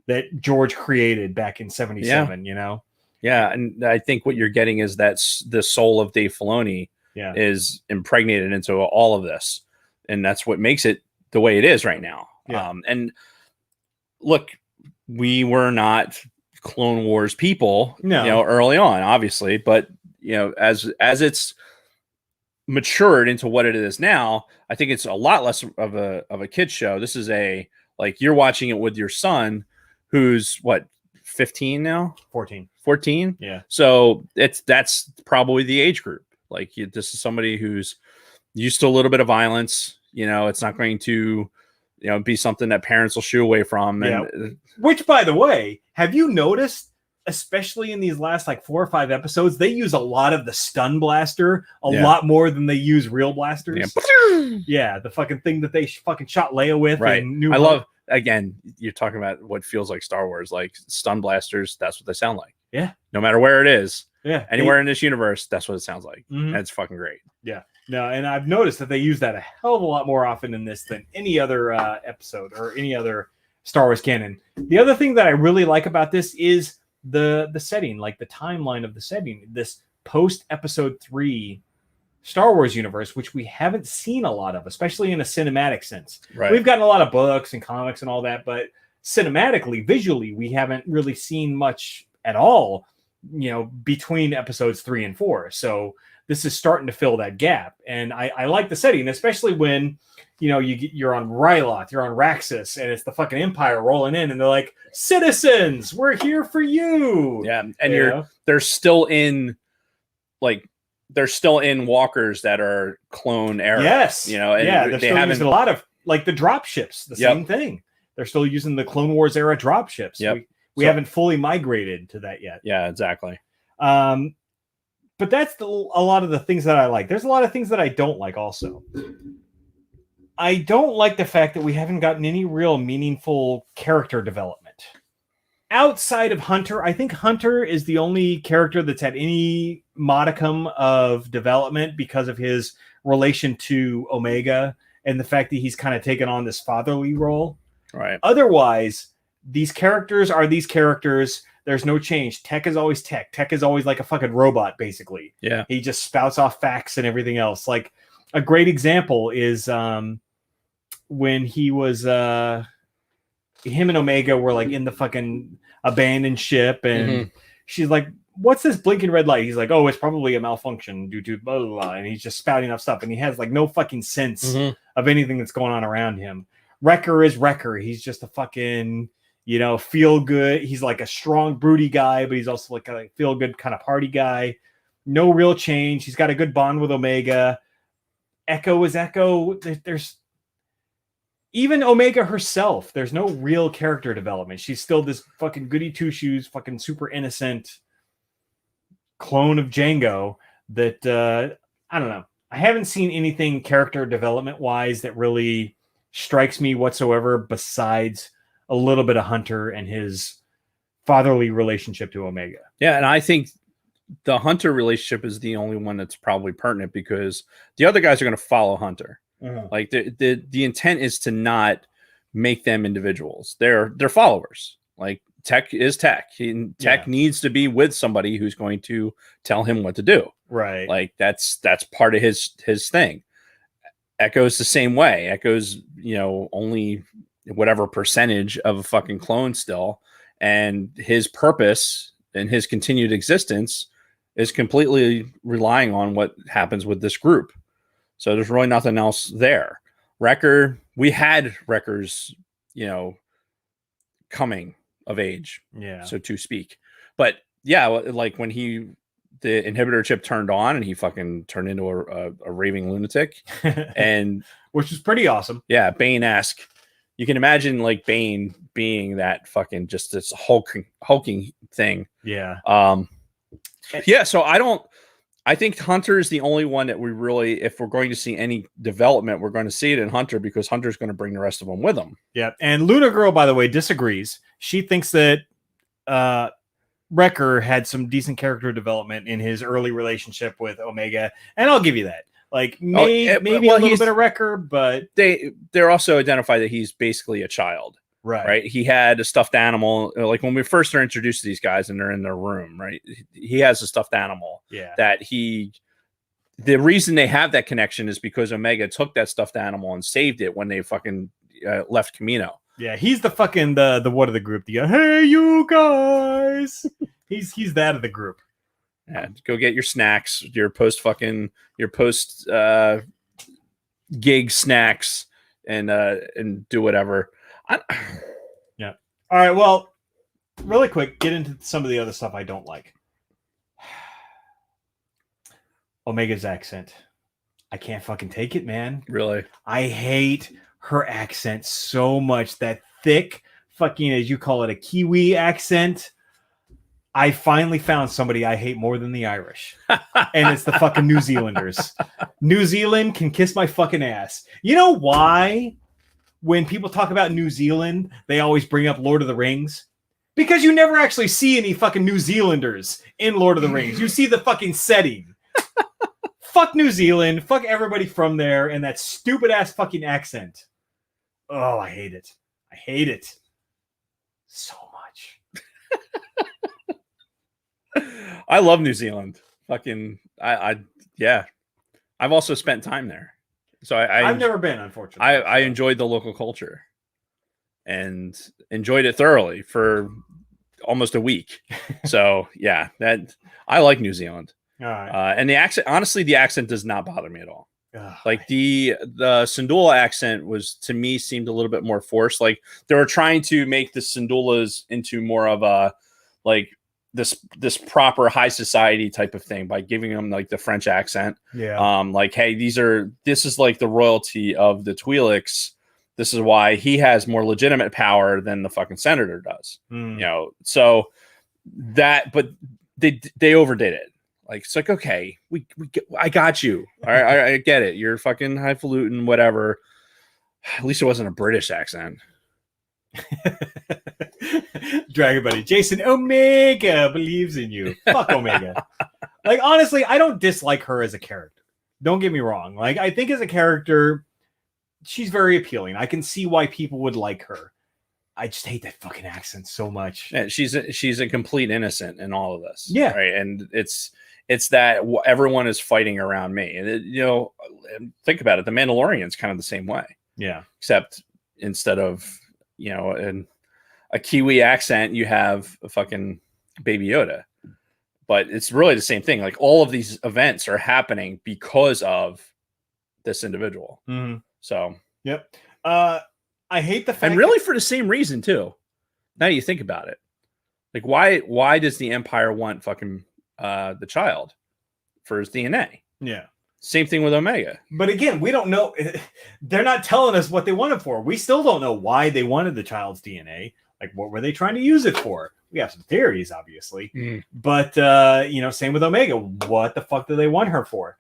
that George created back in 77, you know? Yeah, and I think what you're getting is that the soul of Dave Filoni is impregnated into all of this, and that's what makes it the way it is right now. Yeah. And look, we were not Clone Wars people, early on, obviously, but as it's matured into what it is now, I think it's a lot less of a kid show. This is you're watching it with your son, who's what, 15 now, 14. Yeah. So that's probably the age group. Like this is somebody who's used to a little bit of violence. It's not going to, be something that parents will shoo away from. And which, by the way, have you noticed, especially in these last 4 or 5 episodes, they use a lot of the stun blaster a lot more than they use real blasters. Yeah, the fucking thing that they fucking shot Leia with. Right. In New I Hope. love, again, you're talking about what feels like Star Wars, like stun blasters. That's what they sound like. Yeah. No matter where it is. Yeah. Anywhere in this universe, that's what it sounds like. Mhm. That's fucking great. Yeah. No, and I've noticed that they use that a hell of a lot more often in this than any other episode or any other Star Wars canon. The other thing that I really like about this is the setting, like the timeline of the setting. This post Episode 3 Star Wars universe, which we haven't seen a lot of, especially in a cinematic sense. Right. We've gotten a lot of books and comics and all that, but cinematically, visually, we haven't really seen much at all, between episodes 3 and 4. So this is starting to fill that gap. And I like the setting, especially when, you're on Ryloth, you're on Raxus, and it's the fucking Empire rolling in, and they're like, citizens, we're here for you. Yeah. And they're still in walkers that are clone era. Yes. And they're still using a lot of the drop ships, the same thing. They're still using the Clone Wars era drop ships. Yep. We haven't fully migrated to that yet. Yeah, exactly. But that's a lot of the things that I like. There's a lot of things that I don't like also. I don't like the fact that we haven't gotten any real meaningful character development. Outside of Hunter, I think Hunter is the only character that's had any modicum of development because of his relation to Omega and the fact that he's kind of taken on this fatherly role. Right. Otherwise, these characters are these characters. There's no change. Tech is always Tech. Tech is always like a fucking robot, basically. Yeah. He just spouts off facts and everything else. Like a great example is when he was him and Omega were in the fucking abandoned ship, and she's like, "What's this blinking red light?" He's like, "Oh, it's probably a malfunction due to blah, blah, blah." And he's just spouting off stuff, and he has no fucking sense of anything that's going on around him. Wrecker is Wrecker. He's just a fucking feel good. He's like a strong, broody guy, but he's also a feel good kind of party guy. No real change. He's got a good bond with Omega. Echo is Echo. even Omega herself, there's no real character development. She's still this fucking goody two shoes, fucking super innocent clone of Django that I don't know. I haven't seen anything character development wise that really strikes me whatsoever besides a little bit of Hunter and his fatherly relationship to Omega. Yeah, and I think the Hunter relationship is the only one that's probably pertinent because the other guys are going to follow Hunter. Like the intent is to not make them individuals. They're followers. Like Tech is Tech. Tech needs to be with somebody who's going to tell him what to do. Right. Like that's part of his thing. Echo's the same way. Echo's, only whatever percentage of a fucking clone still, and his purpose and his continued existence is completely relying on what happens with this group. So there's really nothing else there. Wrecker, we had Wrecker's, coming of age, so to speak. But yeah, like when the inhibitor chip turned on and he fucking turned into a raving lunatic, and which is pretty awesome. Yeah, Bane-esque. You can imagine like Bane being that fucking just this hulking thing. Yeah. Yeah. So I think Hunter is the only one that we really, if we're going to see any development, we're going to see it in Hunter because Hunter's going to bring the rest of them with him. Yeah. And Luna Girl, by the way, disagrees. She thinks that Wrecker had some decent character development in his early relationship with Omega. And I'll give you that. Like maybe a little bit of Wrecker, but they're also identified that he's basically a child. Right. He had a stuffed animal. Like when we first are introduced to these guys and they're in their room, right? He has a stuffed animal. Yeah. That the reason they have that connection is because Omega took that stuffed animal and saved it when they fucking left Camino. Yeah. He's the fucking the what of the group? The hey you guys. he's that of the group. Yeah. Go get your snacks. Your post gig snacks and do whatever. Yeah. All right. Well, really quick, get into some of the other stuff I don't like. Omega's accent. I can't fucking take it, man. Really? I hate her accent so much. That thick fucking, as you call it, a Kiwi accent. I finally found somebody I hate more than the Irish. And it's the fucking New Zealanders. New Zealand can kiss my fucking ass. You know why? When people talk about New Zealand, they always bring up Lord of the Rings. Because you never actually see any fucking New Zealanders in Lord of the Rings. You see the fucking setting. Fuck New Zealand. Fuck everybody from there and that stupid ass fucking accent. Oh, I hate it. I hate it so much. I love New Zealand. Fucking, yeah. I've also spent time there. So I've never been, unfortunately. I enjoyed the local culture and enjoyed it thoroughly for almost a week. So yeah, I like New Zealand. All right. And the accent, honestly, the accent does not bother me at all. Like the Syndulla accent to me seemed a little bit more forced. Like they were trying to make the Syndullas into more of a like this proper high society type of thing by giving them like the French accent. Yeah. Like, hey, this is like the royalty of the Twi'leks. This is why he has more legitimate power than the fucking senator does. So but they overdid it. Like, it's like, okay, I got you. All right, I get it. You're fucking highfalutin, whatever. At least it wasn't a British accent. Dragon Buddy, Jason, Omega believes in you. Fuck Omega. Like, honestly, I don't dislike her as a character. Don't get me wrong. Like, I think as a character, she's very appealing. I can see why people would like her. I just hate that fucking accent so much. Yeah, she's a complete innocent in all of this. Yeah. Right. And it's that everyone is fighting around me. And think about it. The Mandalorian's kind of the same way. Yeah. Except instead of, a Kiwi accent, you have a fucking Baby Yoda. But it's really the same thing. Like all of these events are happening because of this individual. Mm-hmm. So, yep. I hate the fact, and really for the same reason too. Now you think about it, like why does the Empire want fucking the child for his DNA? Yeah. Same thing with Omega. But again, we don't know. They're not telling us what they wanted for. We still don't know why they wanted the child's DNA. Like, what were they trying to use it for? We have some theories, obviously. But, same with Omega. What the fuck do they want her for?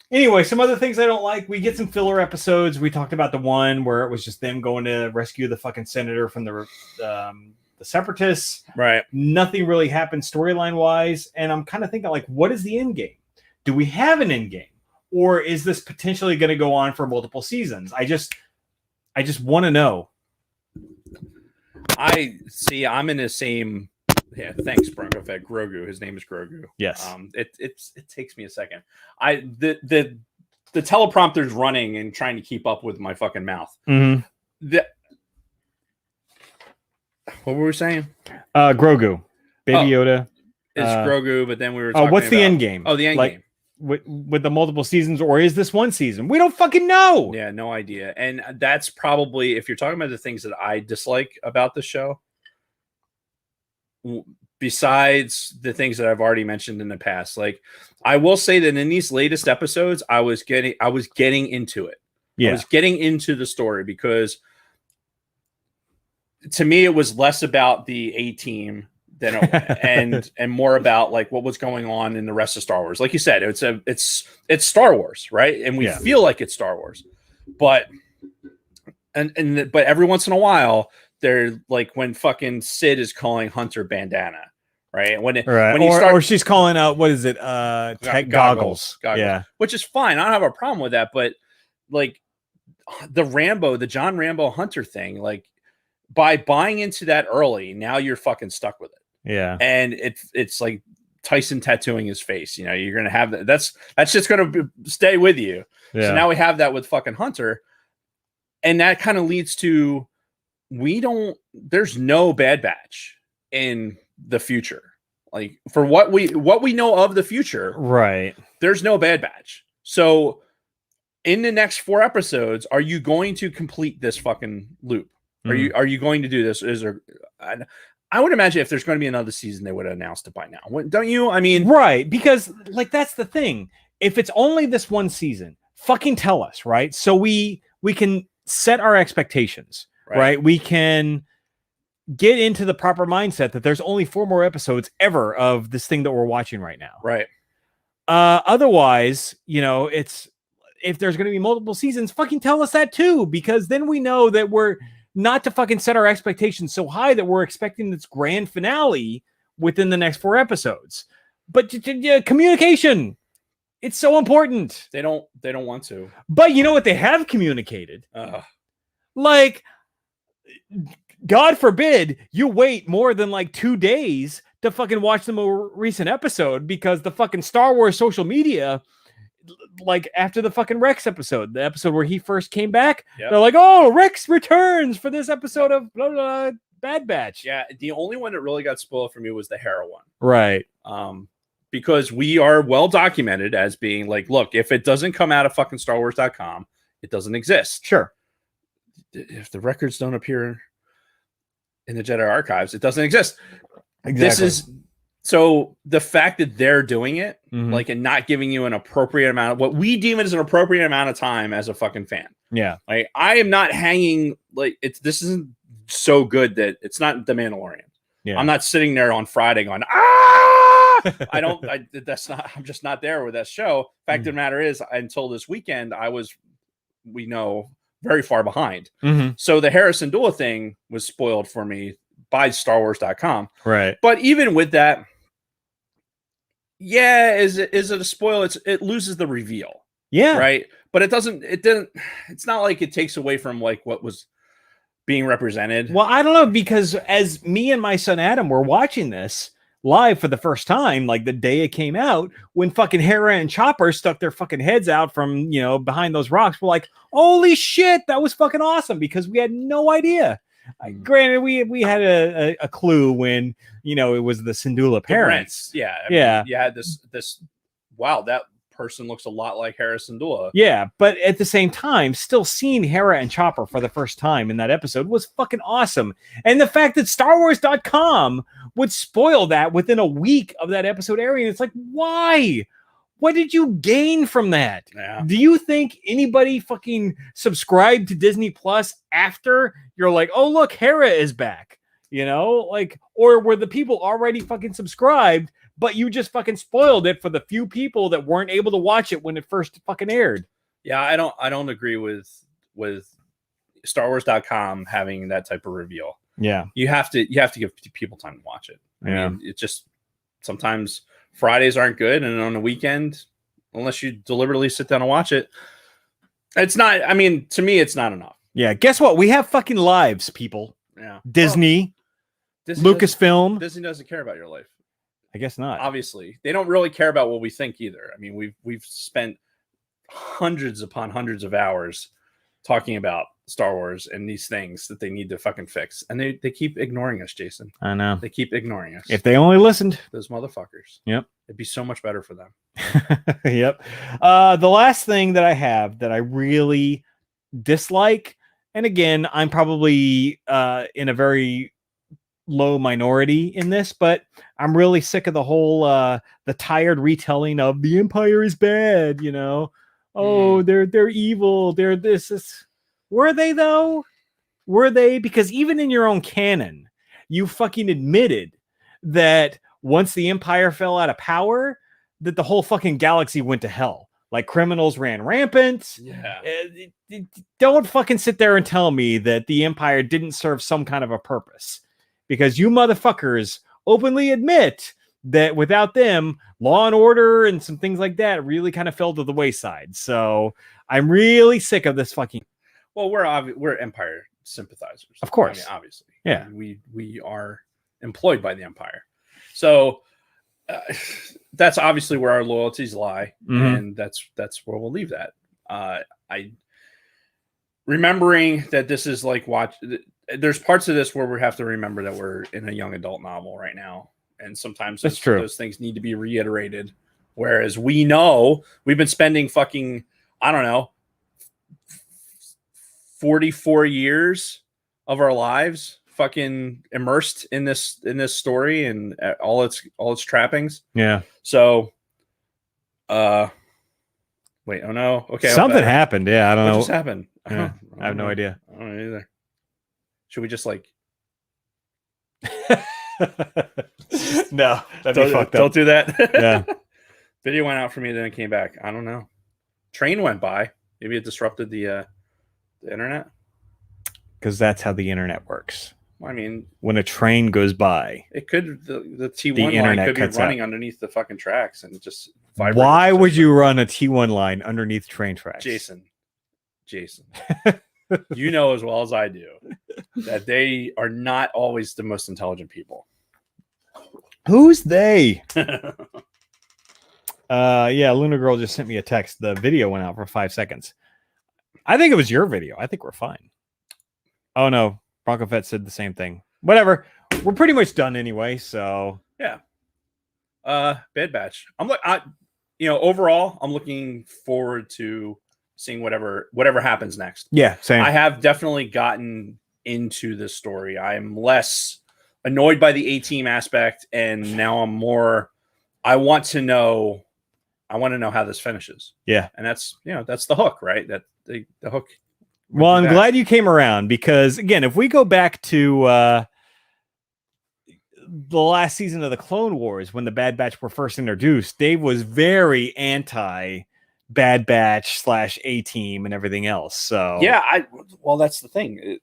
Anyway, some other things I don't like. We get some filler episodes. We talked about the one where it was just them going to rescue the fucking senator from the separatists. Right. Nothing really happened storyline-wise. And I'm kind of thinking, like, what is the end game? Do we have an end game? Or is this potentially going to go on for multiple seasons? I just want to know. I'm in the same. Yeah, thanks, Bronco Fett. Grogu. His name is Grogu. Yes. It takes me a second. The teleprompter's running and trying to keep up with my fucking mouth. Mm-hmm. What were we saying? Grogu, Baby Yoda. It's Grogu, but then we were talking what's the about, end game? Oh, the end game. With the multiple seasons, or is this one season? We don't fucking know. Yeah, no idea. And that's probably, if you're talking about the things that I dislike about the show, besides the things that I've already mentioned in the past, like I will say that in these latest episodes, I was getting into it. Yeah. I was getting into the story because to me it was less about the A-Team than and more about like what was going on in the rest of Star Wars. Like you said, it's Star Wars, right? And we feel like it's Star Wars, but every once in a while, they're like when fucking Sid is calling Hunter Bandana, right? Or she's calling out, what is it? Tech goggles. Yeah, which is fine. I don't have a problem with that, but like the John Rambo Hunter thing, like by buying into that early, now you're fucking stuck with it. Yeah, and it's like Tyson tattooing his face. You know, you're gonna have that. That's just gonna stay with you. Yeah. So now we have that with fucking Hunter, and that kind of leads to there's no Bad Batch in the future. Like for what we know of the future, right? There's no Bad Batch. So in the next 4 episodes, are you going to complete this fucking loop? Are you going to do this? I would imagine if there's going to be another season, they would have announced it by now. Don't you? I mean, right? Because like that's the thing. If it's only this one season, fucking tell us, right? So we can set our expectations, right? We can get into the proper mindset that there's only 4 more episodes ever of this thing that we're watching right now, right? Otherwise, it's if there's going to be multiple seasons, fucking tell us that too, because then we know that we're not to fucking set our expectations so high that we're expecting this grand finale within the next 4 episodes. But communication, it's so important. They don't want to. But you know what they have communicated? Like, God forbid you wait more than like 2 days to fucking watch the more recent episode, because the fucking Star Wars social media, like after the fucking Rex episode, the episode where he first came back, they're like, oh, Rex returns for this episode of blah, blah, Bad Batch. Yeah, the only one that really got spoiled for me was the Hera one. Right. Because we are well documented as being like, look, if it doesn't come out of fucking StarWars.com, it doesn't exist. Sure. If the records don't appear in the Jedi archives, it doesn't exist. Exactly. So the fact that they're doing it, like, and not giving you an appropriate amount of what we deem it as an appropriate amount of time as a fucking fan. Yeah. Like, I am not hanging, like, this isn't so good that it's not The Mandalorian. Yeah. I'm not sitting there on Friday going, I'm just not there with that show. Fact of the matter is, until this weekend, we know, very far behind. So the Hera Syndulla thing was spoiled for me by StarWars.com. Right. But even with that, yeah, is it a spoil? It loses the reveal. Yeah. Right. But it's not like it takes away from like what was being represented. Well, I don't know, because as me and my son Adam were watching this live for the first time, like the day it came out, when fucking Hera and Chopper stuck their fucking heads out from, behind those rocks, we're like, holy shit, that was fucking awesome, because we had no idea. Granted, we had a clue when, it was the Syndulla parents. Yeah. You had this, wow, that person looks a lot like Hera Syndulla. Yeah, but at the same time, still seeing Hera and Chopper for the first time in that episode was fucking awesome. And the fact that StarWars.com would spoil that within a week of that episode airing, it's like, why? What did you gain from that? Yeah. Do you think anybody fucking subscribed to Disney Plus after you're like, oh, look, Hera is back? You know, like, or were the people already fucking subscribed, but you just fucking spoiled it for the few people that weren't able to watch it when it first fucking aired? Yeah, I don't agree with StarWars.com having that type of reveal. Yeah. You have to give people time to watch it. I Yeah. mean, it just sometimes Fridays aren't good, and on the weekend, unless you deliberately sit down and watch it, it's not. I mean, to me, it's not enough. Yeah. Guess what? We have fucking lives, people. Yeah, Disney, Lucasfilm. Disney doesn't care about your life. I guess not. Obviously, they don't really care about what we think either. I mean, we've spent hundreds upon hundreds of hours talking about Star Wars and these things that they need to fucking fix, and they keep ignoring us, Jason. I know. They keep ignoring us. If they only listened. Those motherfuckers. Yep. It'd be so much better for them. Yep. The last thing that I have that I really dislike, and again, I'm probably in a very low minority in this, but I'm really sick of the whole the tired retelling of the Empire is bad, you know. Oh, they're evil, they're this. Were they though? Were they? Because even in your own canon, you fucking admitted that once the Empire fell out of power, that the whole fucking galaxy went to hell. Like criminals ran rampant. Yeah. Don't fucking sit there and tell me that the Empire didn't serve some kind of a purpose, because you motherfuckers openly admit that without them, Law and Order and some things like that really kind of fell to the wayside. So I'm really sick of this fucking. Well, we're Empire sympathizers, of course. I mean, obviously, yeah. I mean, we are employed by the Empire, so that's obviously where our loyalties lie, and that's where we'll leave that. I remembering that this is like there's parts of this where we have to remember that we're in a young adult novel right now, and sometimes that's true. Those things need to be reiterated. Whereas we know we've been spending fucking, I don't know, 44 years of our lives fucking immersed in this story and all its trappings. Yeah. So wait, oh no. Okay. Something happened. Yeah, I don't know. What just happened? Yeah, I have no idea. I don't know either. Should we just like no, that'd be fucked up. Don't do that. Yeah. Video went out for me, then it came back. I don't know. Train went by. Maybe it disrupted the internet. Because that's how the internet works. I mean, when a train goes by, it could the T1 line could be running underneath the fucking tracks and just vibrate. Why would you run a T1 line underneath train tracks? Jason, you know as well as I do that they are not always the most intelligent people. Who's they? Yeah, Luna Girl just sent me a text. The video went out for 5 seconds. I think it was your video. I think we're fine. Oh no, Bronco Fett said the same thing. Whatever. We're pretty much done anyway, so yeah. Bad Batch. Overall, I'm looking forward to seeing whatever happens next. Yeah, same. I have definitely gotten into this story. I am less annoyed by the A-Team aspect, and now I'm more. I want to know how this finishes. Yeah, and that's the hook, right? That the hook. Well, I'm glad you came around, because again, if we go back to the last season of the Clone Wars, when the Bad Batch were first introduced, Dave was very anti Bad Batch / A-Team and everything else. So yeah, that's the thing.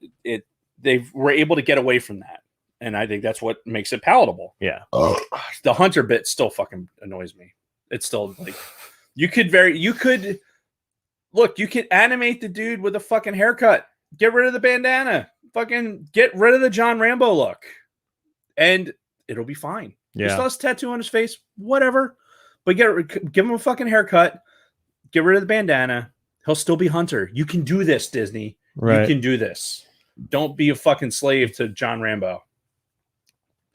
They were able to get away from that, and I think that's what makes it palatable. Yeah, the Hunter bit still fucking annoys me. It's still like you could animate the dude with a fucking haircut. Get rid of the bandana. Fucking get rid of the John Rambo look. And it'll be fine. Yeah. He still has a tattoo on his face. Whatever. But give him a fucking haircut. Get rid of the bandana. He'll still be Hunter. You can do this, Disney. Right. You can do this. Don't be a fucking slave to John Rambo.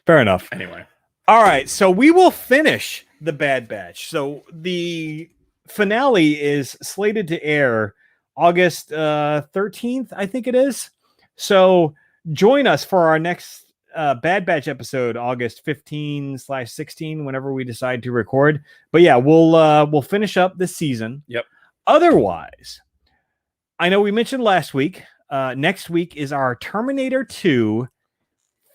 Fair enough. Anyway. All right. So we will finish the Bad Batch. So the finale is slated to air August 13th, I think it is. So join us for our next Bad Batch episode August 15/16 whenever we decide to record. But yeah, we'll finish up this season. Yep. Otherwise, I know we mentioned last week. Next week is our Terminator 2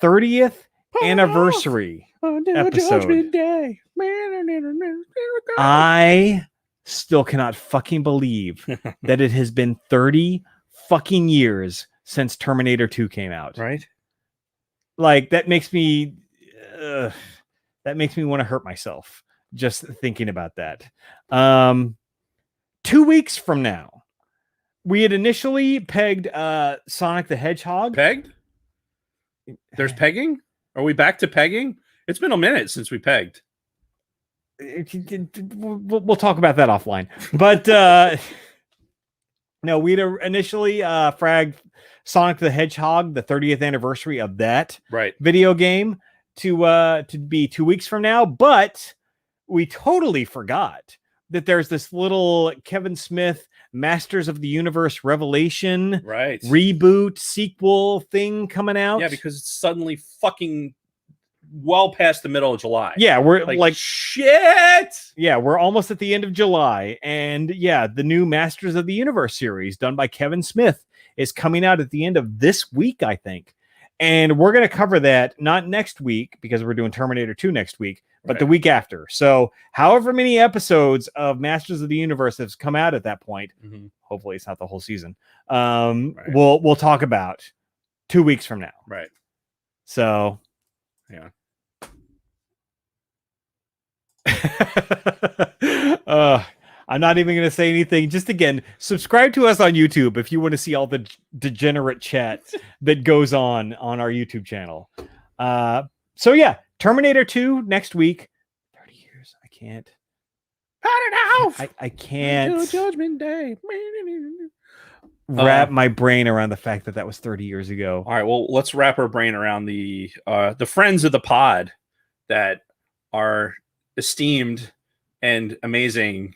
30th anniversary episode. Judgment Day. I still cannot fucking believe that it has been 30 fucking years since Terminator 2 came out. Right? Like that makes me want to hurt myself just thinking about that. 2 weeks from now, we had initially pegged Sonic the Hedgehog. Pegged? There's pegging? Are we back to pegging? It's been a minute since we pegged. We'll talk about that offline. But no, we'd initially fragged Sonic the Hedgehog, the 30th anniversary of that Right. video game, to be 2 weeks from now. But we totally forgot that there's this little Kevin Smith Masters of the Universe Revelation Right. reboot sequel thing coming out. Yeah, because it's suddenly fucking well past the middle of July. yeah, we're like shit. yeah, we're almost at the end of July, and yeah, the new Masters of the Universe series done by Kevin Smith is coming out at the end of this week, I think. And we're going to cover that not next week because we're doing Terminator 2 next week, but the week after. So however many episodes of Masters of the Universe has come out at that point, hopefully it's not the whole season, we'll talk about 2 weeks from now. Right. So yeah. I'm not even going to say anything. Just again, subscribe to us on YouTube if you want to see all the degenerate chat that goes on our YouTube channel. So yeah, Terminator 2 next week. 30 years. I can't. I can't Until Judgment Day. wrap my brain around the fact that was 30 years ago. All right. Well, let's wrap our brain around the friends of the pod that are esteemed and amazing.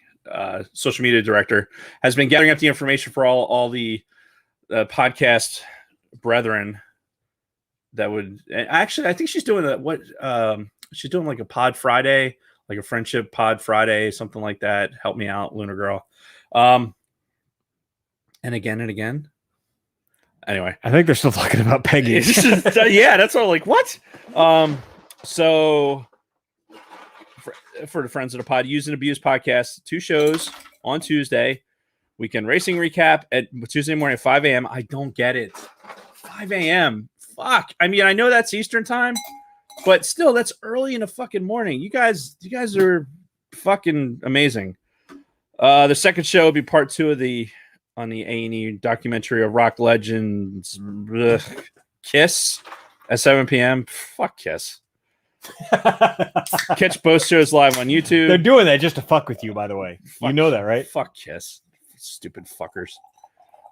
Social media director has been gathering up the information for all the podcast brethren that would actually, I think she's doing she's doing like a pod Friday, like a friendship pod Friday, something like that. Help me out, Lunar Girl. And again. Anyway, I think they're still talking about Peggy. Yeah, that's all. Like what? So for the friends of the pod, Use and Abuse podcast, 2 shows on Tuesday, weekend racing recap at Tuesday morning at 5 a.m. I don't get it. 5 a.m. Fuck. I mean, I know that's Eastern time, but still, that's early in the fucking morning. You guys are fucking amazing. The second show will be part 2 of on the A&E documentary of rock legends Kiss at 7 p.m. Fuck Kiss. Catch both shows live on YouTube. They're doing that just to fuck with you, by the way. You know that, right? Fuck Kiss. Stupid fuckers.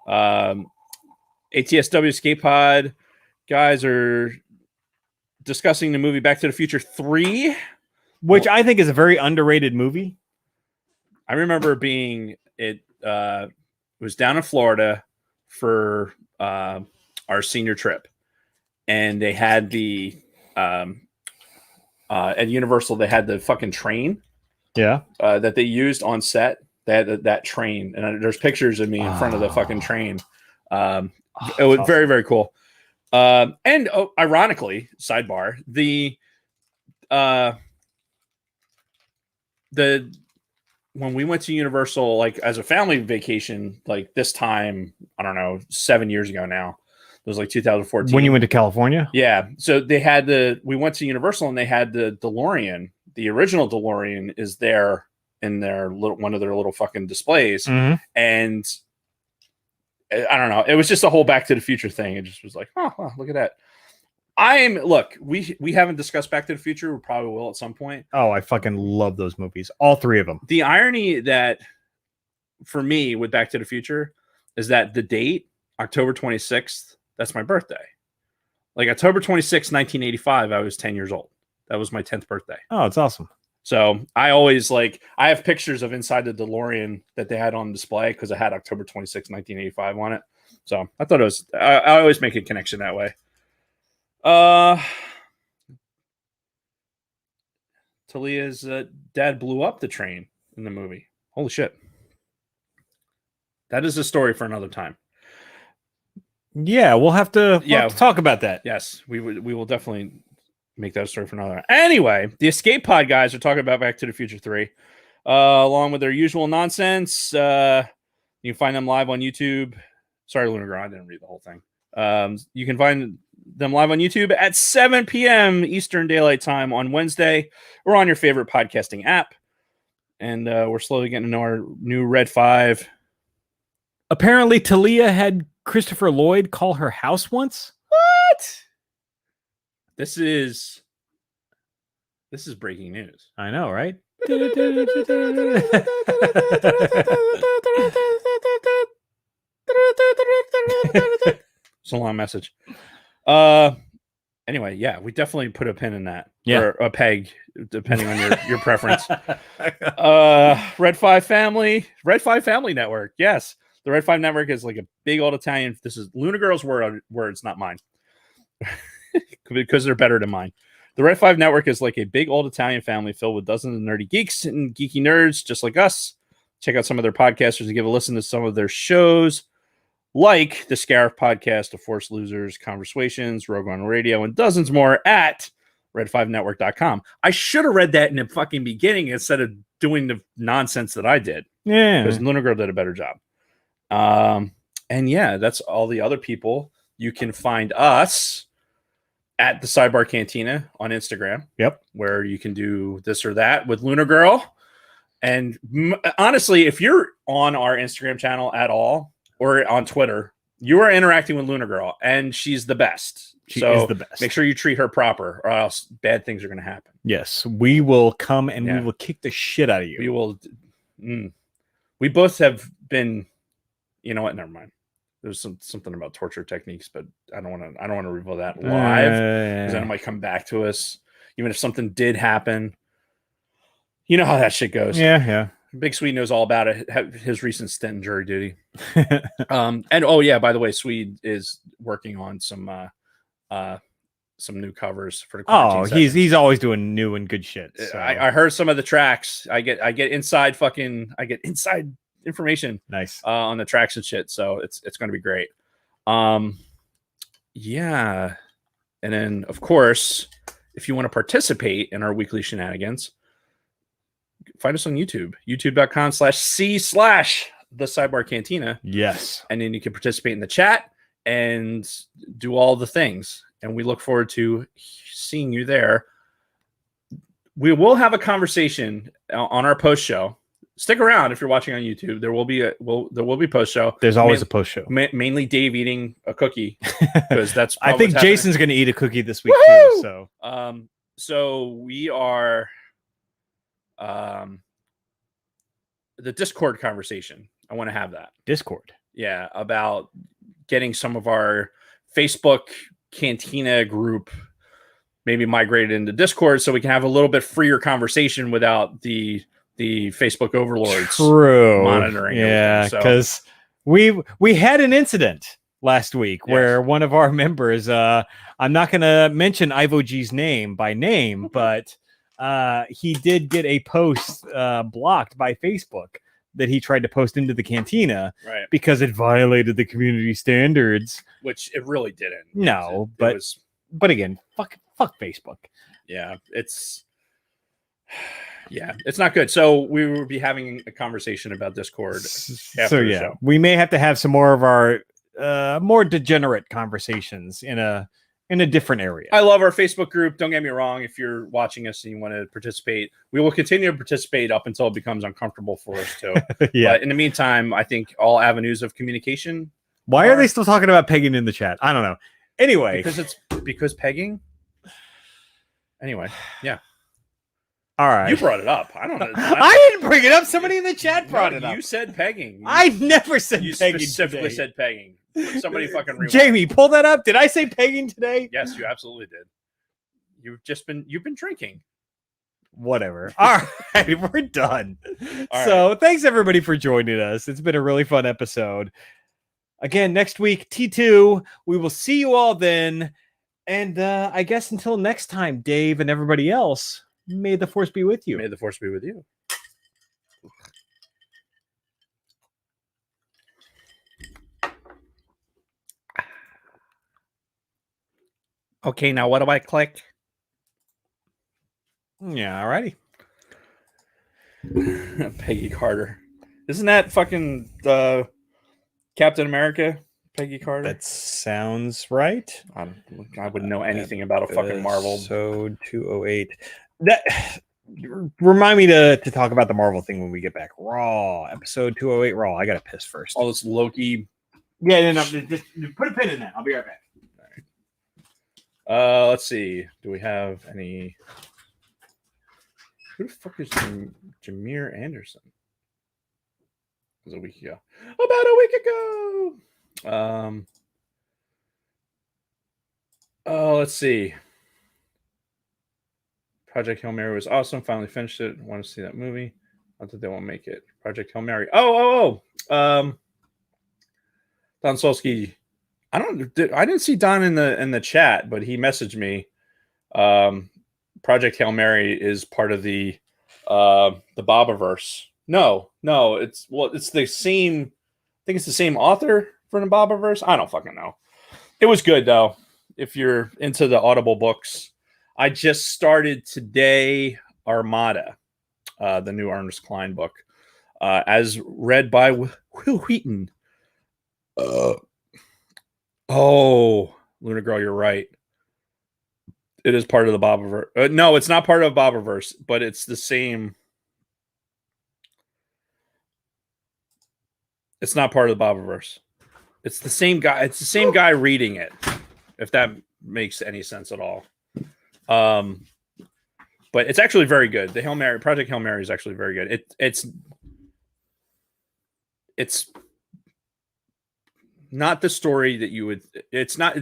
ATSW Escape Pod guys are discussing the movie Back to the Future 3, which I think is a very underrated movie. I remember being it was down in Florida for our senior trip, and they had the at Universal they had the fucking train that they used on set. They had that train, and there's pictures of me in front of the fucking train. It was awesome. Very, very cool. And ironically, sidebar, the when we went to Universal, like as a family vacation, like this time, I don't know, 7 years ago now, it was like 2014. When you went to California? Yeah. So they had we went to Universal and they had the DeLorean. The original DeLorean is there in their one of their little fucking displays. Mm-hmm. And I don't know. It was just a whole Back to the Future thing. It just was like, oh, look at that. Look, we haven't discussed Back to the Future. We probably will at some point. Oh, I fucking love those movies. All 3 of them. The irony that for me with Back to the Future is that the date, October 26th, that's my birthday. Like October 26th, 1985, I was 10 years old. That was my 10th birthday. Oh, it's awesome. So I always I have pictures of inside the DeLorean that they had on display because I had October 26, 1985 on it. So I thought it was, I always make a connection that way. Talia's dad blew up the train in the movie. Holy shit. That is a story for another time. Yeah, we'll have to talk about that. Yes, we will definitely make that a story for another time. Anyway, the Escape Pod guys are talking about Back to the Future 3. Along with their usual nonsense. You can find them live on YouTube. Sorry, Lunar Girl, I didn't read the whole thing. You can find them live on YouTube at 7 p.m. Eastern Daylight Time on Wednesday or on your favorite podcasting app. And we're slowly getting to know our new Red 5. Apparently, Talia had Christopher Lloyd call her house once. What? This is breaking news. I know, right? It's a long message. Anyway, yeah, we definitely put a pin in that. Yeah. Or a peg, depending on your preference. Red 5 Family Network. Yes. The Red 5 Network is like a big old Italian. This is Luna Girl's words, not mine. Because they're better than mine. The Red 5 Network is like a big old Italian family filled with dozens of nerdy geeks and geeky nerds just like us. Check out some of their podcasters and give a listen to some of their shows, like the Scarif podcast, The Force Losers, Conversations, Rogue One Radio, and dozens more at red5network.com. I should have read that in the fucking beginning instead of doing the nonsense that I did. Yeah. Because Luna Girl did a better job. And yeah, that's all the other people. You can find us at the Sidebar Cantina on Instagram. Yep. Where you can do this or that with Luna Girl. And honestly, if you're on our Instagram channel at all or on Twitter, you are interacting with Luna Girl, and she's the best. She is the best. Make sure you treat her proper, or else bad things are going to happen. Yes, we will come and we will kick the shit out of you. We will. We both have been. You know what? Never mind. There's something about torture techniques, but I don't want to reveal that live because then it might come back to us. Even if something did happen, you know how that shit goes. Yeah. Big Swede knows all about it. His recent stint in jury duty. And oh yeah, by the way, Swede is working on some new covers for the quarantine sessions. He's always doing new and good shit. So. I heard some of the tracks. I get inside information. Nice on the tracks and shit. So it's going to be great. Yeah. And then of course, if you want to participate in our weekly shenanigans, find us on YouTube, youtube.com/the Sidebar Cantina. Yes. And then you can participate in the chat and do all the things. And we look forward to seeing you there. We will have a conversation on our post show. Stick around if you're watching on YouTube. There will be post show. There's always a post show. Mainly Dave eating a cookie because that's. I think Jason's going to eat a cookie this week too. So, so we are, the Discord conversation. I want to have that Discord. Yeah, about getting some of our Facebook Cantina group maybe migrated into Discord so we can have a little bit freer conversation without the Facebook overlords monitoring. Yeah, because we had an incident last week where one of our members, I'm not going to mention Ivo G's name by name, but he did get a post blocked by Facebook that he tried to post into the cantina because it violated the community standards, which it really didn't. No, but again, fuck Facebook. Yeah, it's not good. So we will be having a conversation about Discord. So yeah, we may have to have some more of our more degenerate conversations in a different area. I love our Facebook group. Don't get me wrong. If you're watching us and you want to participate, we will continue to participate up until it becomes uncomfortable for us too. Yeah. But in the meantime, I think all avenues of communication. Why are they still talking about pegging in the chat? I don't know. Anyway, because pegging. Anyway, yeah. All right. You brought it up. I don't know. I didn't bring it up. Somebody in the chat brought it up. You said pegging. I never said you pegging. You specifically today. said pegging. Somebody fucking rewind. Jamie, pull that up. Did I say pegging today? Yes, you absolutely did. You've been drinking. Whatever. All right, we're done. Thanks everybody for joining us. It's been a really fun episode. Again, next week, T2. We will see you all then. And I guess until next time, Dave and everybody else, may the force be with you. May the force be with you. Okay, now what do I click? Yeah, alrighty. Peggy Carter. Isn't that fucking Captain America? Peggy Carter? That sounds right. I wouldn't know anything about a fucking Marvel. Episode 208. That remind me to talk about the Marvel thing when we get back. Raw, episode 208 Raw. I gotta piss first. All this Loki. Yeah, no, just put a pin in that. I'll be right back. Let's see. Do we have any? Who the fuck is Jameer Anderson? It was a week ago. About a week ago. Let's see. Project Hail Mary was awesome. Finally finished it. Want to see that movie. Not that they won't make it. Project Hail Mary. Don Solsky. I didn't see Don in the chat, but he messaged me. Project Hail Mary is part of the Bobaverse. No, it's the same. I think it's the same author for the Bobaverse. I don't fucking know. It was good though. If you're into the Audible books, I just started today Armada, the new Ernest Cline book, as read by Will Wheaton. Luna Girl, you're right. It is part of the Bobaverse. No, it's not part of Bobaverse, but it's the same. It's not part of the Bobaverse. It's the same guy. It's the same guy reading it, if that makes any sense at all. But it's actually very good. The Project Hail Mary is actually very good. It's not the story that you would. It's not.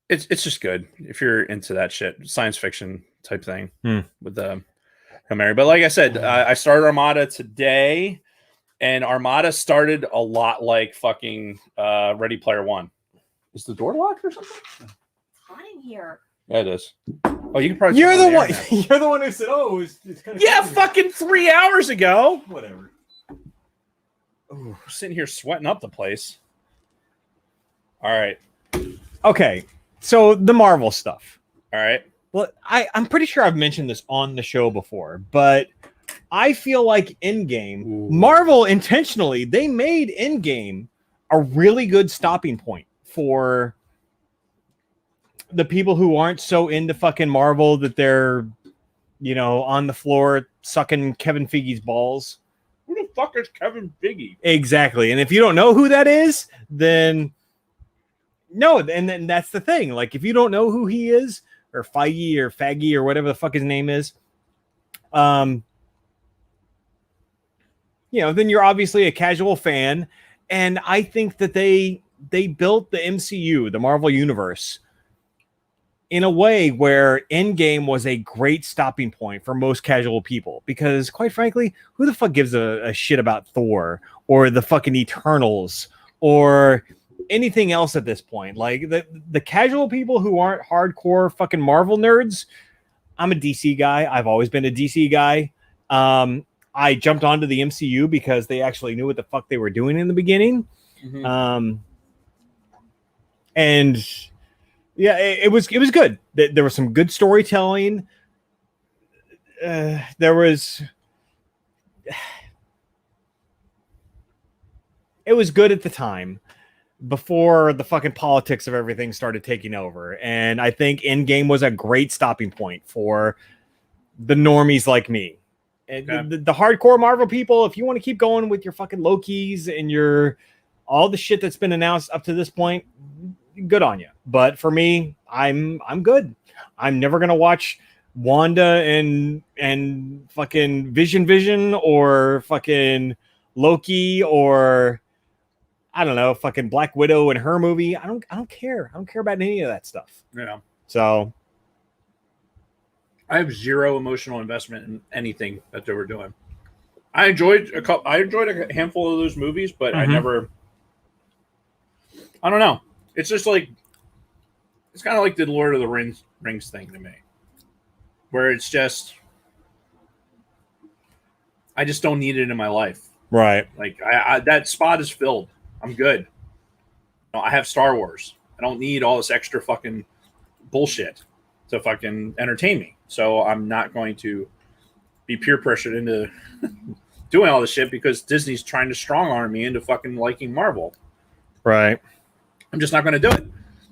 It's just good if you're into that shit, science fiction type thing with the Hail Mary. But like I said, I started Armada today, and Armada started a lot like fucking Ready Player One. Is the door locked or something? Fine in here. Yeah, it is. Oh, you can probably. You're the one. You're the one who said, "Oh, it's kind of." Yeah, fucking 3 hours ago. Whatever. Ooh, sitting here sweating up the place. All right. Okay, so the Marvel stuff. All right. Well, I'm pretty sure I've mentioned this on the show before, but I feel like Endgame, Marvel intentionally, they made Endgame a really good stopping point for the people who aren't so into fucking Marvel that they're, on the floor sucking Kevin Feige's balls. Who the fuck is Kevin Feige? Exactly. And if you don't know who that is, then no, and then that's the thing. Like, if you don't know who he is, or Feige or Faggy or whatever the fuck his name is, then you're obviously a casual fan. And I think that they built the MCU, the Marvel Universe, in a way where Endgame was a great stopping point for most casual people. Because, quite frankly, who the fuck gives a shit about Thor or the fucking Eternals or anything else at this point? Like, the casual people who aren't hardcore fucking Marvel nerds. I'm a DC guy. I've always been a DC guy. I jumped onto the MCU because they actually knew what the fuck they were doing in the beginning. Mm-hmm. And yeah, it was good. There was some good storytelling. It was good at the time, before the fucking politics of everything started taking over. And I think Endgame was a great stopping point for the normies like me. And the hardcore Marvel people, if you want to keep going with your fucking Lokis and your all the shit that's been announced up to this point, good on you. But for me, I'm good. I'm never gonna watch Wanda and fucking Vision or fucking Loki or I don't know, fucking Black Widow and her movie. I don't care. I don't care about any of that stuff. Yeah. So I have zero emotional investment in anything that they were doing. I enjoyed a handful of those movies, but I don't know. It's just like it's kind of like the Lord of the Rings thing to me, where it's just I just don't need it in my life. Right. Like I that spot is filled. I'm good. I have Star Wars. I don't need all this extra fucking bullshit to fucking entertain me. So I'm not going to be peer pressured into doing all this shit because Disney's trying to strong arm me into fucking liking Marvel. Right. I'm just not going to do it.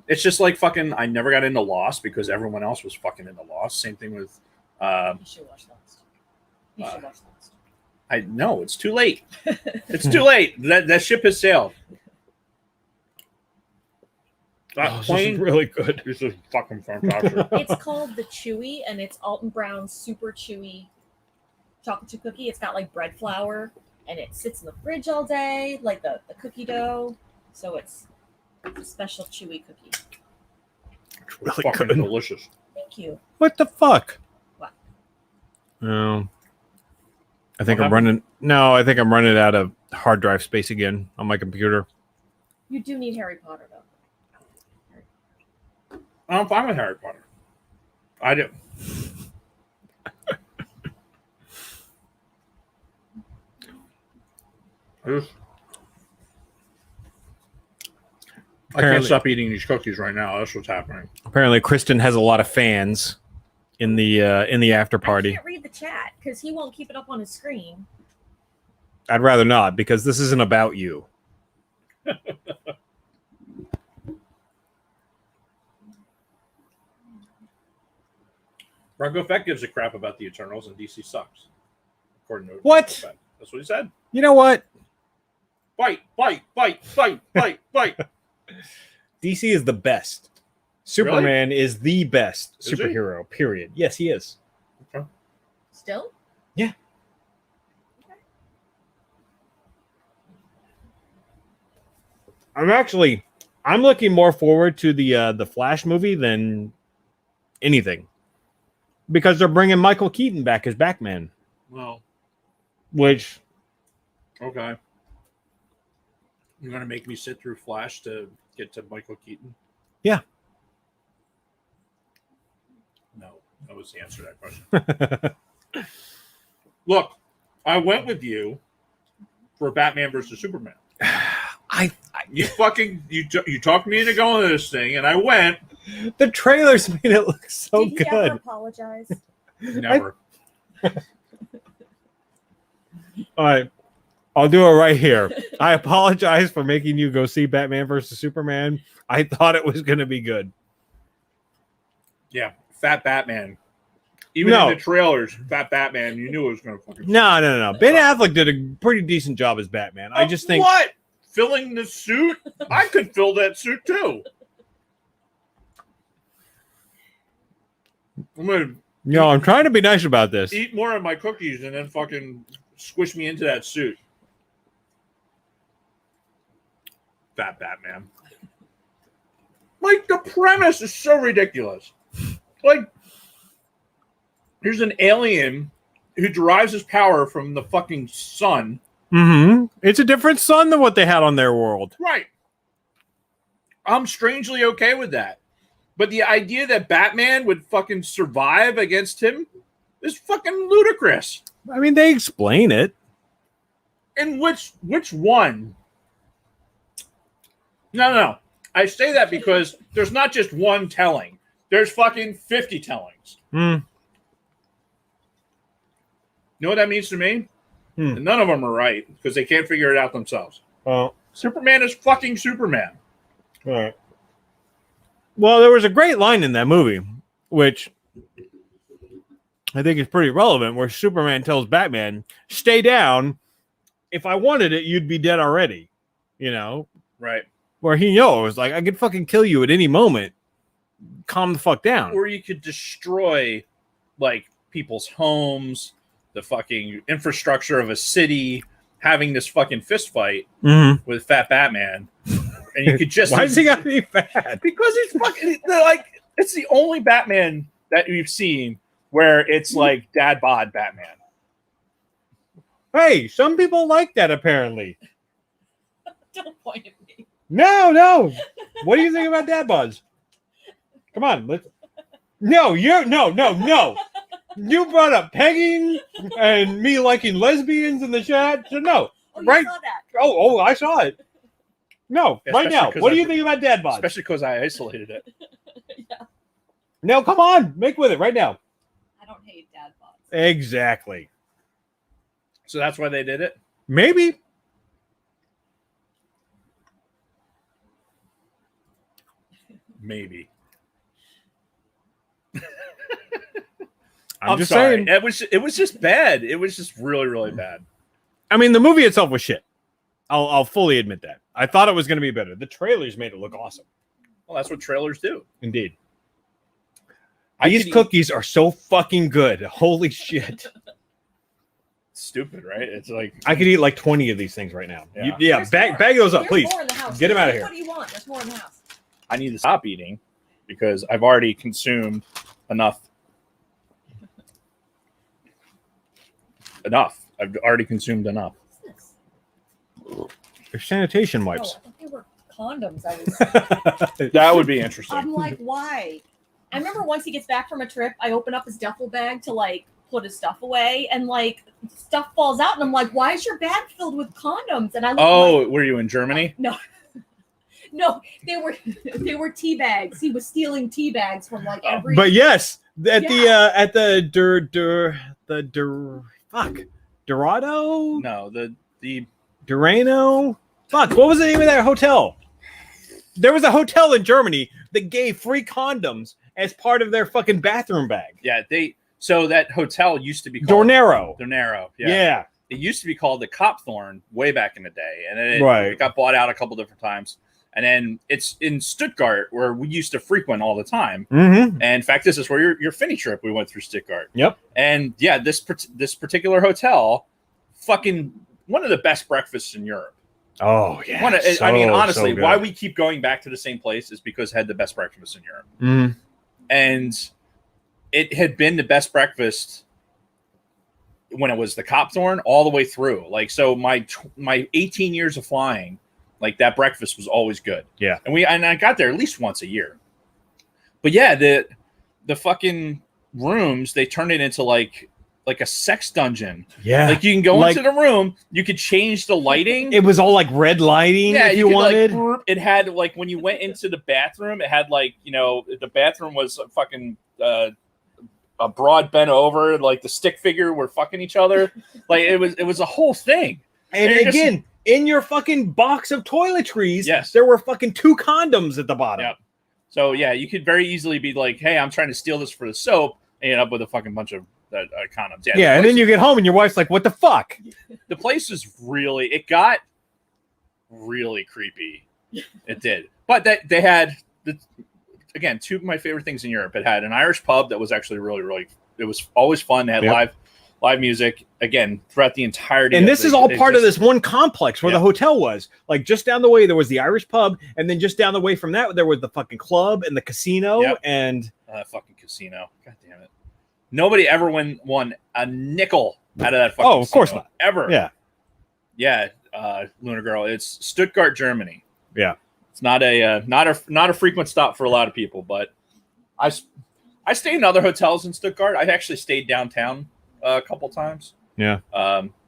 It's just like fucking. I never got into Lost because everyone else was fucking into Lost. Same thing with. You should watch Lost. You should watch Lost. I know it's too late. It's too late. That ship has sailed. This is really good. This is fucking fantastic. It's called the Chewy, and it's Alton Brown's super chewy chocolate chip cookie. It's got like bread flour, and it sits in the fridge all day, like the cookie dough. So it's a special chewy cookie. It's really fucking good. delicious. Thank you. What the fuck? What? No. I think What I'm running. No, I think I'm running out of hard drive space again on my computer. You do need Harry Potter though. I'm fine with Harry Potter. I do. I can't stop eating these cookies right now. That's what's happening. Apparently, Kristen has a lot of fans in the after I party. can't read the chat because he won't keep it up on his screen. I'd rather not because this isn't about you. Bronco Fett gives a crap about the Eternals and DC sucks. According to What? Bronco Fett. That's what he said. You know what? Fight, fight, fight, fight, fight, fight. DC is the best. Superman is the best Is he? superhero, period. Yes, he is. Still? I'm looking more forward to the Flash movie than anything. Because they're bringing Michael Keaton back as Batman, Well, which okay. You're going to make me sit through Flash to get to Michael Keaton? Yeah. No, that was the answer to that question. Look, I went with you for Batman versus Superman. You talked me into going to this thing, and I went. The trailers made it look so Did he good. ever apologize? Never. All right. I'll do it right here. I apologize for making you go see Batman versus Superman. I thought it was going to be good. Yeah, Fat Batman. Even in the trailers, Fat Batman, you knew it was going to fucking. No. Ben Affleck did a pretty decent job as Batman. I just think. What? Filling the suit? I could fill that suit too. I'm trying to be nice about this. Eat more of my cookies and then fucking squish me into that suit. Fat Batman. Like, the premise is so ridiculous. Like, here's an alien who derives his power from the fucking sun. Mm-hmm. It's a different sun than what they had on their world. Right. I'm strangely okay with that. But the idea that Batman would fucking survive against him is fucking ludicrous. I mean, they explain it. And which one? No. I say that because there's not just one telling. There's fucking 50 tellings. Hmm. You know what that means to me? Hmm. None of them are right because they can't figure it out themselves. Well, Superman is fucking Superman. all right. Well, there was a great line in that movie, which I think is pretty relevant, where Superman tells Batman, "Stay down. If I wanted it, you'd be dead already." You know, Right. where he knows, like, I could fucking kill you at any moment. Calm the fuck down. Or you could destroy, like, people's homes, the fucking infrastructure of a city, having this fucking fist fight Mm-hmm. with Fat Batman. And you could just. Why does he got to be fat? Because he's fucking. Like, it's the only Batman that we've seen where it's like dad bod Batman. Hey, some people like that, apparently. Don't point at me. No. What do you think about dad bods? Come on, let's. No, no. You brought up pegging and me liking lesbians in the chat. So no, Oh, you Right. saw that. oh, I saw it. No, Yeah, right now. especially 'cause What do I- you think about dad bods? Especially because I isolated it. Yeah. No, come on, make with it right now. I don't hate dad bods. Exactly. So that's why they did it. Maybe. Maybe. I'm just sorry. saying. It was just bad. It was just really, really bad. I mean, the movie itself was shit. I'll fully admit that. I thought it was going to be better. The trailers made it look awesome. Well, that's what trailers do. Indeed. I These could eat- cookies are so fucking good. Holy shit. Stupid, right? It's like I could eat like 20 of these things right now. Yeah. Yeah, There's more. bag those up, There's please. more in the house. Get 'em outta here. What do you want? There's more in the house. I need to stop eating because I've already consumed enough. I've already consumed enough. What's this? They're sanitation Oh, wipes. I thought they were condoms. I was. That would be interesting. I'm like, why? I remember once he gets back from a trip, I open up his duffel bag to like put his stuff away, and like stuff falls out, and I'm like, why is your bag filled with condoms? And I look at my- Oh, were you in Germany? no, they were tea bags. He was stealing tea bags from like every. But yes, at the Dorado? No, the Durano? Fuck, what was the name of that hotel? There was a hotel in Germany that gave free condoms as part of their fucking bathroom bag. so that hotel used to be called Dornero. Dornero. Yeah. It used to be called the Copthorn way back in the day, and then Right. it got bought out a couple different times. And then it's in Stuttgart where we used to frequent all the time. Mm-hmm. And in fact, this is where your Finney trip we went through Stuttgart. Yep. And yeah, this particular hotel, fucking one of the best breakfasts in Europe. Oh, yeah. I mean, honestly, so why good. we keep going back to the same place is because it had the best breakfast in Europe. Mhm. And it had been the best breakfast when it was the Copthorn all the way through. Like, so my 18 years of flying, like that breakfast was always good. Yeah. And I got there at least once a year. But yeah, the fucking rooms, they turned it into like a sex dungeon. Yeah. Like you can go Like- into the room, you could change the lighting. It was all like red lighting if you could, wanted. Like, it had like when you went into the bathroom, it had like, you know, the bathroom was a fucking a broad bent over, like the stick figure were fucking each other. Like it was a whole thing. And you're just- again, in your fucking box of toiletries, Yes. there were fucking 2 condoms at the bottom. Yep. So yeah, you could very easily be like, "Hey, I'm trying to steal this for the soap," and end up with a fucking bunch of condoms. Yeah, and then you get home and your wife's like, "What the fuck?" the place is really, it got really creepy. It did, but they had again 2 of my favorite things in Europe. It had an Irish pub that was actually really, really. It was always fun. They had Yep. live music again throughout the entirety. And of this the- is all it part of just- this one complex where Yeah. the hotel was. Like just down the way, there was the Irish pub, and then just down the way from that, there was the fucking club and the casino. Yep. And fucking casino. God damn it! Nobody ever won a nickel out of that fucking. Oh, of course casino, not. Ever. yeah, Lunar Girl. It's Stuttgart, Germany. Yeah. It's not a frequent stop for a lot of people, but I stayed in other hotels in Stuttgart. I actually stayed downtown a couple times. Yeah.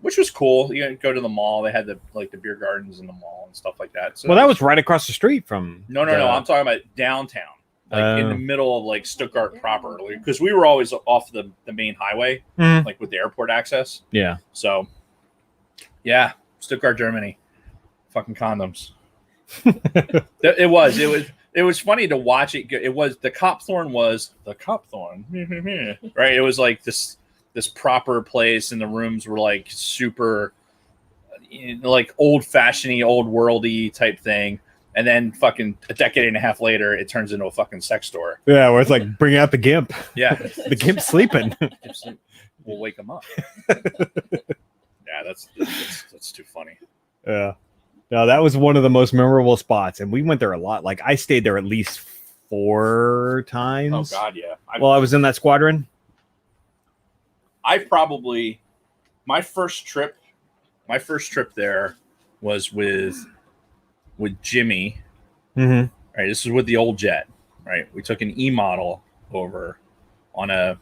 Which was cool. You know, go to the mall. They had the beer gardens in the mall and stuff like that. So well, that was right across the street from. no. I'm talking about downtown, like in the middle of like Stuttgart proper, because we were always off the main highway, Mhm. like with the airport access. Yeah. So, yeah, Stuttgart, Germany, fucking condoms. It was funny to watch it. It was the Copthorn right? It was like this proper place, and the rooms were like super, like old fashioned, old worldy type thing. And then fucking a decade and a half later, it turns into a fucking sex store. Yeah, where it's like, bring out the gimp. Yeah, The gimp's sleeping. we'll wake them up. Yeah, that's too funny. Yeah. No, that was one of the most memorable spots, and we went there a lot. Like I stayed there at least 4 times. Oh God, yeah. While I was in that squadron. I probably my first trip there was with Jimmy. Mm-hmm. Right, this is with the old jet. right? We took an E model over on a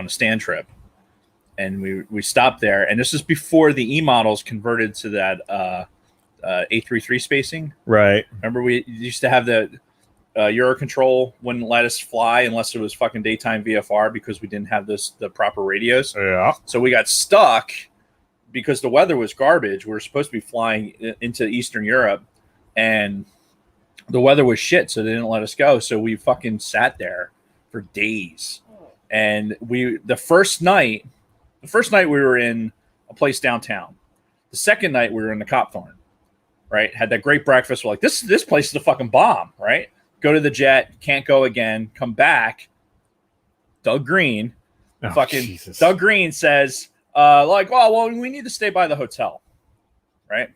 stand trip, and we stopped there. And this is before the E models converted to that A33 spacing. Right. Remember, we used to have the Eurocontrol wouldn't let us fly unless it was fucking daytime VFR because we didn't have the proper radios. Yeah. So we got stuck because the weather was garbage. We were supposed to be flying into Eastern Europe, and the weather was shit, so they didn't let us go. So we fucking sat there for days. And the first night we were in a place downtown. The second night we were in the Copthorne, right? Had that great breakfast. We're like, this place is a fucking bomb, right? Go to the jet, can't go again, come back. Doug Green Doug Green says, well, we need to stay by the hotel, right?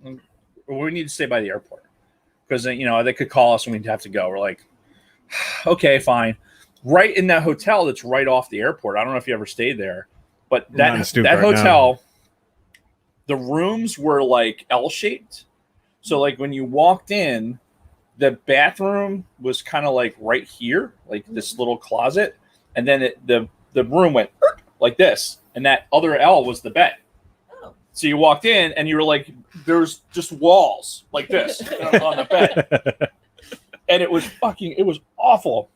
We need to stay by the airport because, they could call us and we'd have to go. We're like, okay, fine. Right in that hotel that's right off the airport. I don't know if you ever stayed there, but that hotel, the rooms were like L-shaped. So like when you walked in, the bathroom was kind of like right here, like this little closet. And then the room went like this. And that other L was the bed. Oh. So you walked in and you were like, there's just walls like this on the bed. And it was awful.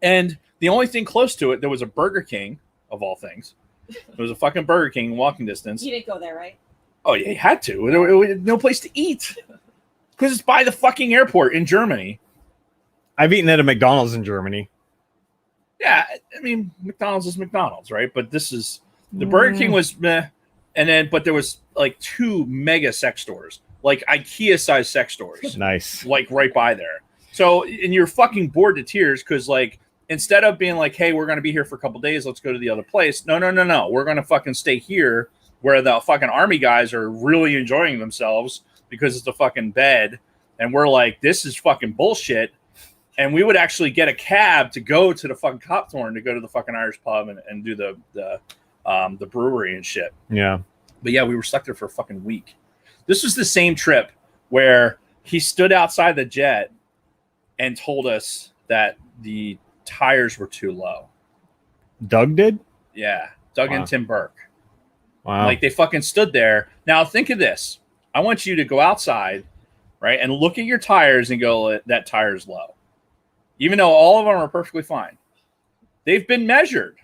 And the only thing close to it, there was a Burger King, of all things. There was a fucking Burger King in walking distance. You didn't go there, right? Oh, yeah, you had to. There was no place to eat. Because it's by the fucking airport in Germany. I've eaten at a McDonald's in Germany. Yeah, I mean, McDonald's is McDonald's, right? But the Burger King was meh. But there was like 2 mega sex stores, like IKEA-sized sex stores. Nice. Like right by there. So, and you're fucking bored to tears because, like, instead of being like, hey, we're going to be here for a couple days, let's go to the other place. No. We're going to fucking stay here where the fucking army guys are really enjoying themselves because it's a fucking bed. And we're like, this is fucking bullshit. And we would actually get a cab to go to the fucking Copthorne to go to the fucking Irish pub and do the brewery and shit. Yeah. But yeah, we were stuck there for a fucking week. This was the same trip where he stood outside the jet and told us that the tires were too low. Doug did? Yeah. Doug Wow. and Tim Burke. Wow. Like they fucking stood there. Now think of this. I want you to go outside, right, and look at your tires and go, that tire's low. Even though all of them are perfectly fine. They've been measured,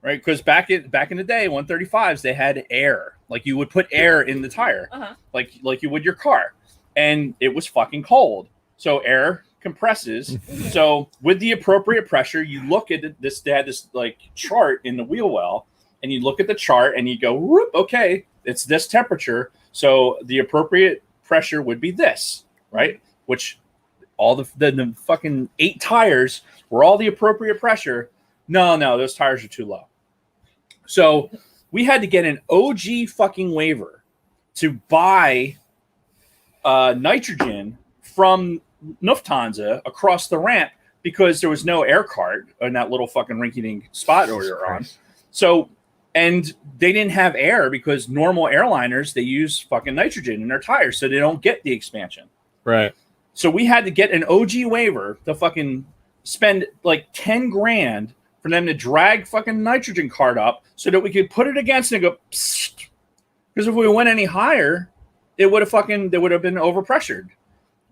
right? Because back in the day, 135s, they had air. Like you would put air in the tire, like you would your car. And it was fucking cold. So air compresses. So with the appropriate pressure, you look at this, they had this like chart in the wheel well, and you look at the chart and you go, whoop, okay, it's this temperature. So the appropriate pressure would be this, right? Which all the fucking 8 tires were all the appropriate pressure. No, those tires are too low. So we had to get an OG fucking waiver to buy nitrogen from Lufthansa across the ramp because there was no air cart in that little fucking rinky-dink spot we were on. So, and they didn't have air because normal airliners, they use fucking nitrogen in their tires so they don't get the expansion. Right. So we had to get an OG waiver to fucking spend like 10 grand for them to drag fucking nitrogen cart up so that we could put it against it and go, psst. Because if we went any higher, they would have been overpressured.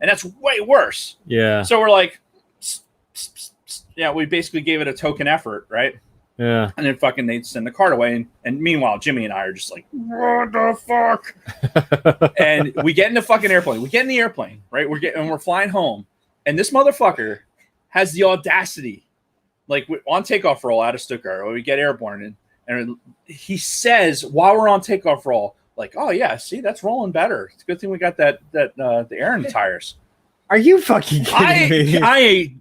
And that's way worse. Yeah. So we're like, psst, psst, psst, psst. Yeah, we basically gave it a token effort, right? Yeah. And then fucking they'd send the cart away. And meanwhile, Jimmy and I are just like, what the fuck? And we get in the fucking airplane. We get in the airplane, right? We're flying home. And this motherfucker has the audacity, like on takeoff roll out of Stuttgart, we get airborne. And he says, while we're on takeoff roll, like, oh yeah, see, that's rolling better. It's a good thing we got the air in the tires. Are you fucking kidding me? I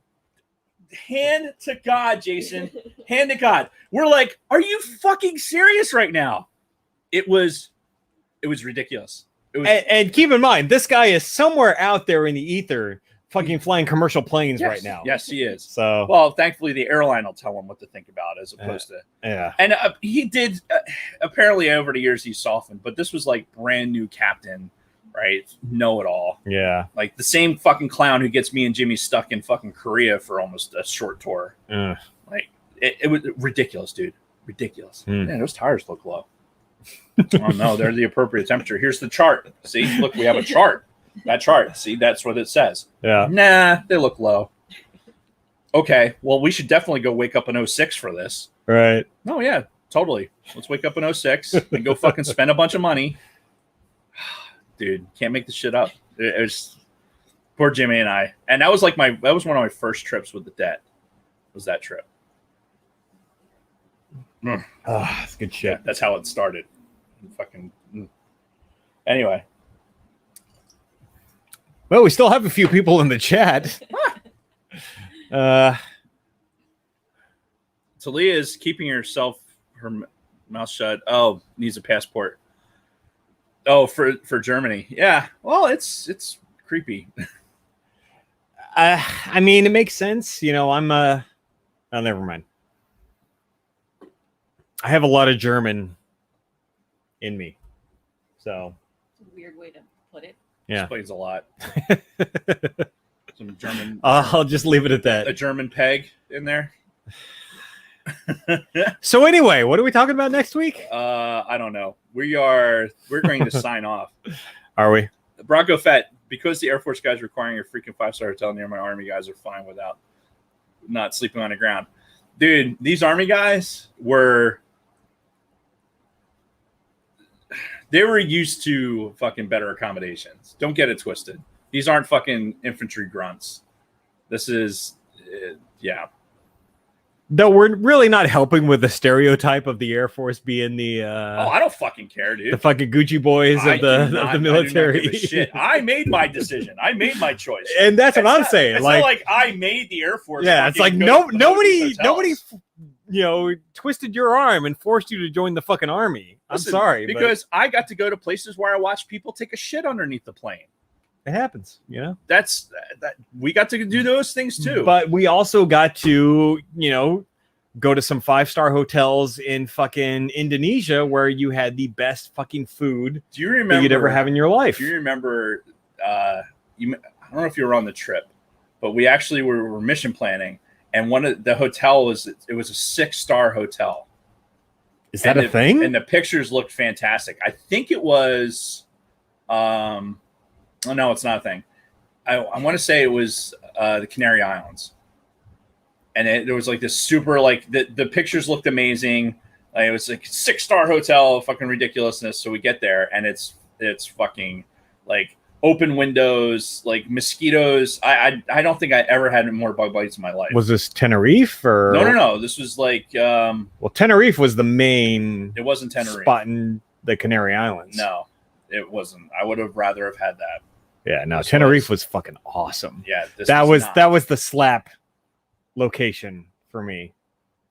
hand to God, Jason. Hand to God. We're like, are you fucking serious right now? It was ridiculous. It was, and keep in mind, this guy is somewhere out there in the ether fucking flying commercial planes right now. Yes, he is. So, well, thankfully, the airline will tell him what to think about as opposed to. Yeah. And he did, apparently over the years, he's softened, but this was like brand new captain right? Know it all. Yeah. Like the same fucking clown who gets me and Jimmy stuck in fucking Korea for almost a short tour. Ugh. Like it was ridiculous, dude. Ridiculous. Hmm. Man, those tires look low. Oh no, they're the appropriate temperature. Here's the chart. See, look, we have a chart. That chart. See, that's what it says. Yeah. Nah, they look low. Okay, well, we should definitely go wake up in 06 for this. Right. Oh yeah, totally. Let's wake up in 06 and go fucking spend a bunch of money. Dude, can't make this shit up. It was poor Jimmy and I. And that was like one of my first trips with the debt. Was that trip. Oh, that's good shit. Yeah, that's how it started. Fucking anyway. Well, we still have a few people in the chat. Talia is keeping her mouth shut. Oh, needs a passport. Oh, for Germany. Yeah. Well, it's creepy. I mean, it makes sense. You know, I'm oh, never mind. I have a lot of German in me. So It's a weird way to put it. yeah. Explains a lot. Some German. I'll just leave it at A that. German peg in there. So anyway, what are we talking about next week? I don't know. We're going to sign off. Are we? Bronco Fett, because the Air Force guys requiring a freaking 5-star hotel near my Army guys are fine without not sleeping on the ground. Dude, these Army guys were used to fucking better accommodations. Don't get it twisted. These aren't fucking infantry grunts. This is, yeah. Though we're really not helping with the stereotype of the Air Force being the I don't fucking care, dude. the fucking Gucci boys I of the do not- the military. I do not give a shit. I made my decision. I made my choice. And that's what I'm not- saying. It's Like, not like I made the Air Force. yeah, it's like fucking go to these nobody, hotels. you know, twisted your arm and forced you to join the fucking army. Listen, I'm sorry, but because I got to go to places where I watched people take a shit underneath the plane. it happens, you know. That's that we got to do those things too. But we also got to, you know, go to some 5-star hotels in fucking Indonesia where you had the best fucking food do you that remember you'd ever have in your life. Do you remember? I don't know if you were on the trip, but we actually were mission planning, and one of the hotel was a 6-star hotel. Is that And a thing? And the pictures looked fantastic. I think it was. Oh no, it's not a thing. I want to say it was the Canary Islands, and there was like this super like the pictures looked amazing. Like, it was like 6-star hotel, fucking ridiculousness. So we get there, and it's fucking like open windows, like mosquitoes. I don't think I ever had more bug bites in my life. Was this Tenerife or No. This was like Well, Tenerife was the main it wasn't Tenerife. spot in the Canary Islands. No, it wasn't. I would have rather have had that. Yeah, no, This Tenerife was- was fucking awesome. Yeah, this That was not. the slap location for me.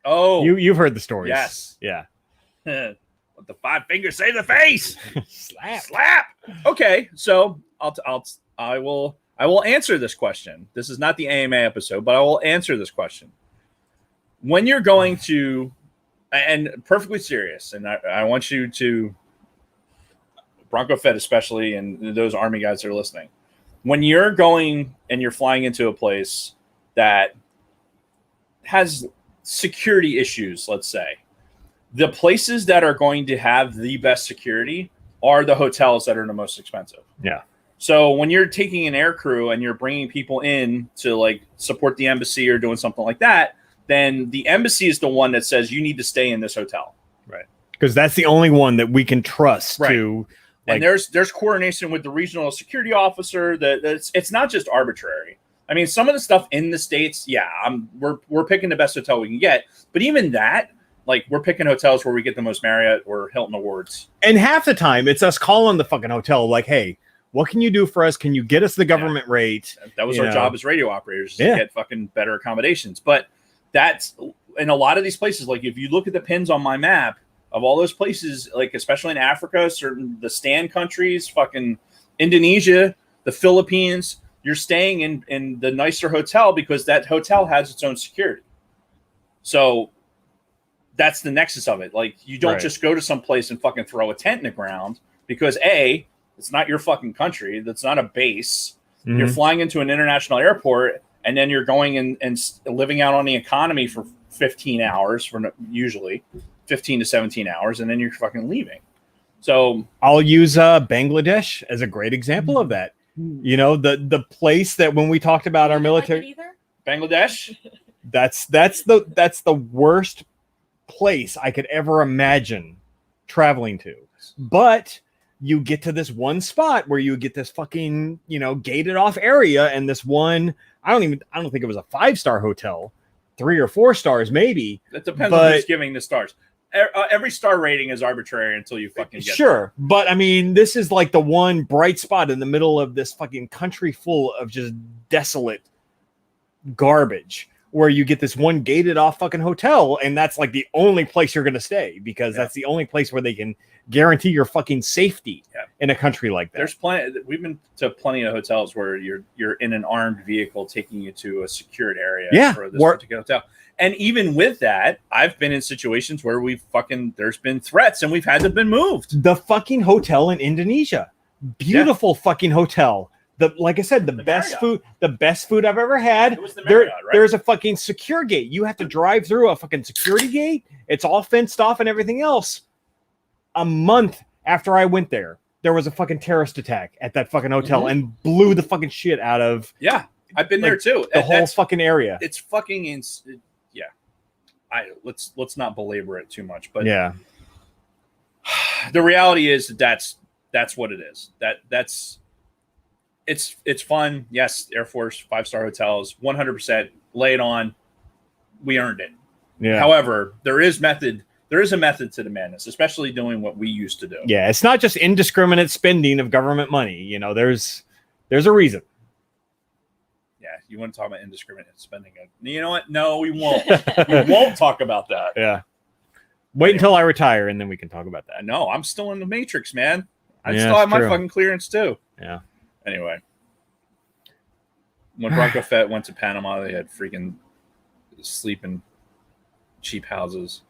Oh, You've heard the stories. Yes. Yeah. what the 5 fingers say to the face? Slap. Slap. Okay, so I will answer this question. This is not the AMA episode, but I will answer this question. When you're going to, and perfectly serious, and I want you to, Bronco Fed especially, and those Army guys that are listening, when you're going and you're flying into a place that has security issues, let's say, the places that are going to have the best security are the hotels that are the most expensive. Yeah. So when you're taking an air crew and you're bringing people in to like support the embassy or doing something like that, then the embassy is the one that says you need to stay in this hotel. Because that's the only one that we can trust Right. to. Like, And there's coordination with the regional security officer. It's not just arbitrary. I mean, some of the stuff in the States, yeah, we're picking the best hotel we can get. But even that, like, we're picking hotels where we get the most Marriott or Hilton awards. and half the time it's us calling the fucking hotel like, hey, what can you do for us? Can you get us the government rate? That was You our know. job as radio operators, Yeah. to get fucking better accommodations. But that's in a lot of these places. Like, if you look at the pins on my map of all those places, like especially in Africa, certain the Stan countries, fucking Indonesia, the Philippines, you're staying in the nicer hotel because that hotel has its own security. So that's the nexus of it. Like, you don't Right. just go to some place and fucking throw a tent in the ground because A, It's not your fucking country. That's not a base. Mhm. You're flying into an international airport, and then you're going and living out on the economy for 15 hours, usually 15 to 17 hours, and then you're fucking leaving. So I'll use Bangladesh as a great example of that. You know, the place that when we talked about our You didn't like it military, either? Bangladesh, that's the worst place I could ever imagine traveling to. But you get to this one spot where you get this fucking, you know, gated off area, and this one, I don't think it was a 5-star hotel, 3 or 4 stars maybe. that depends on who's giving the stars. Every star rating is arbitrary until you fucking get Sure, but I mean, this is like the one bright spot in the middle of this fucking country full of just desolate garbage, where you get this one gated off fucking hotel, and that's like the only place you're gonna stay, because that's the only place where they can guarantee your fucking safety in a country like that. There's plenty. We've been to plenty of hotels where you're in an armed vehicle taking you to a secured area for this particular hotel. And even with that, I've been in situations where there's been threats and we've had to been moved. The fucking hotel in Indonesia, beautiful fucking hotel. Like I said, the best food I've ever had. It was the Marriott, right? There's a fucking secure gate. You have to drive through a fucking security gate. It's all fenced off and everything else. A month after I went there was a fucking terrorist attack at that fucking hotel and blew the fucking shit out of. Yeah, I've been there too. The whole fucking area. It's fucking let's not belabor it too much, but yeah, the reality is that's what it is. It's fun. Yes, Air Force 5-star hotels, 100%. Lay it on. We earned it. Yeah. However, there is a method to the madness, especially doing what we used to do. Yeah, it's not just indiscriminate spending of government money. You know, there's a reason. Yeah, you want to talk about indiscriminate spending? You know what? No, we won't. We won't talk about that. Yeah. Wait until I retire, and then we can talk about that. No, I'm still in the Matrix, man. I Yeah, still have my true. fucking clearance too. Yeah. Anyway, when Bronco Fett went to Panama, they had freaking sleep in cheap houses.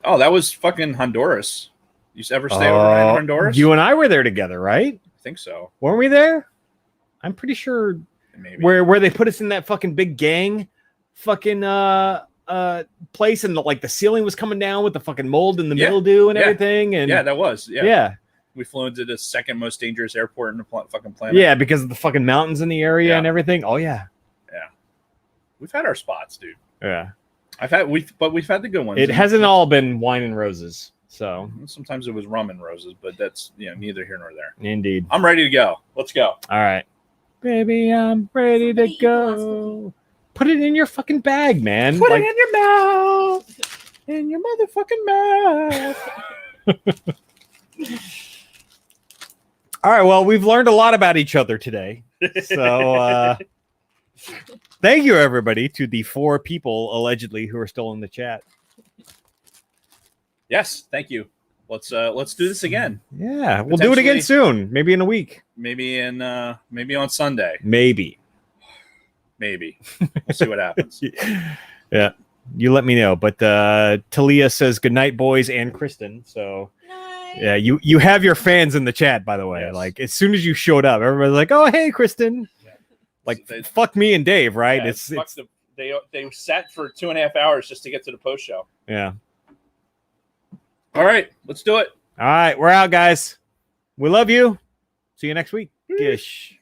Oh, that was fucking Honduras. You ever stay over in Honduras? You and I were there together, right? I think so. Weren't we there? I'm pretty sure. Maybe. Where they put us in that fucking big gang fucking place, and the ceiling was coming down with the fucking mold and the mildew and everything. And that was. Yeah. We flew into the second most dangerous airport in the fucking planet. Yeah, because of the fucking mountains in the area and everything. Oh yeah. Yeah. We've had our spots, dude. Yeah. We've had the good ones. It hasn't all been wine and roses. So sometimes it was rum and roses, but that's neither here nor there. Indeed. I'm ready to go. Let's go. All right. Baby, I'm ready to go. Put it in your fucking bag, man. Put it in your mouth. In your motherfucking mouth. All right. Well, we've learned a lot about each other today. So thank you, everybody, to the 4 people allegedly who are still in the chat. Yes, thank you. Let's do this again. Yeah, we'll do it again soon. Maybe in a week. Maybe on Sunday. Maybe. We'll see what happens. Yeah, you let me know. But Talia says good night, boys, and Kristen. So yeah, you have your fans in the chat, by the way. Yes. Like as soon as you showed up, everybody's like, "Oh, hey, Kristen." Yeah. Like fuck me and Dave, right? Yeah, they sat for 2.5 hours just to get to the post show. Yeah. All right, let's do it. All right, we're out, guys. We love you. See you next week. Gish.